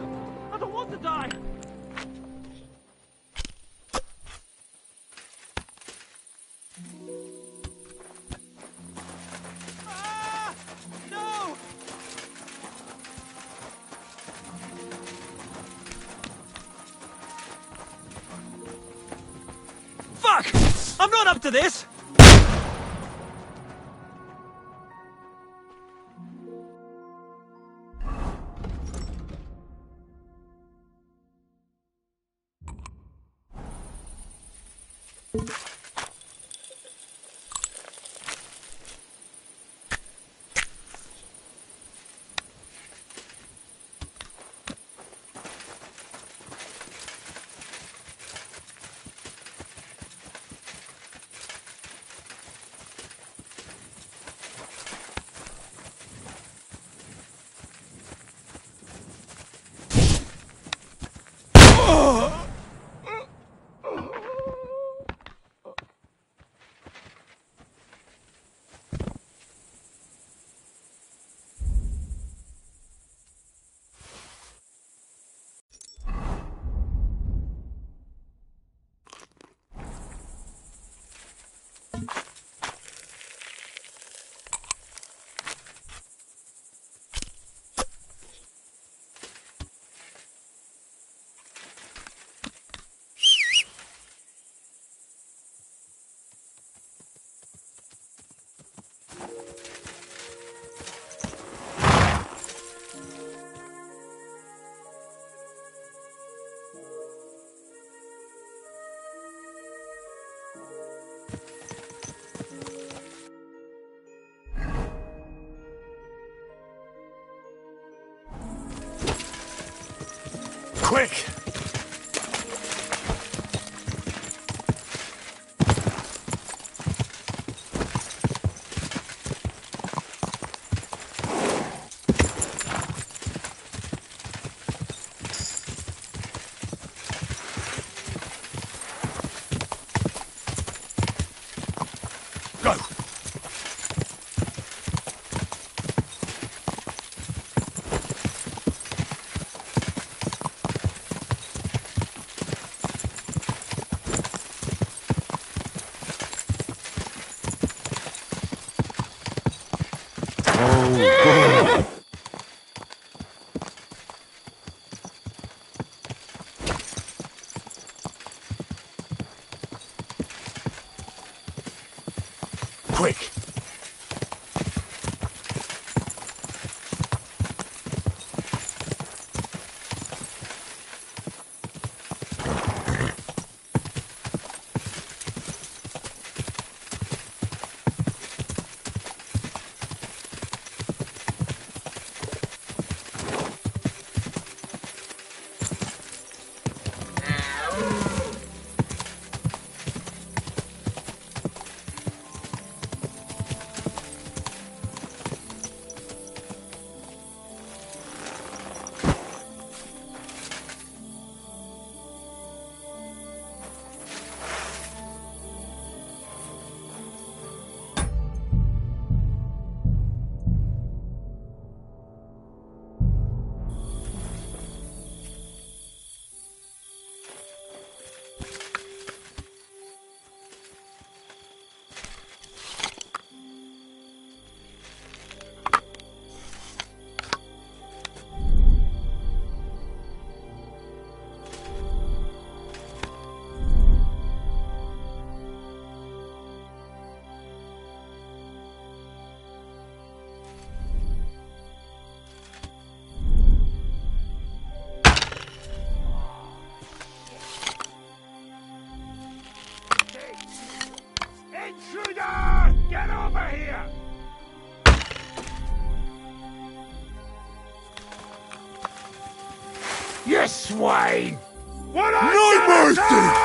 I don't want to die! Ah! No! Fuck! I'm not up to this! Quick! Go! quick! Intruder! Get over here! You swine! What No mercy!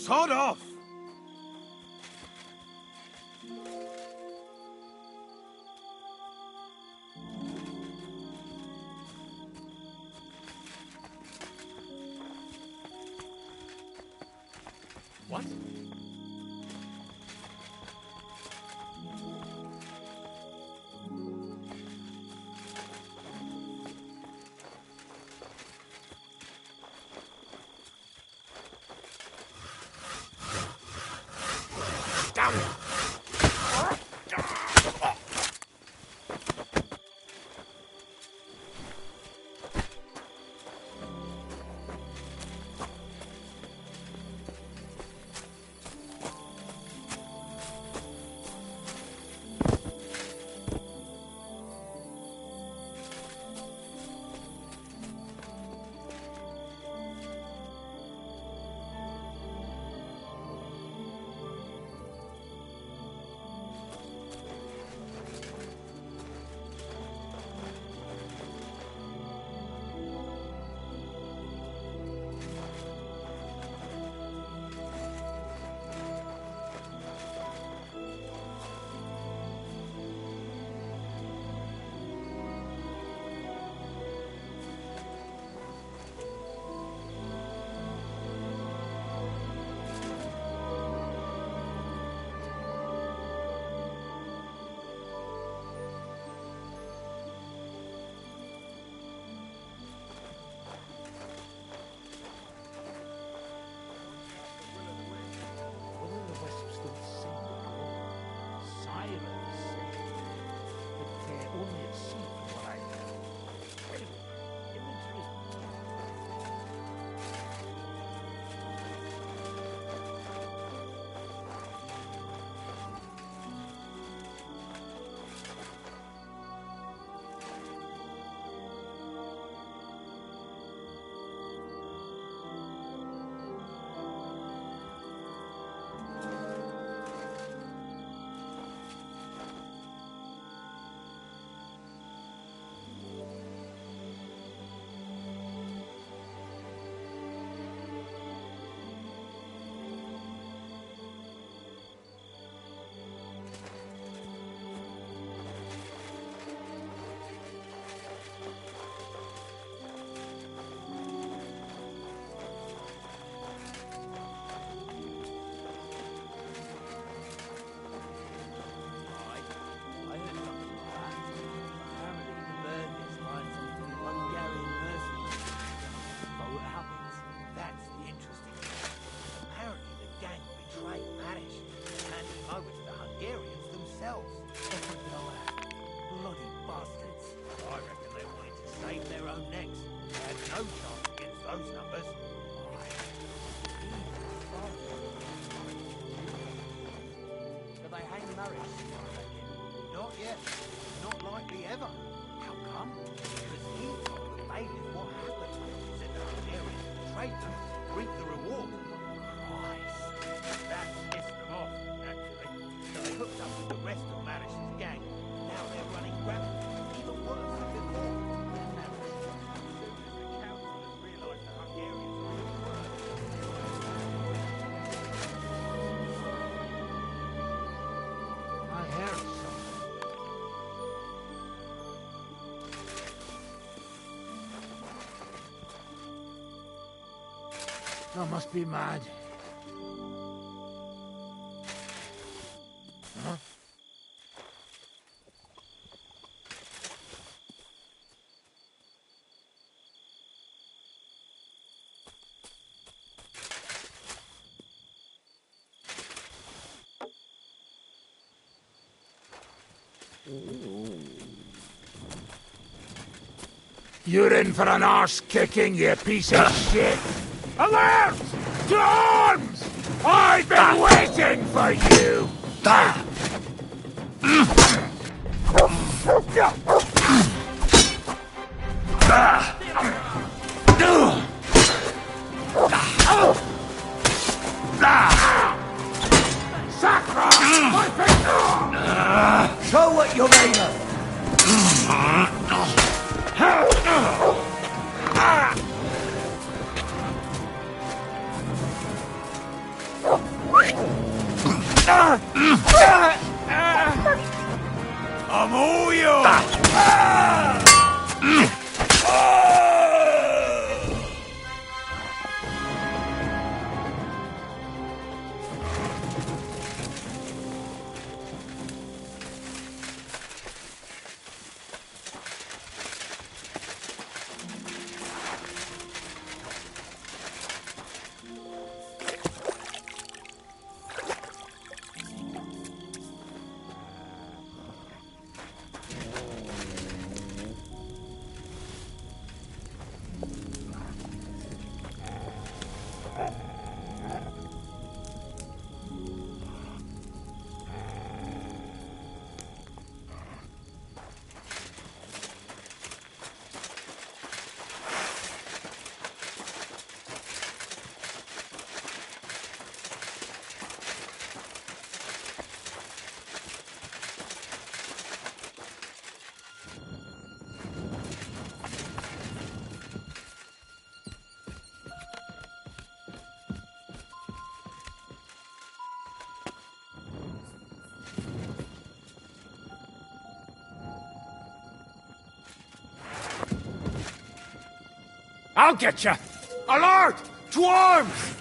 Sod off! What? I must be mad. Huh? You're in for an arse-kicking, you piece of shit! Alert! To arms! I've been waiting for you! Sacra! Show what you're made of! I'm all yours! I'll get you! Alert! To arms!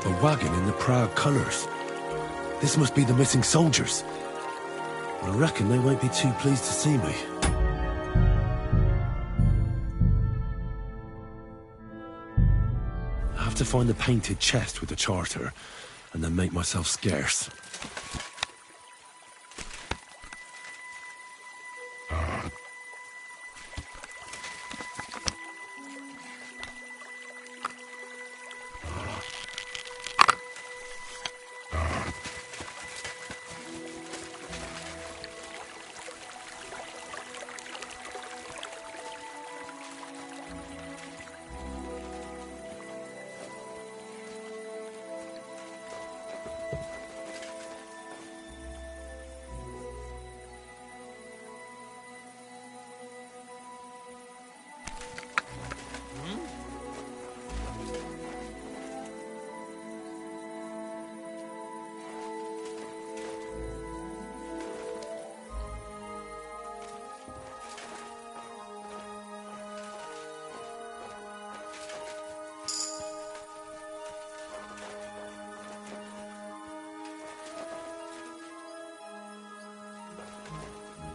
A wagon in the proud colours. This must be the missing soldiers. I reckon they won't be too pleased to see me. I have to find the painted chest with the charter, and then make myself scarce.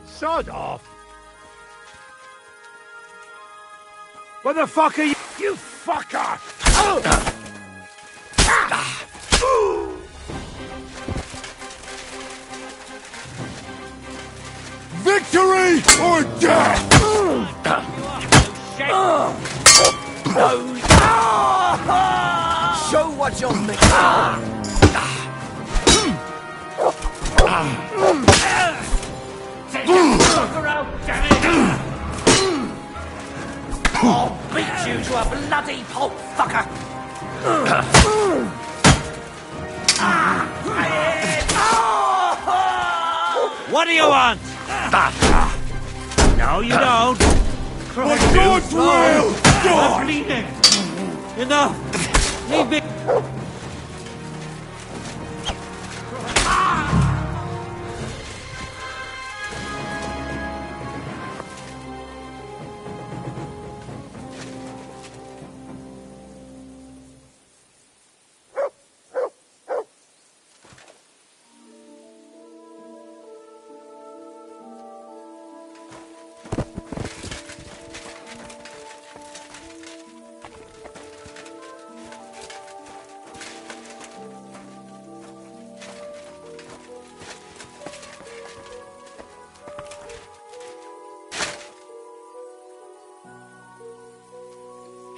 Sod off! What the fuck are you? You fucker! Victory or death! Show what you're made I'll beat you to a bloody pulp, fucker! What do you want? No, you don't. Let God's will I'm bleeding. Enough. Leave me.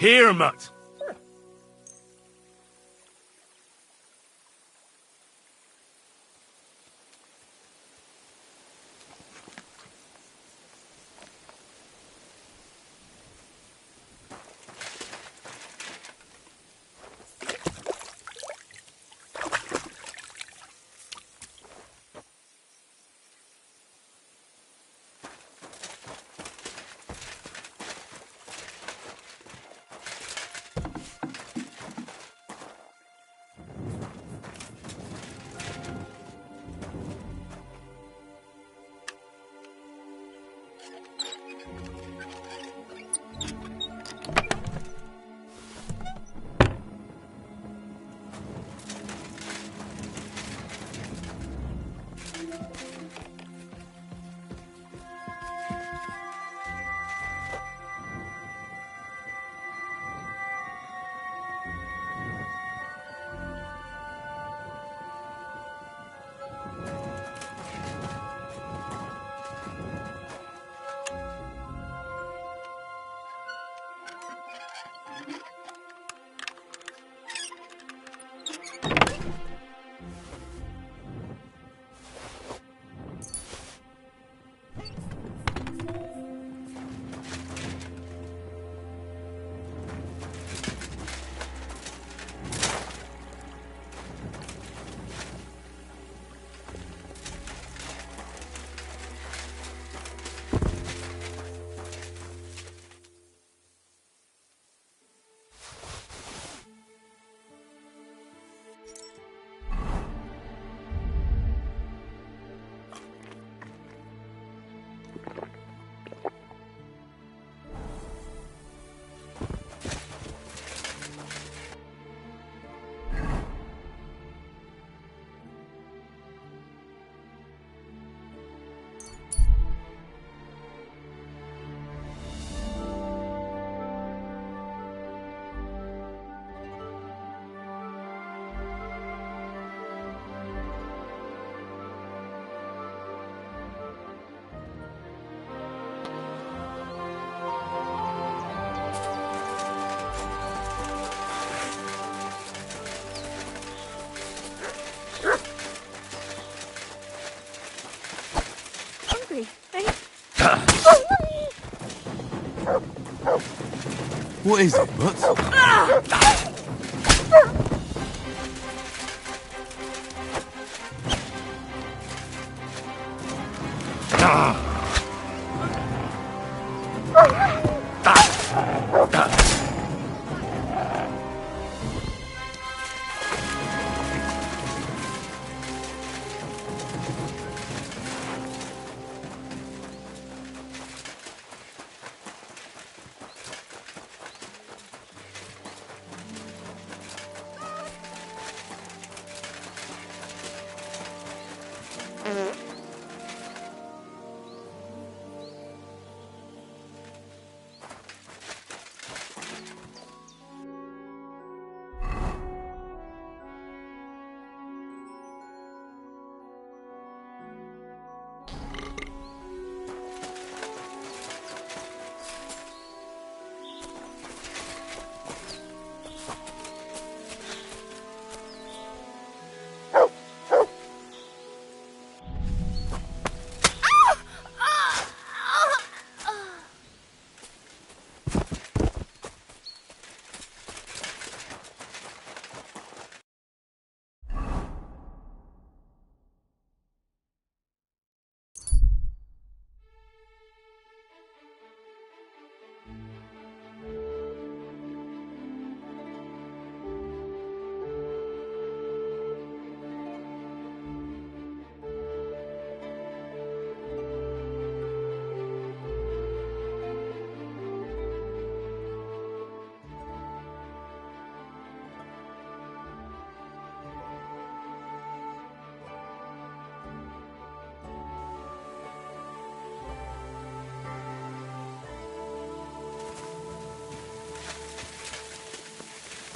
Here, Mutt. What is it, Mutt?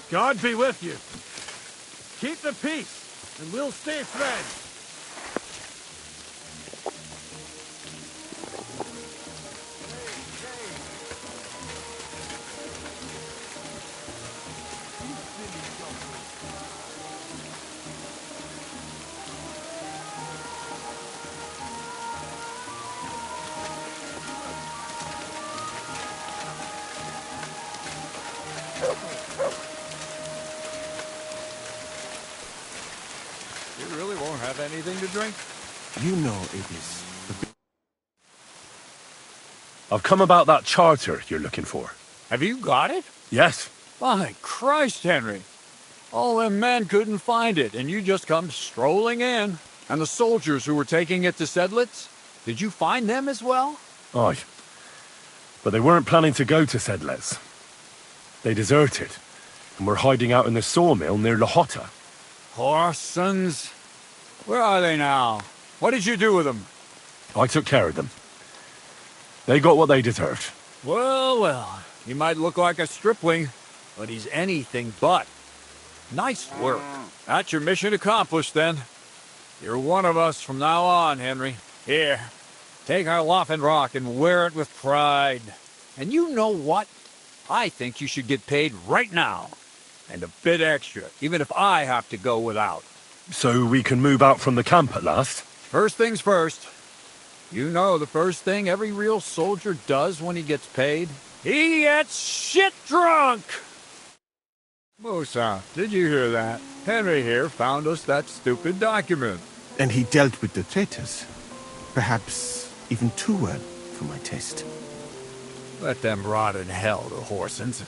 God be with you. Keep the peace, and we'll stay friends. You really won't have anything to drink? You know it is. I've come about that charter you're looking for. Have you got it? Yes. My Christ, Henry. All them men couldn't find it, and you just come strolling in. And the soldiers who were taking it to Sedlitz? Did you find them as well? Aye. But they weren't planning to go to Sedlitz. They deserted, and were hiding out in the sawmill near Lahota. Horsons. Where are they now? What did you do with them? I took care of them. They got what they deserved. Well, well. He might look like a stripling, but he's anything but. Nice work. That's your mission accomplished, then. You're one of us from now on, Henry. Here, take our Loffen Rock and wear it with pride. And you know what? I think you should get paid right now. And a bit extra, even if I have to go without. So we can move out from the camp at last? First things first. You know the first thing every real soldier does when he gets paid? He gets shit drunk! Musa, did you hear that? Henry here found us that stupid document. And he dealt with the traitors. Perhaps even too well for my taste. Let them rot in hell, the Horsens.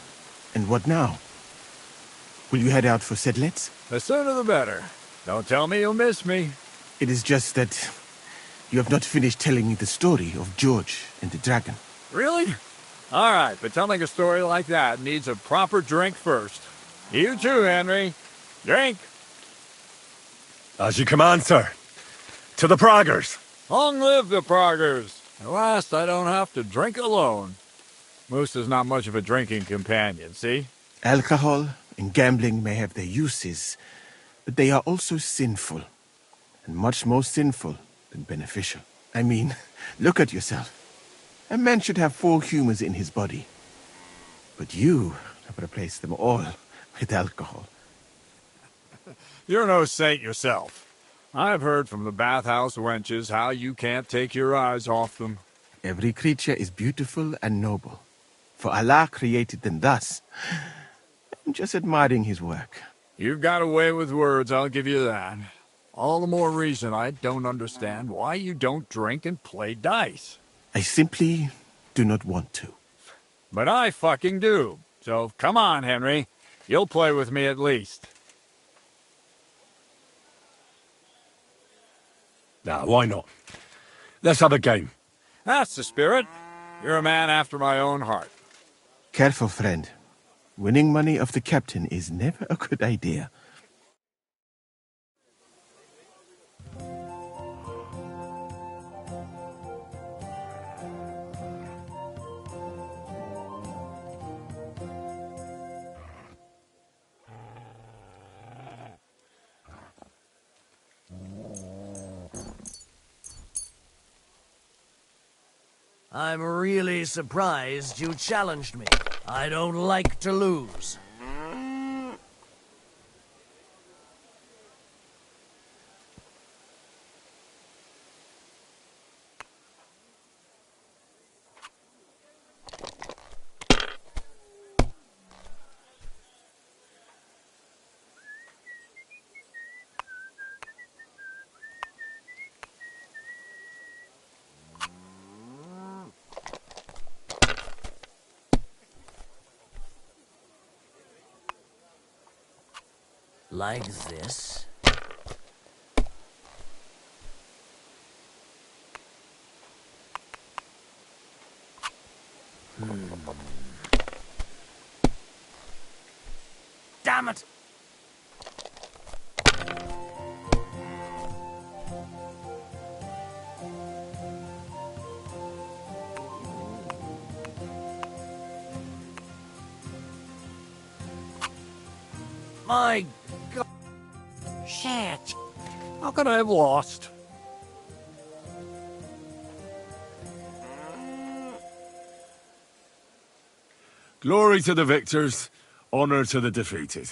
And what now? Will you head out for Sedlitz? The sooner the better. Don't tell me you'll miss me. It is just that you have not finished telling me the story of George and the dragon. Really? All right, but telling a story like that needs a proper drink first. You too, Henry. Drink. As you command, sir. To the Praggers. Long live the Praggers. At last, I don't have to drink alone. Moose is not much of a drinking companion, see? Alcohol and gambling may have their uses, but they are also sinful. And much more sinful than beneficial. I mean, look at yourself. A man should have 4 humors in his body. But you have replaced them all with alcohol. You're no saint yourself. I've heard from the bathhouse wenches how you can't take your eyes off them. Every creature is beautiful and noble. For Allah created them thus. I'm just admiring his work. You've got a way with words, I'll give you that. All the more reason I don't understand why you don't drink and play dice. I simply do not want to. But I fucking do. So come on, Henry. You'll play with me at least. Now, why not? Let's have a game. That's the spirit. You're a man after my own heart. Careful, friend. Winning money off the captain is never a good idea. I'm really surprised you challenged me. I don't like to lose. Like this. Damn it! My God. Shit. How could I have lost? Glory to the victors, honor to the defeated.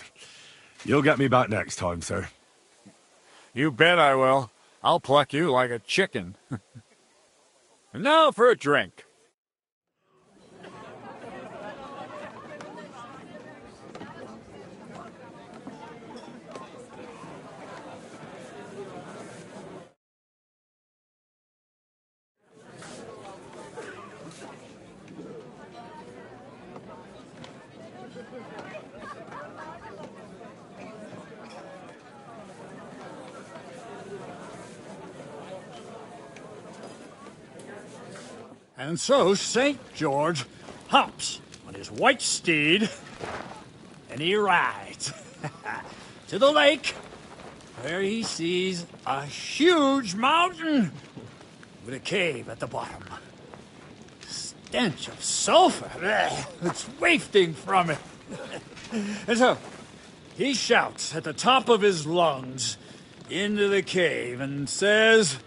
You'll get me back next time, sir. You bet I will. I'll pluck you like a chicken. And now for a drink. And so St. George hops on his white steed, and he rides to the lake, where he sees a huge mountain with a cave at the bottom. Stench of sulfur that's wafting from it. And so he shouts at the top of his lungs into the cave and says,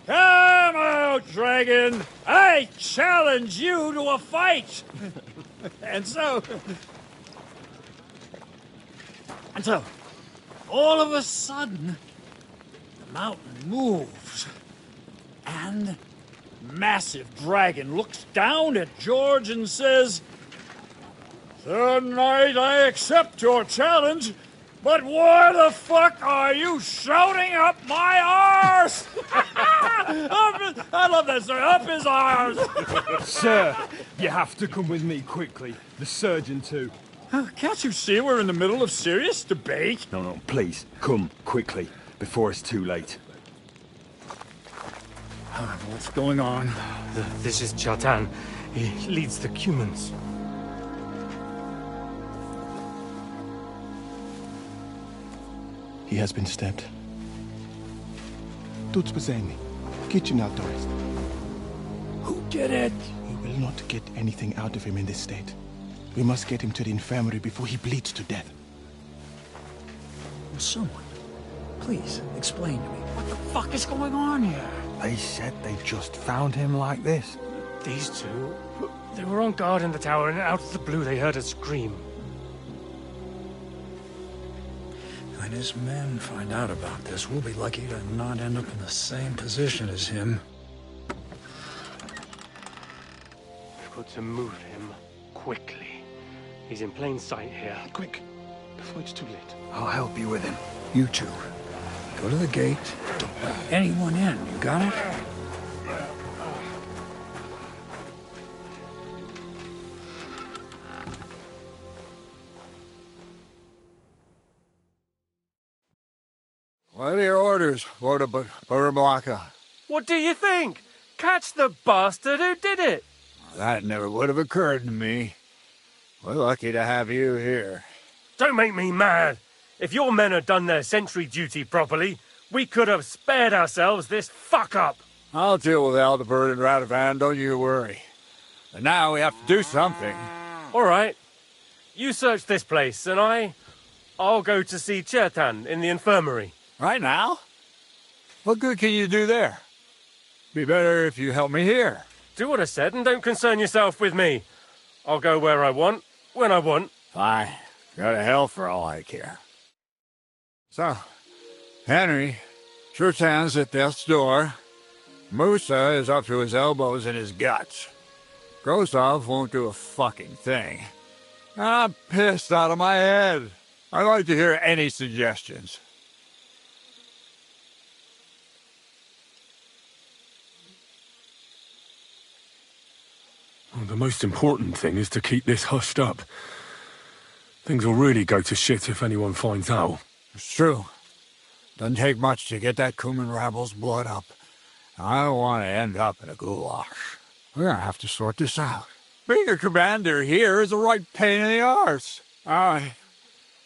"Come out, dragon! I challenge you to a fight!" And so, all of a sudden, the mountain moves, and massive dragon looks down at George and says, "Sir Knight, I accept your challenge, but why the fuck are you shouting up my arse?" I love that, sir. Up his arse. Sir, you have to come with me quickly. The surgeon too. Can't you see we're in the middle of serious debate? No, please, come quickly, before it's too late. What's going on? This is Chatan. He leads the Cumans. He has been stabbed. Tuts bezeni. Kitchen outdoors. Who did it? We will not get anything out of him in this state. We must get him to the infirmary before he bleeds to death. Someone, please explain to me. What the fuck is going on here? They said they just found him like this. These two, they were on guard in the tower, and out of the blue they heard a scream. When his men find out about this, we'll be lucky to not end up in the same position as him. We've got to move him quickly. He's in plain sight here. Quick, before it's too late. I'll help you with him. You two, go to the gate. Don't let anyone in. You got it? What are your orders, Lord of Burblaka? What do you think? Catch the bastard who did it! That never would have occurred to me. We're lucky to have you here. Don't make me mad. If your men had done their sentry duty properly, we could have spared ourselves this fuck-up. I'll deal with Aldebert and Radovan, don't you worry. And now we have to do something. All right. You search this place, and I'll go to see Chertan in the infirmary. Right now? What good can you do there? Be better if you help me here. Do what I said and don't concern yourself with me. I'll go where I want, when I want. Fine. Go to hell for all I care. So, Henry, Chertan's at death's door. Musa is up to his elbows in his guts. Grosov won't do a fucking thing. And I'm pissed out of my head. I'd like to hear any suggestions. Well, the most important thing is to keep this hushed up. Things will really go to shit if anyone finds out. It's true. Doesn't take much to get that Cuman rabble's blood up. I don't want to end up in a goulash. We're gonna have to sort this out. Being a commander here is a right pain in the arse.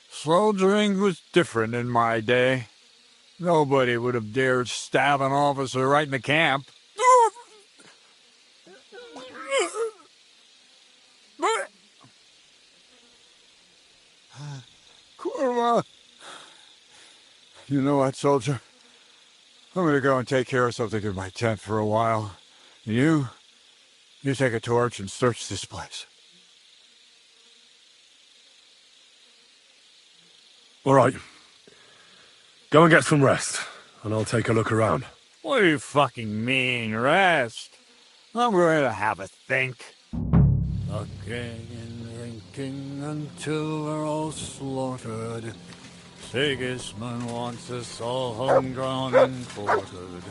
Soldiering was different in my day. Nobody would have dared stab an officer right in the camp. Kurva! You know what, soldier? I'm gonna go and take care of something in my tent for a while. You take a torch and search this place. All right. Go and get some rest, and I'll take a look around. What do you fucking mean, rest? I'm going to have a think. Fucking and drinking until we're all slaughtered. Sigismund wants us all hung, drawn, and quartered.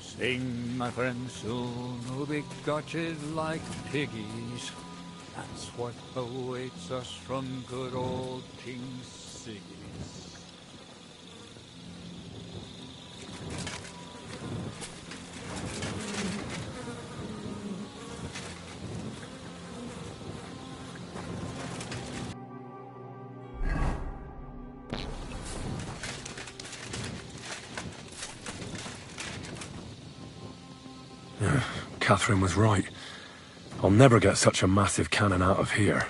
Sing, my friends, soon we'll be gotched like piggies. That's what awaits us from good old King Sigis. Catherine was right. I'll never get such a massive cannon out of here.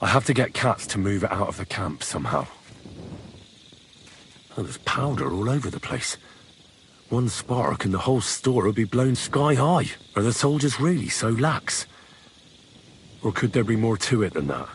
I have to get Cats to move it out of the camp somehow. Oh, there's powder all over the place. One spark and the whole store will be blown sky high. Are the soldiers really so lax? Or could there be more to it than that?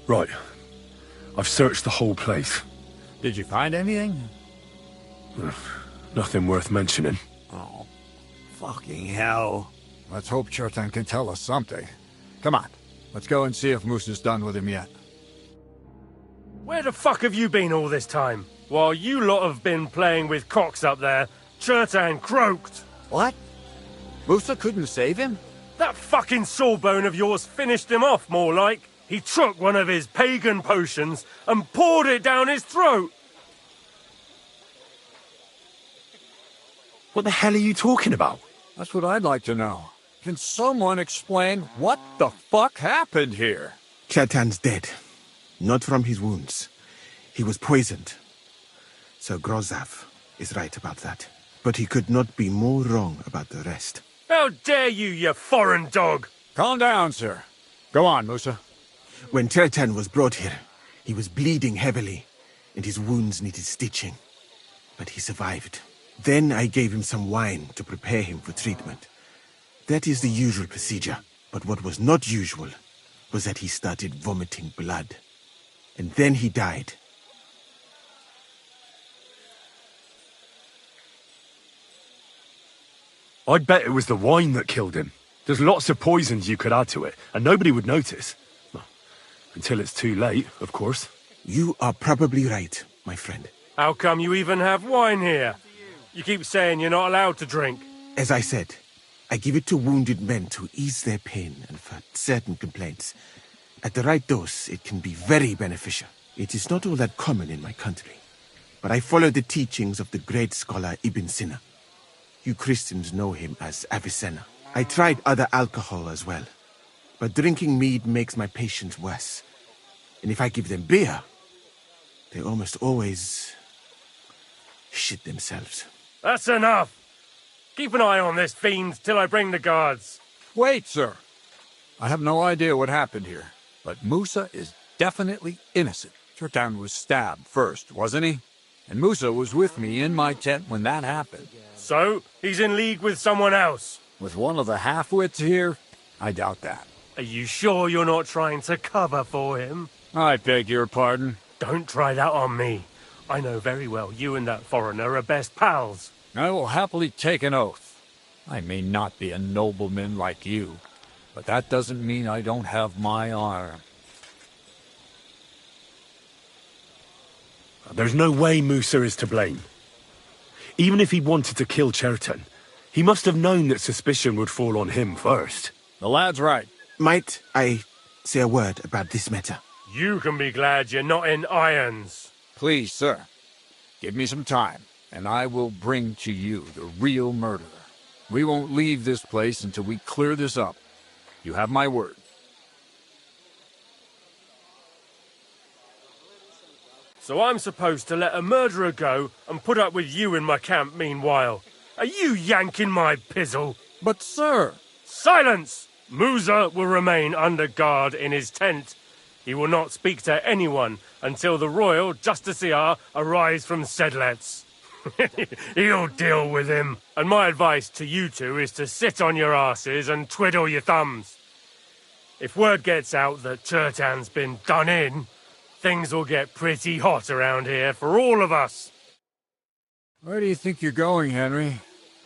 Right. I've searched the whole place. Did you find anything? Nothing worth mentioning. Oh, fucking hell. Let's hope Chertan can tell us something. Come on, let's go and see if Moose is done with him yet. Where the fuck have you been all this time? While you lot have been playing with cocks up there, Chertan croaked. What? Musa couldn't save him? That fucking sawbone of yours finished him off, more like. He took one of his pagan potions and poured it down his throat. What the hell are you talking about? That's what I'd like to know. Can someone explain what the fuck happened here? Chertan's dead. Not from his wounds. He was poisoned. Sir Grozav is right about that. But he could not be more wrong about the rest. How dare you, you foreign dog! Calm down, sir. Go on, Musa. When Chertan was brought here, he was bleeding heavily, and his wounds needed stitching. But he survived. Then I gave him some wine to prepare him for treatment. That is the usual procedure. But what was not usual was that he started vomiting blood. And then he died. I'd bet it was the wine that killed him. There's lots of poisons you could add to it, and nobody would notice. Well, until it's too late, of course. You are probably right, my friend. How come you even have wine here? You keep saying you're not allowed to drink. As I said, I give it to wounded men to ease their pain and for certain complaints. At the right dose, it can be very beneficial. It is not all that common in my country, but I follow the teachings of the great scholar Ibn Sina. You Christians know him as Avicenna. I tried other alcohol as well, but drinking mead makes my patients worse. And if I give them beer, they almost always shit themselves. That's enough! Keep an eye on this fiend till I bring the guards. Wait, sir. I have no idea what happened here, but Musa is definitely innocent. Turtan was stabbed first, wasn't he? And Musa was with me in my tent when that happened. So, he's in league with someone else? With one of the half-wits here? I doubt that. Are you sure you're not trying to cover for him? I beg your pardon. Don't try that on me. I know very well you and that foreigner are best pals. I will happily take an oath. I may not be a nobleman like you, but that doesn't mean I don't have my honor. There's no way Musa is to blame. Even if he wanted to kill Cherton, he must have known that suspicion would fall on him first. The lad's right. Might I say a word about this matter? You can be glad you're not in irons. Please, sir, give me some time, and I will bring to you the real murderer. We won't leave this place until we clear this up. You have my word. So I'm supposed to let a murderer go and put up with you in my camp meanwhile. Are you yanking my pizzle? But, sir... Silence! Musa will remain under guard in his tent. He will not speak to anyone until the royal justiciar arrives from Sedlets. He'll deal with him. And my advice to you two is to sit on your asses and twiddle your thumbs. If word gets out that Turtan's been done in, things will get pretty hot around here for all of us. Where do you think you're going, Henry?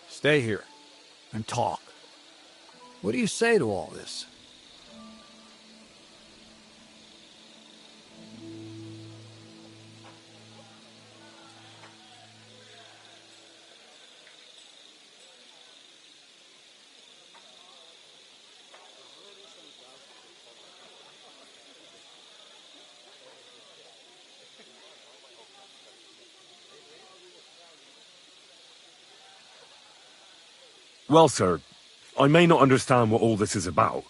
Stay here and talk. What do you say to all this? Well, sir, I may not understand what all this is about,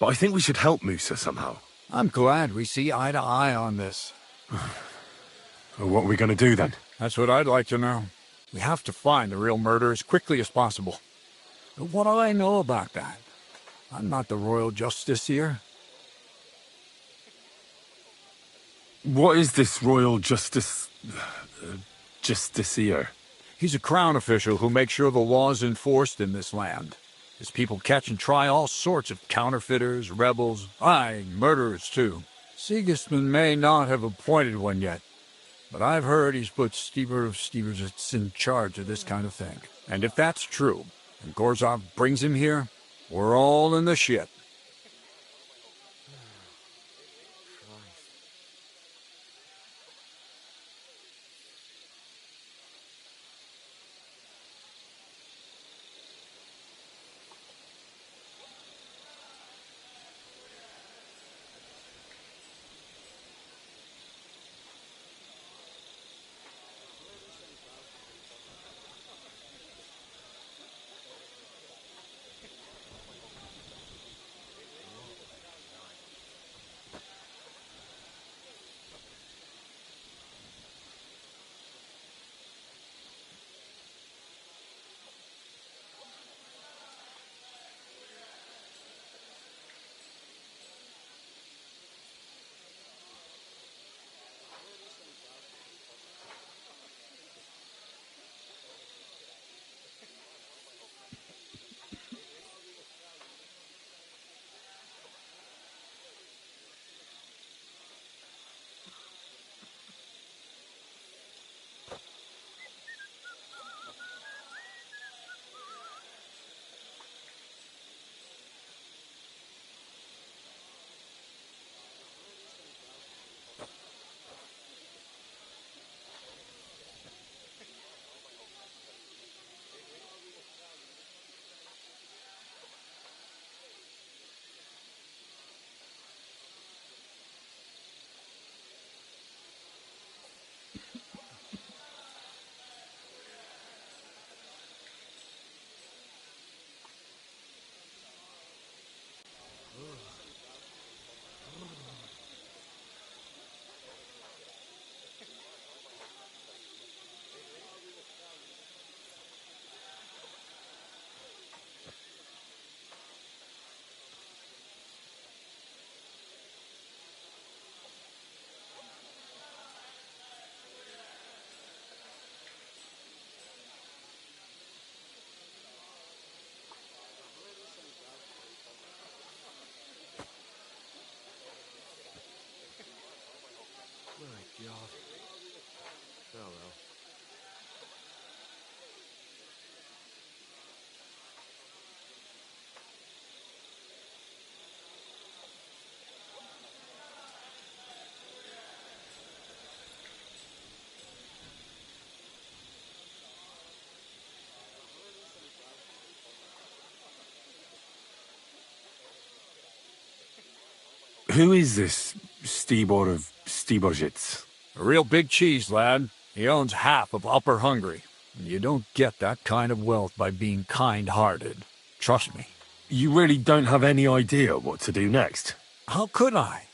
but I think we should help Musa somehow. I'm glad we see eye to eye on this. What are we going to do then? That's what I'd like to know. We have to find the real murderer as quickly as possible. But what do I know about that? I'm not the royal justiciar. What is this royal justiciar? He's a crown official who makes sure the law's enforced in this land. His people catch and try all sorts of counterfeiters, rebels, aye, murderers too. Sigismund may not have appointed one yet, but I've heard he's put Stever of Steversitz in charge of this kind of thing. And if that's true, and Gorzov brings him here, we're all in the shit. My God. Oh well. Who is this Stibor of Stiborzitz? A real big cheese, lad. He owns half of Upper Hungary. You don't get that kind of wealth by being kind-hearted. Trust me. You really don't have any idea what to do next? How could I?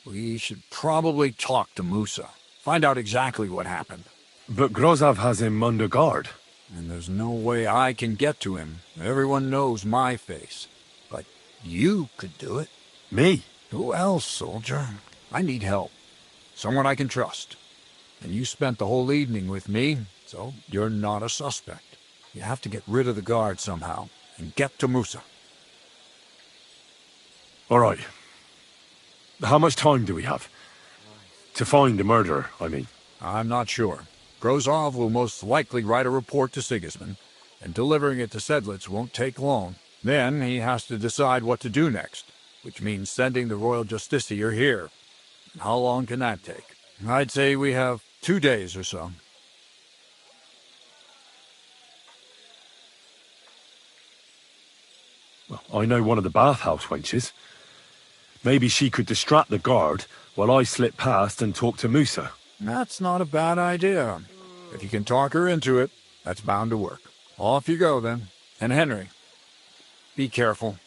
We should probably talk to Musa. Find out exactly what happened. But Grozov has him under guard. And there's no way I can get to him. Everyone knows my face. But you could do it. Me? Who else, soldier? I need help. Someone I can trust. And you spent the whole evening with me, so you're not a suspect. You have to get rid of the guard somehow, and get to Musa. All right. How much time do we have? To find the murderer, I mean. I'm not sure. Grozov will most likely write a report to Sigismund, and delivering it to Sedlitz won't take long. Then he has to decide what to do next, which means sending the Royal Justiciar here. How long can that take? I'd say we have 2 days or so. Well, I know one of the bathhouse wenches. Maybe she could distract the guard while I slip past and talk to Musa. That's not a bad idea. If you can talk her into it, that's bound to work. Off you go, then. And Henry, be careful.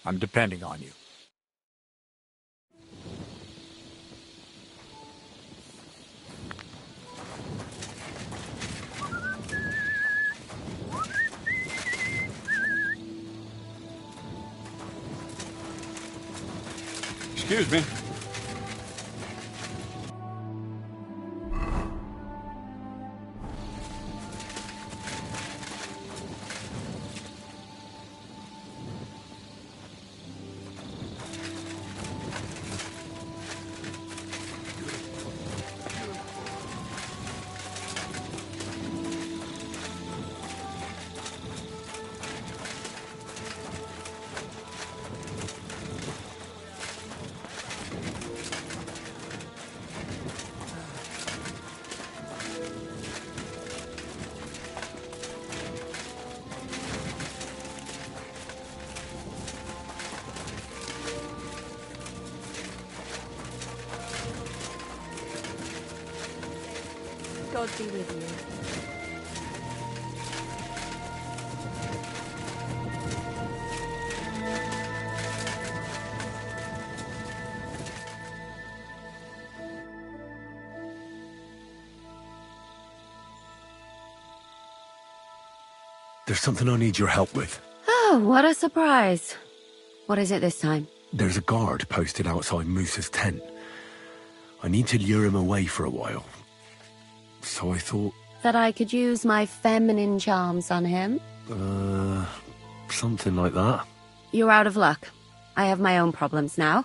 I'm depending on you. Excuse me. God be with you. There's something I need your help with. Oh, what a surprise. What is it this time? There's a guard posted outside Musa's tent. I need to lure him away for a while. So I thought... That I could use my feminine charms on him? Something like that. You're out of luck. I have my own problems now.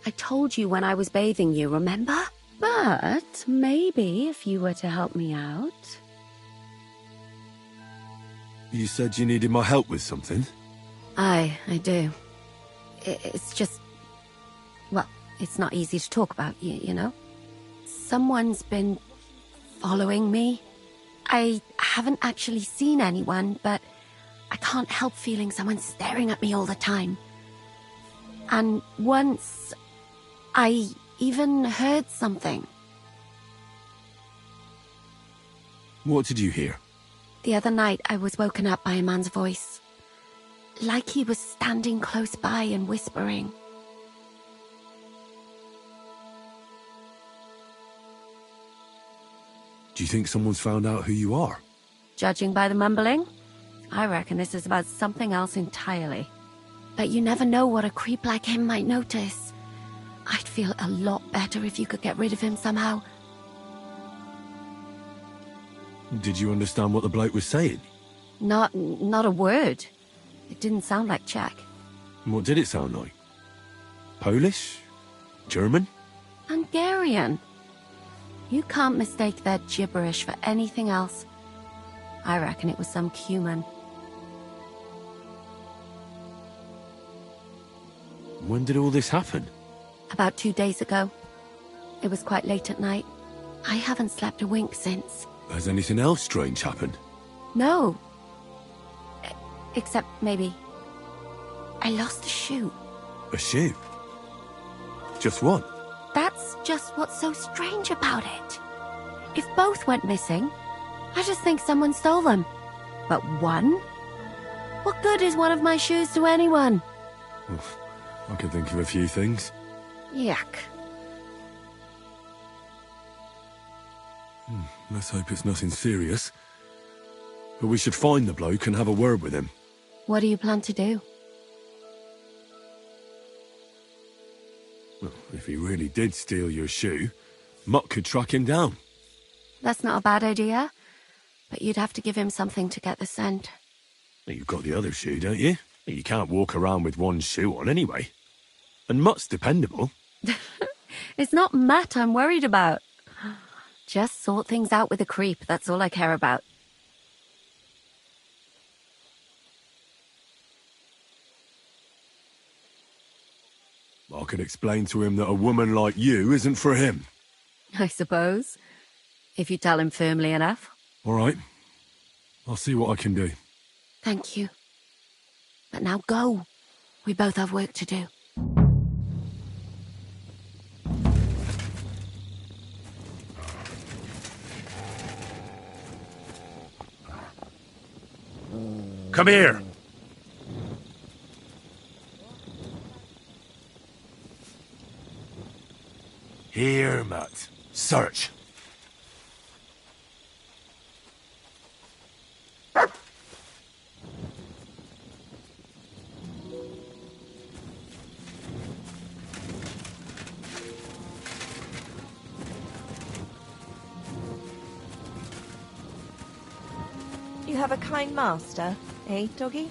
I told you when I was bathing you, remember? But maybe if you were to help me out... You said you needed my help with something? I do. It's just... Well, it's not easy to talk about, you know? Someone's been following me. I haven't actually seen anyone, but I can't help feeling someone staring at me all the time. And once, I even heard something. What did you hear? The other night, I was woken up by a man's voice. Like he was standing close by and whispering. Do you think someone's found out who you are? Judging by the mumbling, I reckon this is about something else entirely. But you never know what a creep like him might notice. I'd feel a lot better if you could get rid of him somehow. Did you understand what the bloke was saying? Not a word. It didn't sound like Czech. What did it sound like? Polish? German? Hungarian. You can't mistake their gibberish for anything else. I reckon it was some Cuman. When did all this happen? About 2 days ago. It was quite late at night. I haven't slept a wink since. Has anything else strange happened? No. Except maybe... I lost a shoe. A shoe? Just one? That's just what's so strange about it. If both went missing, I just think someone stole them. But one? What good is one of my shoes to anyone? Oof, I can think of a few things. Yuck. Let's hope it's nothing serious. But we should find the bloke and have a word with him. What do you plan to do? Well, if he really did steal your shoe, Mutt could track him down. That's not a bad idea. But you'd have to give him something to get the scent. You've got the other shoe, don't you? You can't walk around with one shoe on anyway. And Mutt's dependable. It's not Matt I'm worried about. Just sort things out with a creep, that's all I care about. I could explain to him that a woman like you isn't for him. I suppose. If you tell him firmly enough. All right. I'll see what I can do. Thank you. But now go. We both have work to do. Come here. Here, Matt. Search. You have a kind master, eh, doggy?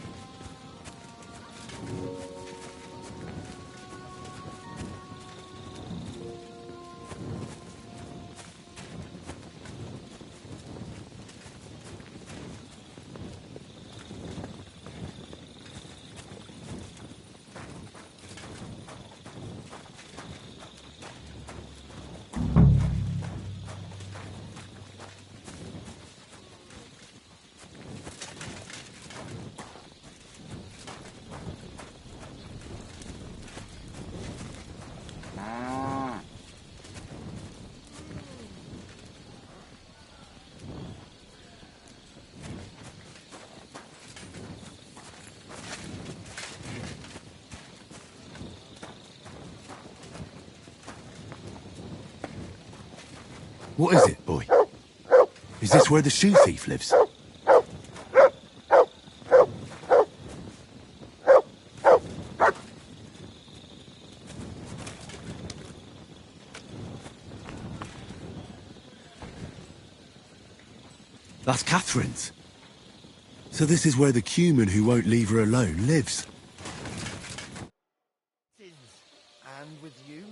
What is it, boy? Is this where the shoe thief lives? That's Catherine's. So this is where the Cuman who won't leave her alone lives. And with you?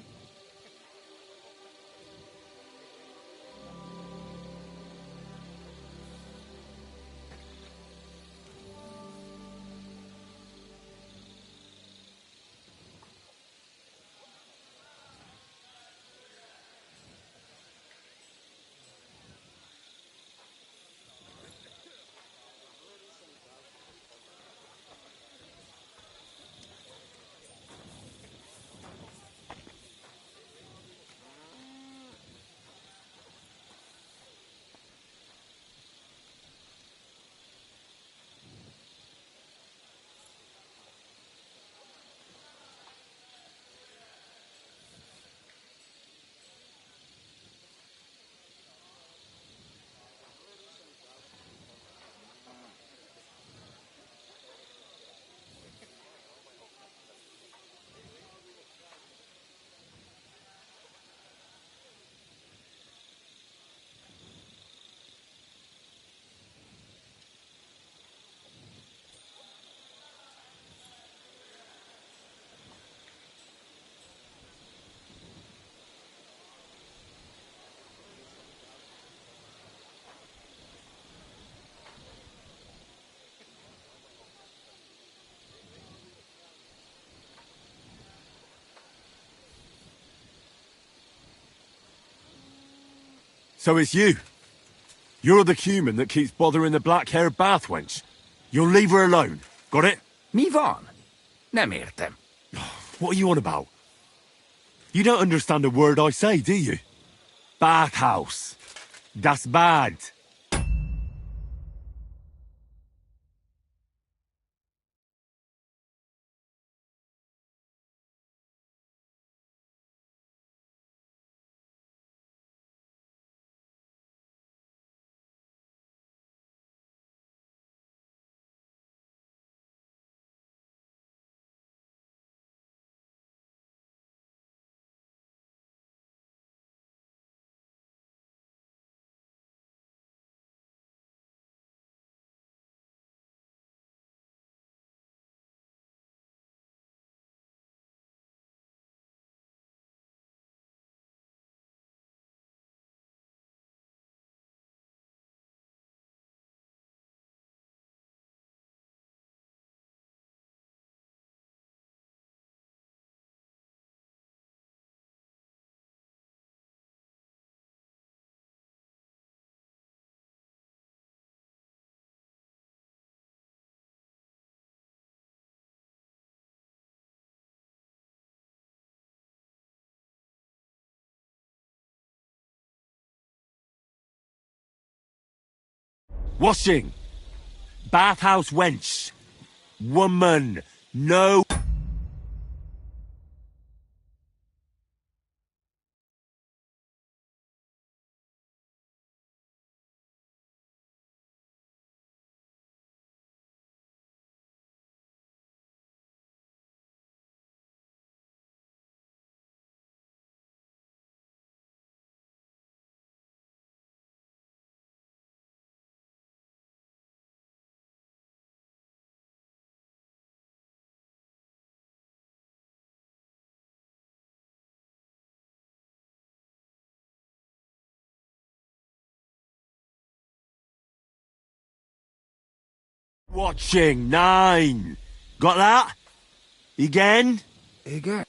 So it's you. You're the human that keeps bothering the black-haired bath wench. You'll leave her alone. Got it? Mi van? Nem értem. What are you on about? You don't understand a word I say, do you? Bathhouse. Das bad. Washing. Bathhouse wench. Woman. No. Watching. 9. Got that? Again? Again.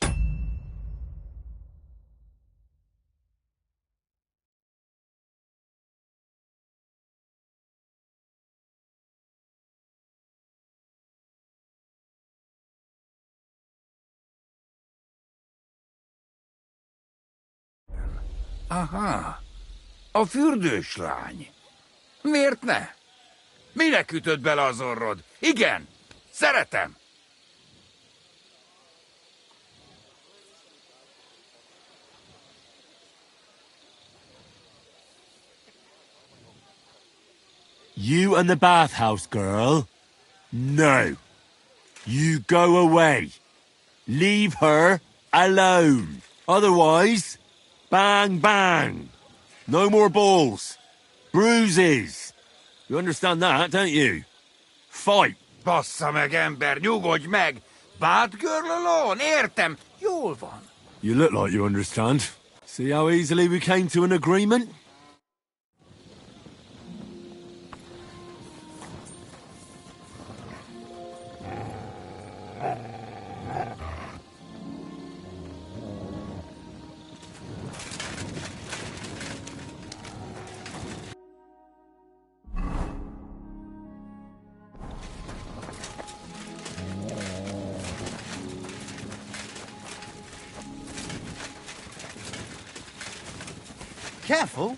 Aha. A fürdős lány. Miért ne? Minek ütöd bele az orrod? Igen, szeretem. You and the bathhouse girl? No. You go away. Leave her alone. Otherwise, bang, bang. No more balls. Bruises. You understand that, don't you? Fight. Bassza meg, ember, nyugodj meg! Batgirl alone, értem, jól van. You look like you understand. See how easily we came to an agreement? Careful.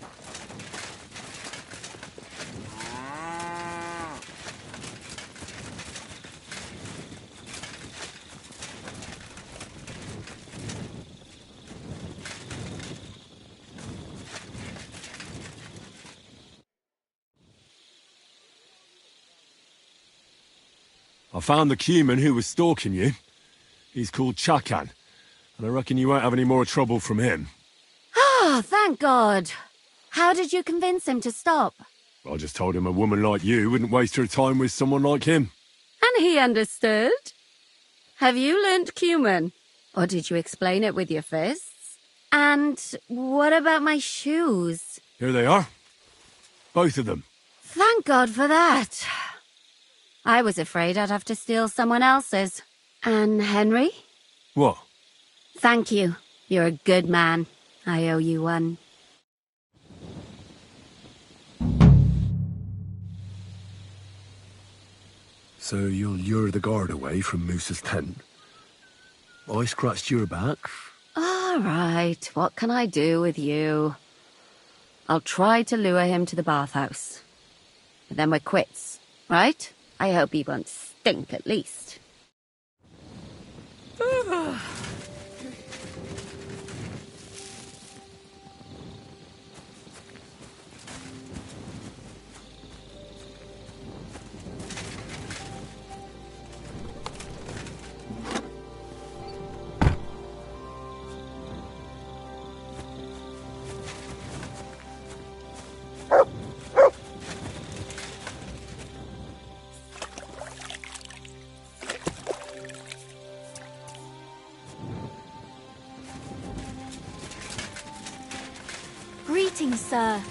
I found the Cuman who was stalking you. He's called Chakan, and I reckon you won't have any more trouble from him. Oh, thank God. How did you convince him to stop? I just told him a woman like you wouldn't waste her time with someone like him. And he understood? Have you learnt Cuman? Or did you explain it with your fists? And what about my shoes? Here they are. Both of them. Thank God for that. I was afraid I'd have to steal someone else's. And Henry? What? Thank you. You're a good man. I owe you one. So you'll lure the guard away from Moose's tent? I scratched your back. All right, what can I do with you? I'll try to lure him to the bathhouse. But then we're quits, right? I hope he won't stink at least. Greetings, sir.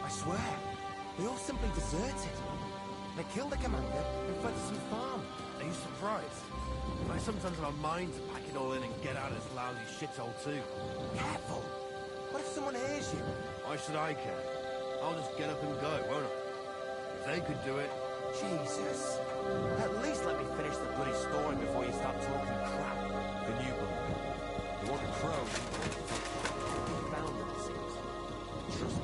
I swear, they all simply deserted. They killed the commander and fled to some farm. Are you surprised? I sometimes have a mind to pack it all in and get out of this lousy shithole too. Careful! What if someone hears you? Why should I care? I'll just get up and go, won't I? If they could do it. Jesus. At least let me finish the bloody story before you start talking crap. The new one. The one crow. You found them, it seems. Trust me,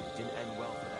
it didn't end well for them.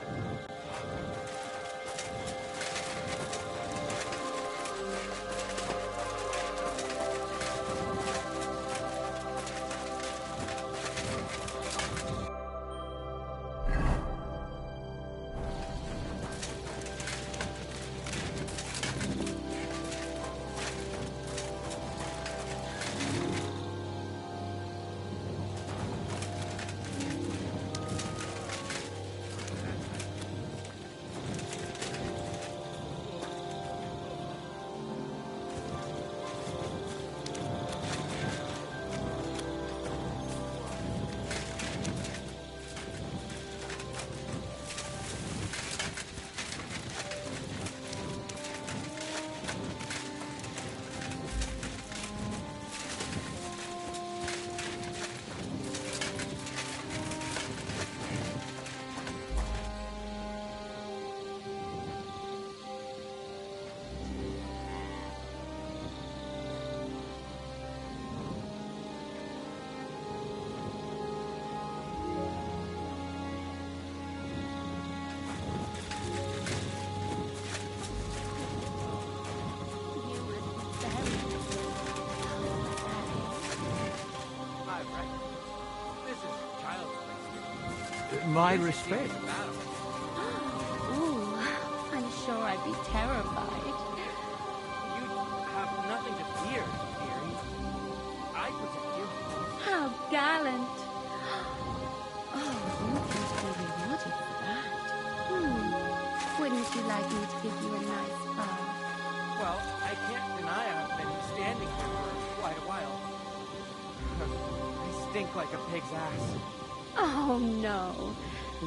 My respect. Ooh, I'm sure I'd be terrified. You have nothing to fear, dearie. I protect you. How gallant. Oh, you can be rewarded for that. Wouldn't you like me to give you a nice bath? Well, I can't deny I've been standing here for quite a while. I stink like a pig's ass. Oh, no.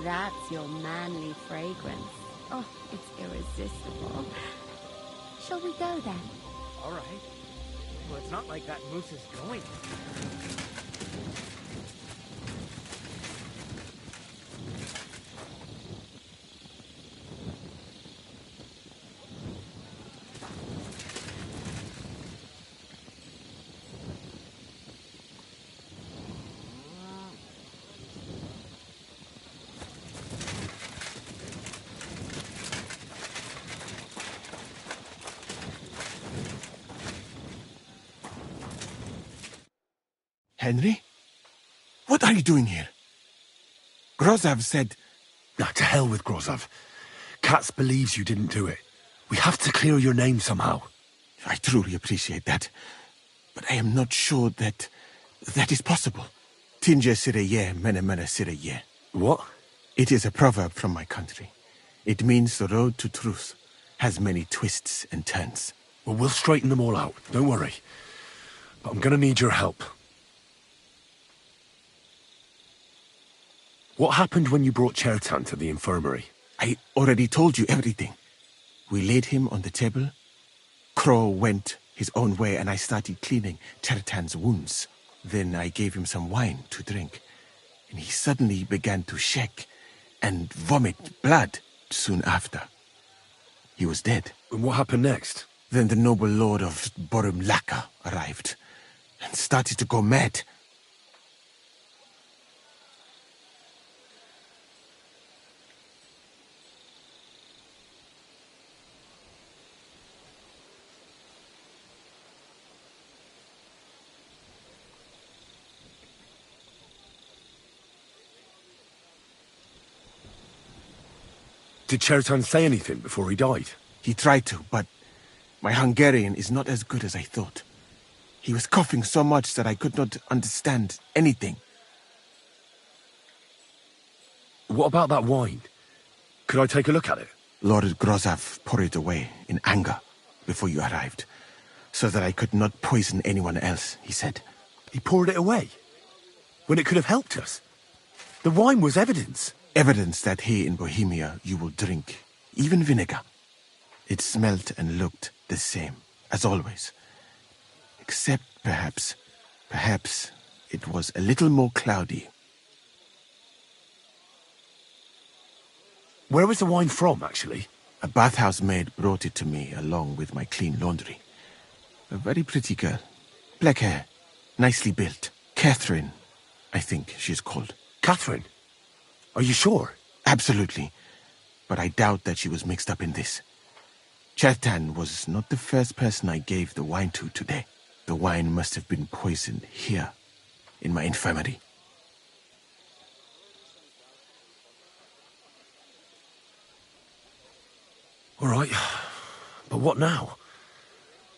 That's your manly fragrance. Oh, it's irresistible. Shall we go then? All right. Well, it's not like that moose is going. Henry? What are you doing here? Grozav said... Nah, to hell with Grozav. Katz believes you didn't do it. We have to clear your name somehow. I truly appreciate that. But I am not sure that is possible. Tinja sireye, mene mene sireye. What? It is a proverb from my country. It means the road to truth has many twists and turns. Well, we'll straighten them all out. Don't worry. But I'm gonna need your help. What happened when you brought Chertan to the infirmary? I already told you everything. We laid him on the table. Crow went his own way and I started cleaning Chertan's wounds. Then I gave him some wine to drink. And he suddenly began to shake and vomit blood soon after. He was dead. And what happened next? Then the noble lord of Borum Laka arrived and started to go mad. Did Chertan say anything before he died? He tried to, but my Hungarian is not as good as I thought. He was coughing so much that I could not understand anything. What about that wine? Could I take a look at it? Lord Grozav poured it away in anger before you arrived, so that I could not poison anyone else, he said. He poured it away? When it could have helped us? The wine was evidence. Evidence that here in Bohemia you will drink, even vinegar. It smelt and looked the same, as always. Except perhaps it was a little more cloudy. Where was the wine from, actually? A bathhouse maid brought it to me along with my clean laundry. A very pretty girl. Black hair, nicely built. Catherine, I think she's called. Catherine? Are you sure? Absolutely. But I doubt that she was mixed up in this. Chertan was not the first person I gave the wine to today. The wine must have been poisoned here, in my infirmary. All right. But what now?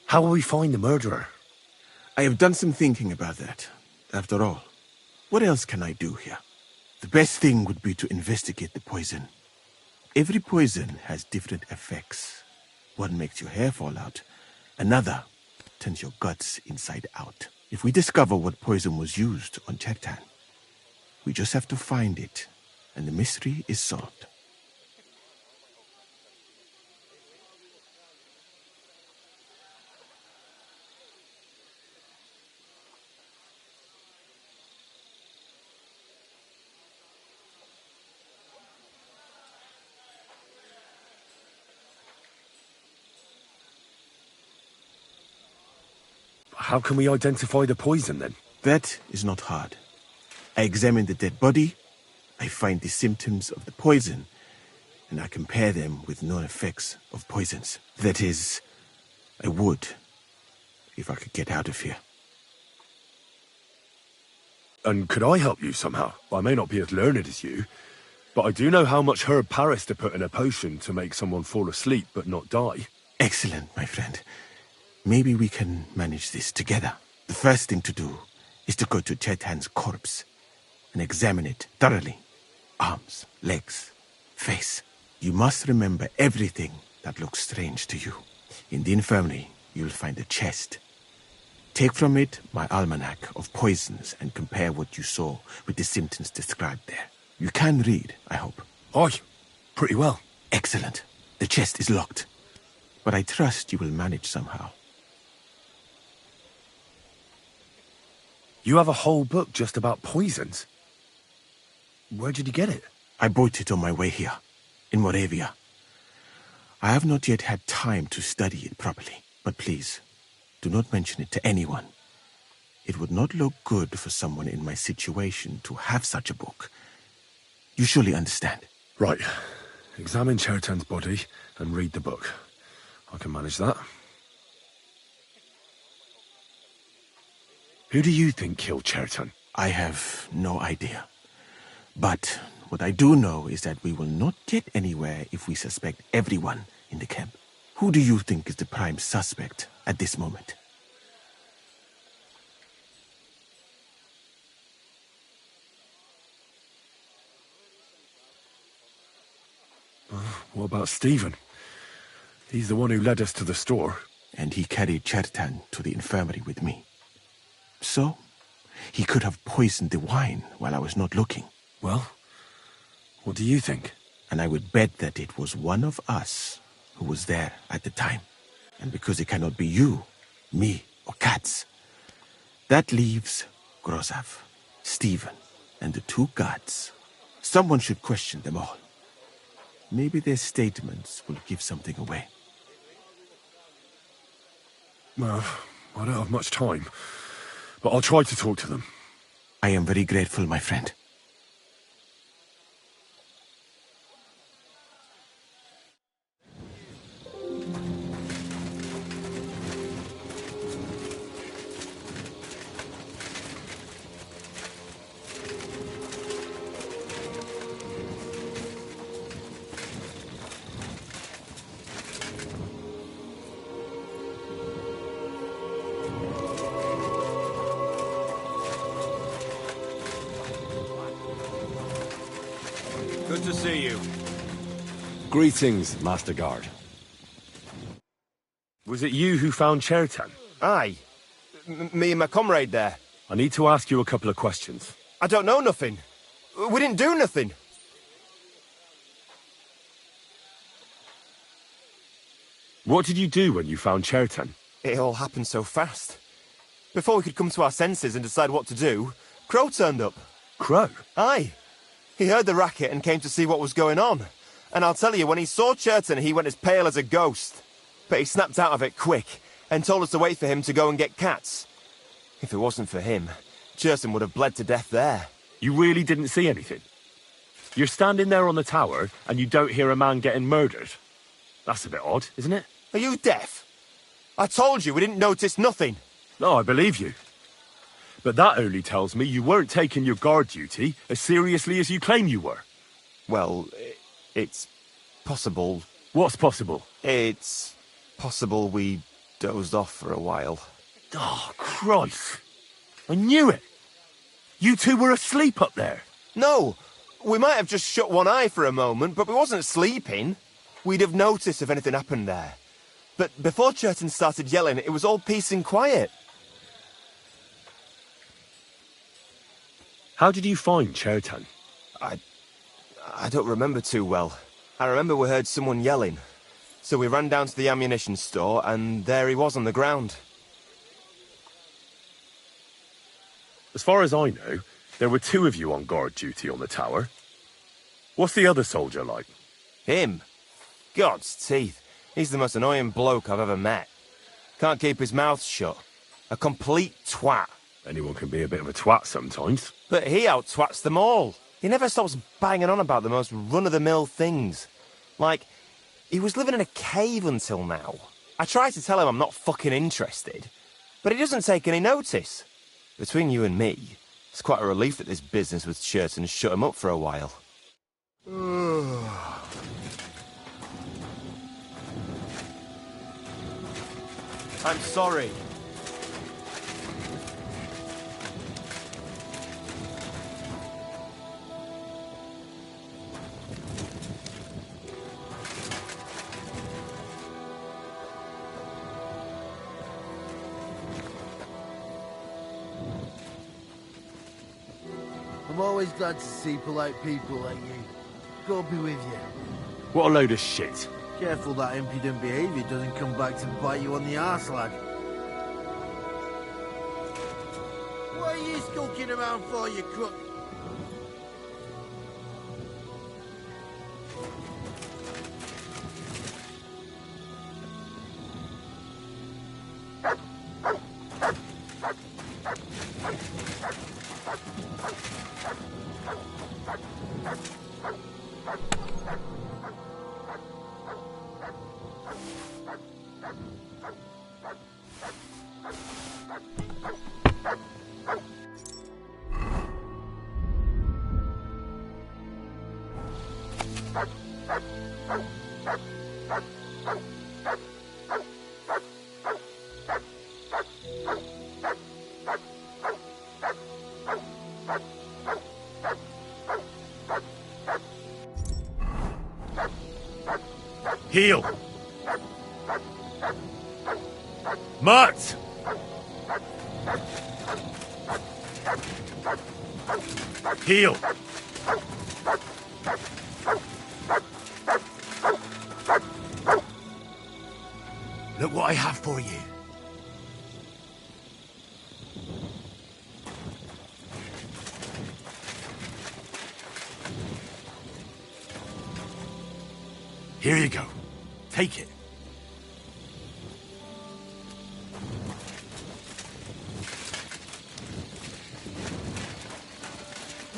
How will we find the murderer? I have done some thinking about that. After all, what else can I do here? The best thing would be to investigate the poison. Every poison has different effects. One makes your hair fall out. Another turns your guts inside out. If we discover what poison was used on Chertan, we just have to find it, and the mystery is solved. How can we identify the poison, then? That is not hard. I examine the dead body, I find the symptoms of the poison, and I compare them with known effects of poisons. That is, I would, if I could get out of here. And could I help you somehow? I may not be as learned as you, but I do know how much herb Paris to put in a potion to make someone fall asleep but not die. Excellent, my friend. Maybe we can manage this together. The first thing to do is to go to Chertan's corpse and examine it thoroughly. Arms, legs, face. You must remember everything that looks strange to you. In the infirmary, you'll find a chest. Take from it my almanac of poisons and compare what you saw with the symptoms described there. You can read, I hope. Aye, pretty well. Excellent. The chest is locked, but I trust you will manage somehow. You have a whole book just about poisons? Where did you get it? I bought it on my way here, in Moravia. I have not yet had time to study it properly, but please, do not mention it to anyone. It would not look good for someone in my situation to have such a book. You surely understand. Right. Examine Chertan's body and read the book. I can manage that. Who do you think killed Chertan? I have no idea. But what I do know is that we will not get anywhere if we suspect everyone in the camp. Who do you think is the prime suspect at this moment? What about Stephen? He's the one who led us to the store. And he carried Chertan to the infirmary with me. So, he could have poisoned the wine while I was not looking. Well, what do you think? And I would bet that it was one of us who was there at the time. And because it cannot be you, me, or Katz, that leaves Grozav, Stephen, and the two guards. Someone should question them all. Maybe their statements will give something away. Well, I don't have much time, but I'll try to talk to them. I am very grateful, my friend. Good to see you. Greetings, Master Guard. Was it you who found Chertan? Aye. Me and my comrade there. I need to ask you a couple of questions. I don't know nothing. We didn't do nothing. What did you do when you found Chertan? It all happened so fast. Before we could come to our senses and decide what to do, Crow turned up. Crow? Aye. He heard the racket and came to see what was going on. And I'll tell you, when he saw Chertan, he went as pale as a ghost. But he snapped out of it quick and told us to wait for him to go and get cats. If it wasn't for him, Chertan would have bled to death there. You really didn't see anything? You're standing there on the tower and you don't hear a man getting murdered. That's a bit odd, isn't it? Are you deaf? I told you we didn't notice nothing. No, I believe you. But that only tells me you weren't taking your guard duty as seriously as you claim you were. Well, it's possible. What's possible? It's possible we dozed off for a while. Oh, Christ. I knew it. You two were asleep up there. No, we might have just shut one eye for a moment, but we wasn't sleeping. We'd have noticed if anything happened there. But before Chertan started yelling, it was all peace and quiet. How did you find Chertan? I don't remember too well. I remember we heard someone yelling. So we ran down to the ammunition store, and there he was on the ground. As far as I know, there were two of you on guard duty on the tower. What's the other soldier like? Him? God's teeth. He's the most annoying bloke I've ever met. Can't keep his mouth shut. A complete twat. Anyone can be a bit of a twat sometimes. But he out-twats them all. He never stops banging on about the most run-of-the-mill things. Like, he was living in a cave until now. I try to tell him I'm not fucking interested, but he doesn't take any notice. Between you and me, it's quite a relief that this business with Chertan shut him up for a while. I'm sorry. I'm always glad to see polite people like you. God be with you. What a load of shit. Careful that impudent behaviour doesn't come back to bite you on the arse, lad. What are you skulking around for, you crook? Heal! Mutt! Heal! Look what I have for you. Here you go. Take it.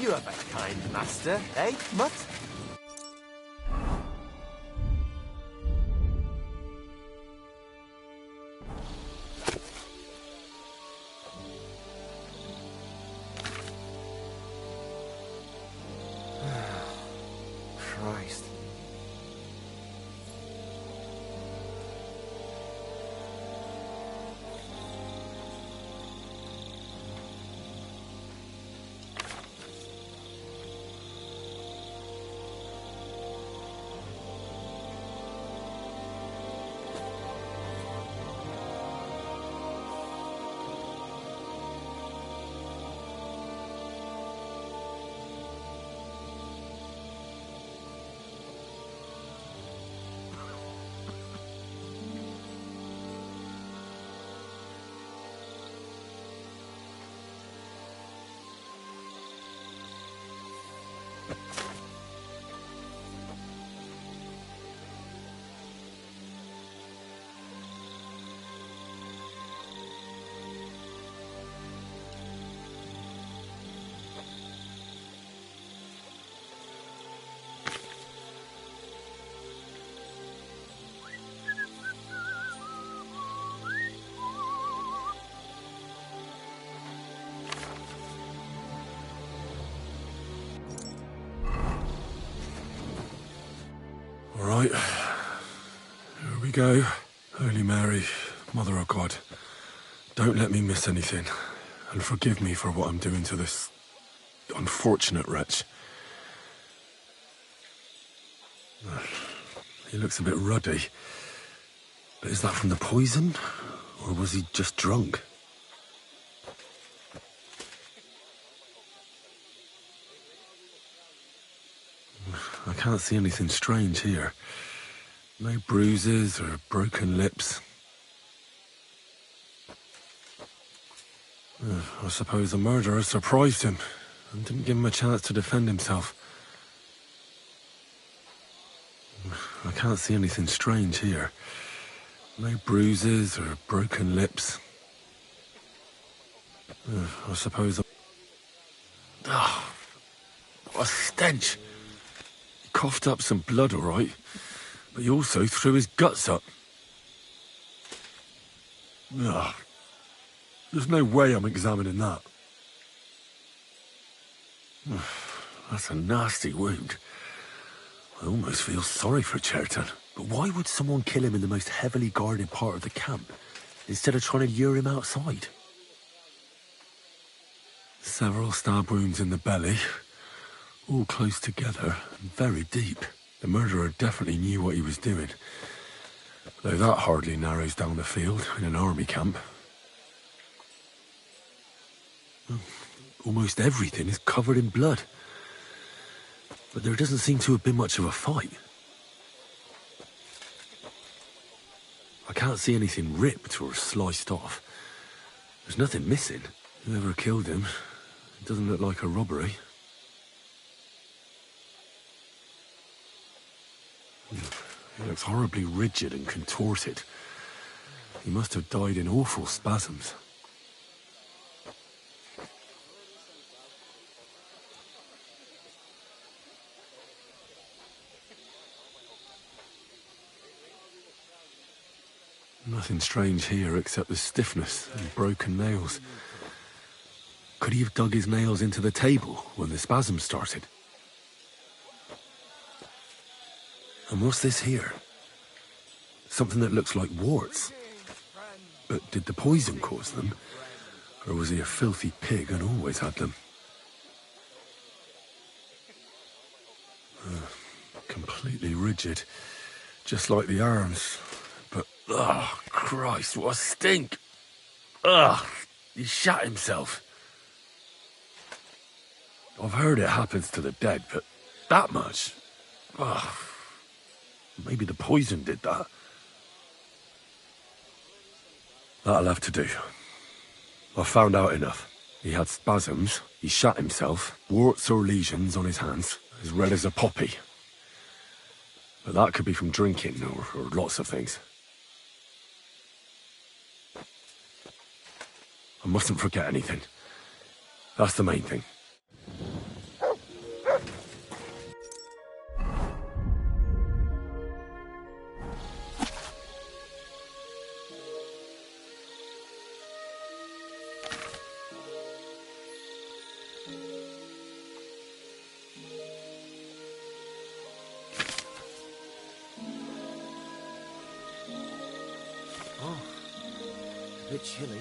You have a kind master, eh, Mutt? Christ. All right. Here we go. Holy Mary, Mother of God, don't let me miss anything. And forgive me for what I'm doing to this unfortunate wretch. He looks a bit ruddy. But is that from the poison? Or was he just drunk? I can't see anything strange here. No bruises or broken lips. I suppose the murderer surprised him and didn't give him a chance to defend himself. I can't see anything strange here. No bruises or broken lips. I suppose... Oh, what a stench! He coughed up some blood, all right, but he also threw his guts up. Ugh. There's no way I'm examining that. That's a nasty wound. I almost feel sorry for Cherton. But why would someone kill him in the most heavily guarded part of the camp, instead of trying to lure him outside? Several stab wounds in the belly, all close together and very deep. The murderer definitely knew what he was doing. Though that hardly narrows down the field in an army camp. Almost everything is covered in blood. But there doesn't seem to have been much of a fight. I can't see anything ripped or sliced off. There's nothing missing. Whoever killed him, it doesn't look like a robbery. He looks horribly rigid and contorted. He must have died in awful spasms. Nothing strange here except the stiffness and broken nails. Could he have dug his nails into the table when the spasm started? And what's this here? Something that looks like warts. But did the poison cause them? Or was he a filthy pig and always had them? Completely rigid. Just like the arms. But, oh, Christ, what a stink! Ugh, he shat himself. I've heard it happens to the dead, but that much? Ugh. Maybe the poison did that. That'll have to do. I've found out enough. He had spasms, he shat himself, warts or lesions on his hands, as red as a poppy. But that could be from drinking, or lots of things. I mustn't forget anything. That's the main thing. Oh, a bit chilly.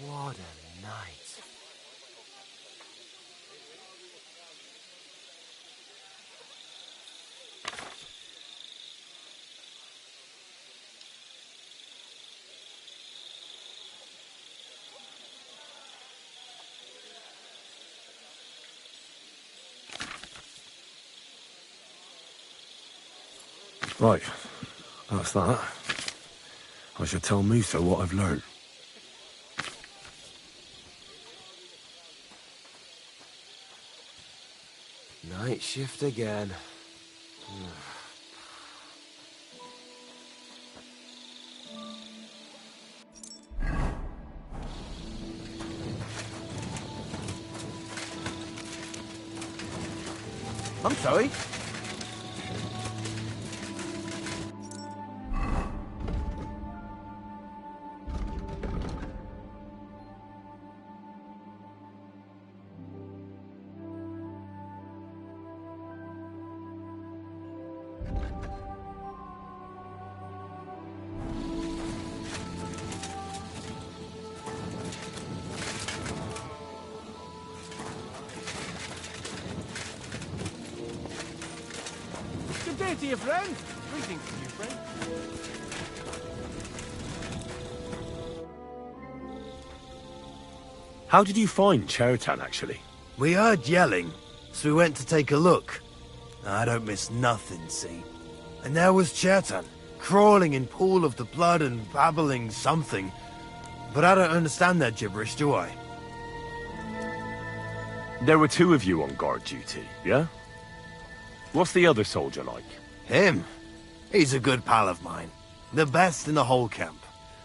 What a night. Right, that's that. I should tell Musa what I've learned. Night shift again. I'm sorry. Good day to you, friend. Greetings to you, friend. How did you find Chertan, actually? We heard yelling, so we went to take a look. I don't miss nothing, see? And there was Chertan, crawling in pool of the blood and babbling something. But I don't understand their gibberish, do I? There were two of you on guard duty, yeah? What's the other soldier like? Him? He's a good pal of mine. The best in the whole camp.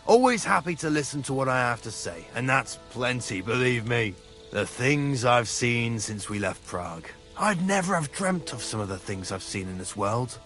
Always happy to listen to what I have to say, and that's plenty, believe me. The things I've seen since we left Prague. I'd never have dreamt of some of the things I've seen in this world.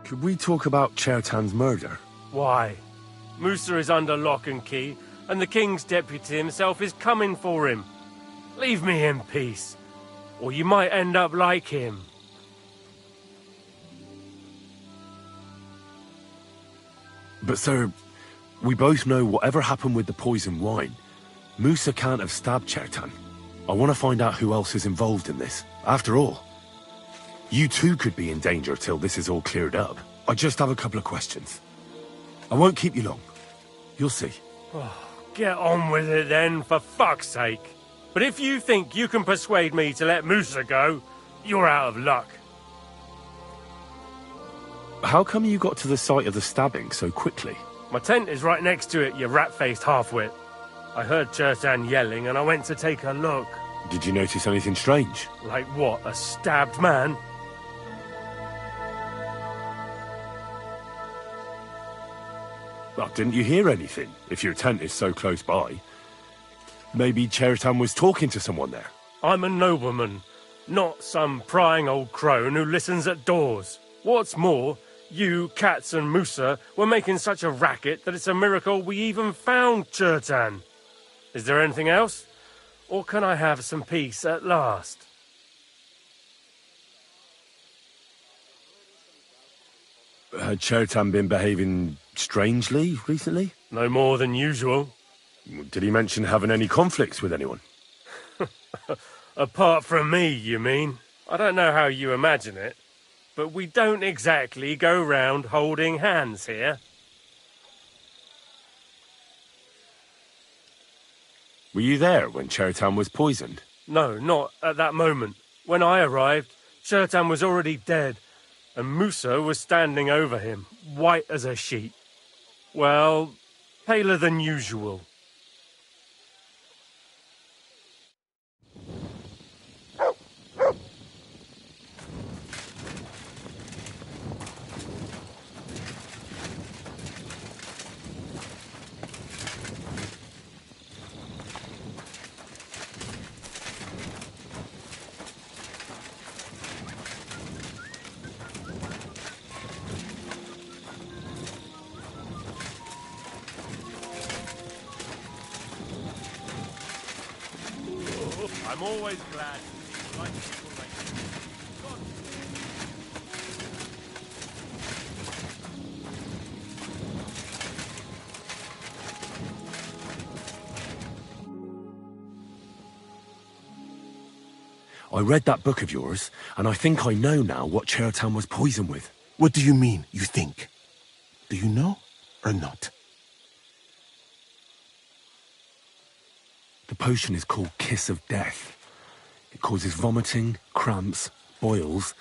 Could we talk about Chertan's murder? Why? Musa is under lock and key, and the king's deputy himself is coming for him. Leave me in peace, or you might end up like him. But sir, we both know whatever happened with the poison wine, Musa can't have stabbed Chertan. I want to find out who else is involved in this. After all, you too could be in danger till this is all cleared up. I just have a couple of questions. I won't keep you long. You'll see. Oh, get on with it then, for fuck's sake. But if you think you can persuade me to let Musa go, you're out of luck. How come you got to the site of the stabbing so quickly? My tent is right next to it, you rat-faced half-wit. I heard Chertan yelling and I went to take a look. Did you notice anything strange? Like what, a stabbed man? Well, didn't you hear anything, if your tent is so close by? Maybe Chertan was talking to someone there. I'm a nobleman, not some prying old crone who listens at doors. What's more, you, Cats and Musa were making such a racket that it's a miracle we even found Chertan. Is there anything else? Or can I have some peace at last? Had Chertan been behaving strangely recently? No more than usual. Did he mention having any conflicts with anyone? Apart from me, you mean? I don't know how you imagine it, but we don't exactly go round holding hands here. Were you there when Chertan was poisoned? No, not at that moment. When I arrived, Chertan was already dead, and Musa was standing over him, white as a sheet. Well, paler than usual. I'm always glad to like people like you. I read that book of yours, and I think I know now what Chertan was poisoned with. What do you mean, you think? Do you know or not? The potion is called Kiss of Death. It causes vomiting, cramps, boils,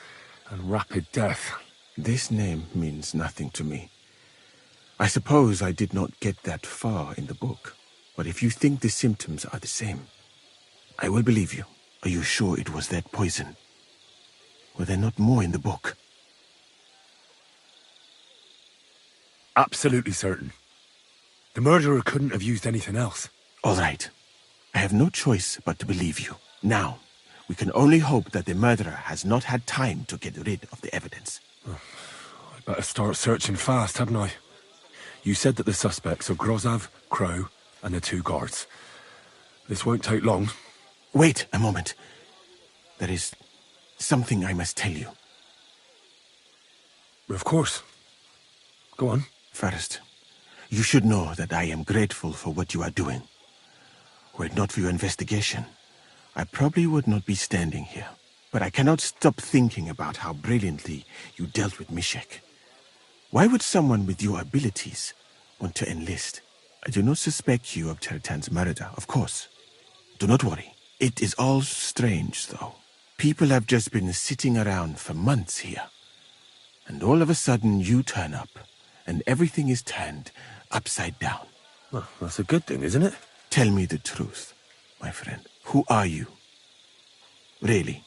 and rapid death. This name means nothing to me. I suppose I did not get that far in the book. But if you think the symptoms are the same, I will believe you. Are you sure it was that poison? Were there not more in the book? Absolutely certain. The murderer couldn't have used anything else. All right. I have no choice but to believe you. Now, we can only hope that the murderer has not had time to get rid of the evidence. I better start searching fast, hadn't I? You said that the suspects are Grozav, Crow, and the 2 guards. This won't take long. Wait a moment. There is something I must tell you. Of course. Go on. First, you should know that I am grateful for what you are doing. Were it not for your investigation, I probably would not be standing here. But I cannot stop thinking about how brilliantly you dealt with Mishek. Why would someone with your abilities want to enlist? I do not suspect you of Chertan's murder, of course. Do not worry. It is all strange, though. People have just been sitting around for months here. And all of a sudden you turn up, and everything is turned upside down. Well, that's a good thing, isn't it? Tell me the truth, my friend. Who are you? Really?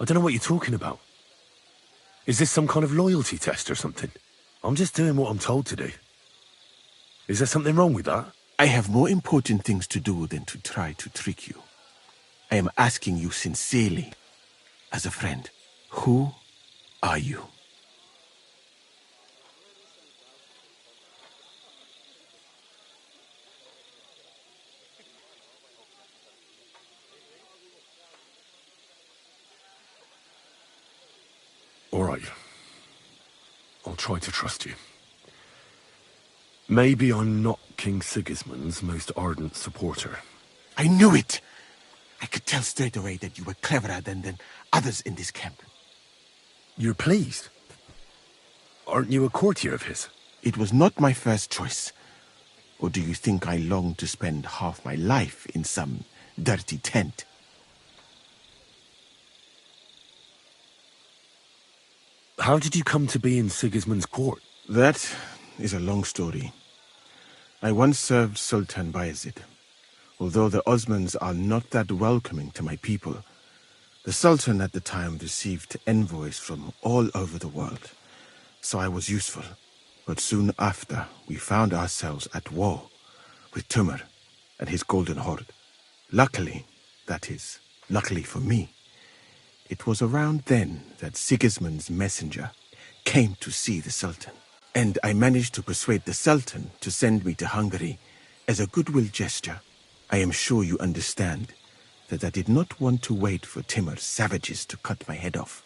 I don't know what you're talking about. Is this some kind of loyalty test or something? I'm just doing what I'm told to do. Is there something wrong with that? I have more important things to do than to try to trick you. I am asking you sincerely, as a friend. Who are you? All right. I'll try to trust you. Maybe I'm not King Sigismund's most ardent supporter. I knew it! I could tell straight away that you were cleverer than others in this camp. You're pleased? Aren't you a courtier of his? It was not my first choice. Or do you think I long to spend half my life in some dirty tent? How did you come to be in Sigismund's court? That is a long story. I once served Sultan Bayezid. Although the Osmans are not that welcoming to my people, the Sultan at the time received envoys from all over the world, so I was useful. But soon after, we found ourselves at war with Timur and his Golden Horde. Luckily, that is, luckily for me, it was around then that Sigismund's messenger came to see the Sultan. And I managed to persuade the Sultan to send me to Hungary as a goodwill gesture. I am sure you understand that I did not want to wait for Timur's savages to cut my head off.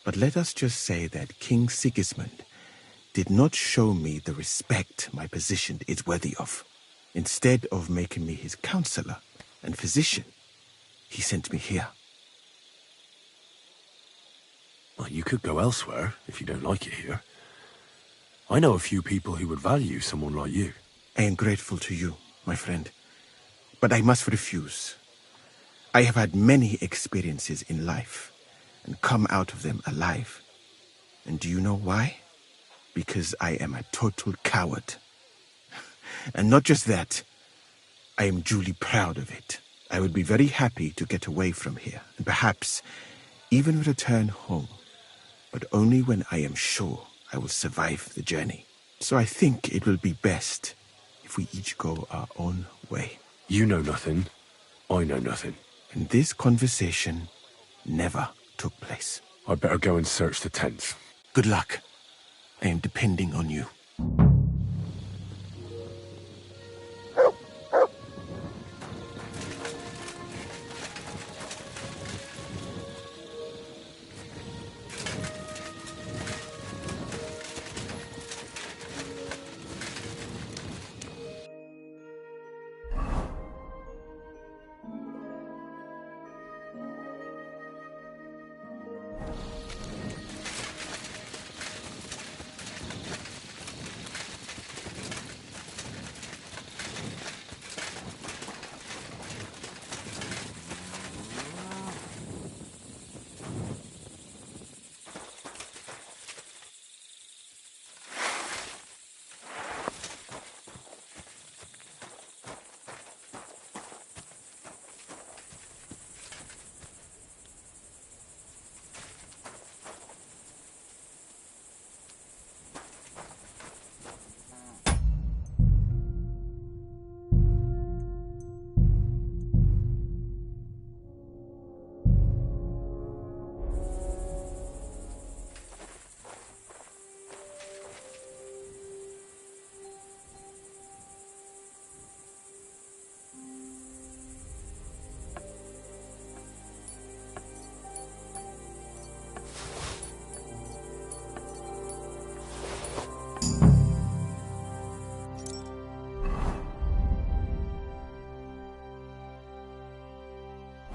But let us just say that King Sigismund did not show me the respect my position is worthy of. Instead of making me his counselor and physician, he sent me here. Well, you could go elsewhere if you don't like it here. I know a few people who would value someone like you. I am grateful to you, my friend. But I must refuse. I have had many experiences in life and come out of them alive. And do you know why? Because I am a total coward. And not just that, I am duly proud of it. I would be very happy to get away from here and perhaps even return home, but only when I am sure I will survive the journey. So I think it will be best if we each go our own way. You know nothing. I know nothing. And this conversation never took place. I better go and search the tents. Good luck. I am depending on you.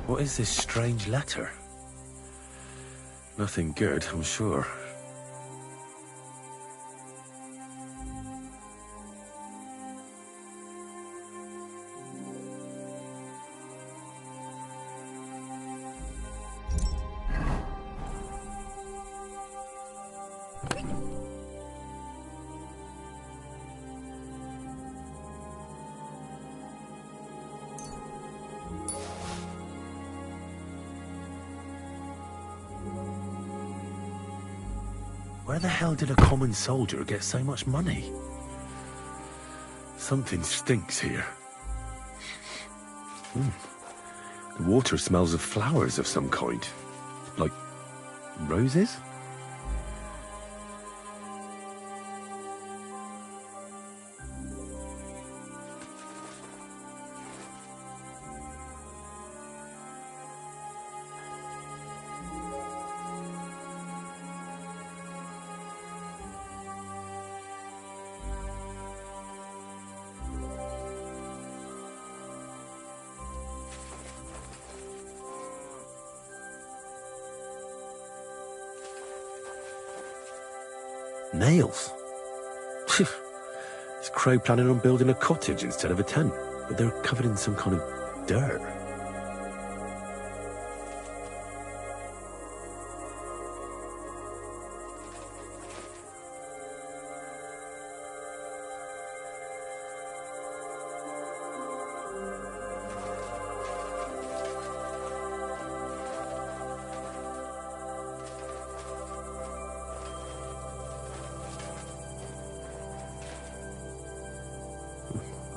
What is this strange letter? Nothing good, I'm sure. Where the hell did a common soldier get so much money? Something stinks here. The water smells of flowers of some kind. Like roses? Nails? Is Crow planning on building a cottage instead of a tent? But they're covered in some kind of dirt.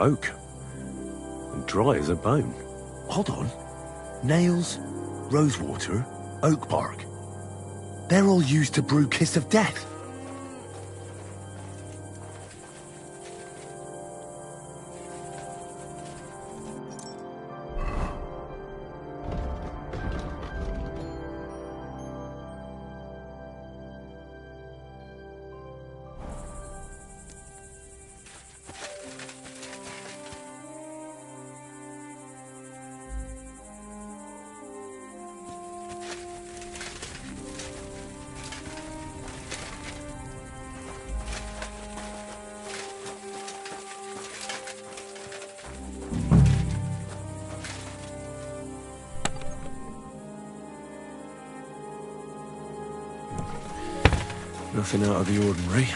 Oak. And dry as a bone. Hold on. Nails, rosewater, oak bark. They're all used to brew Kiss of Death. Nothing out of the ordinary.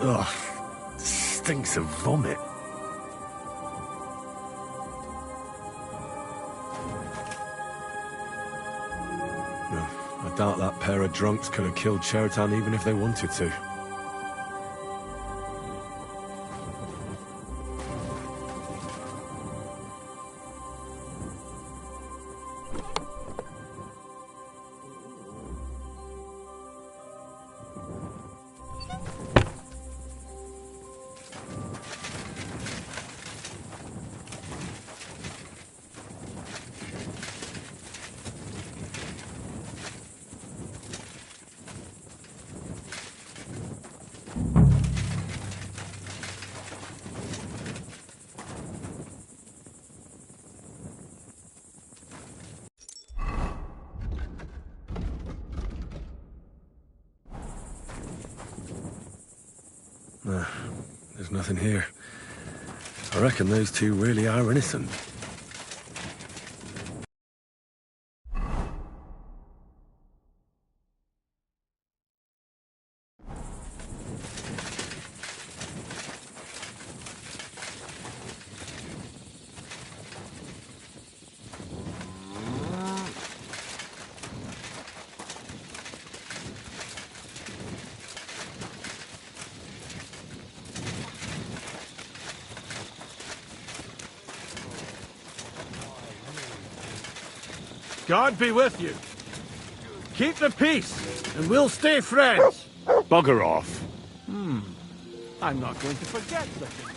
Ugh, stinks of vomit. I doubt that pair of drunks could have killed Chertan even if they wanted to. There's nothing here. I reckon those two really are innocent. God be with you. Keep the peace, and we'll stay friends. Bugger off. I'm not going to forget the thing.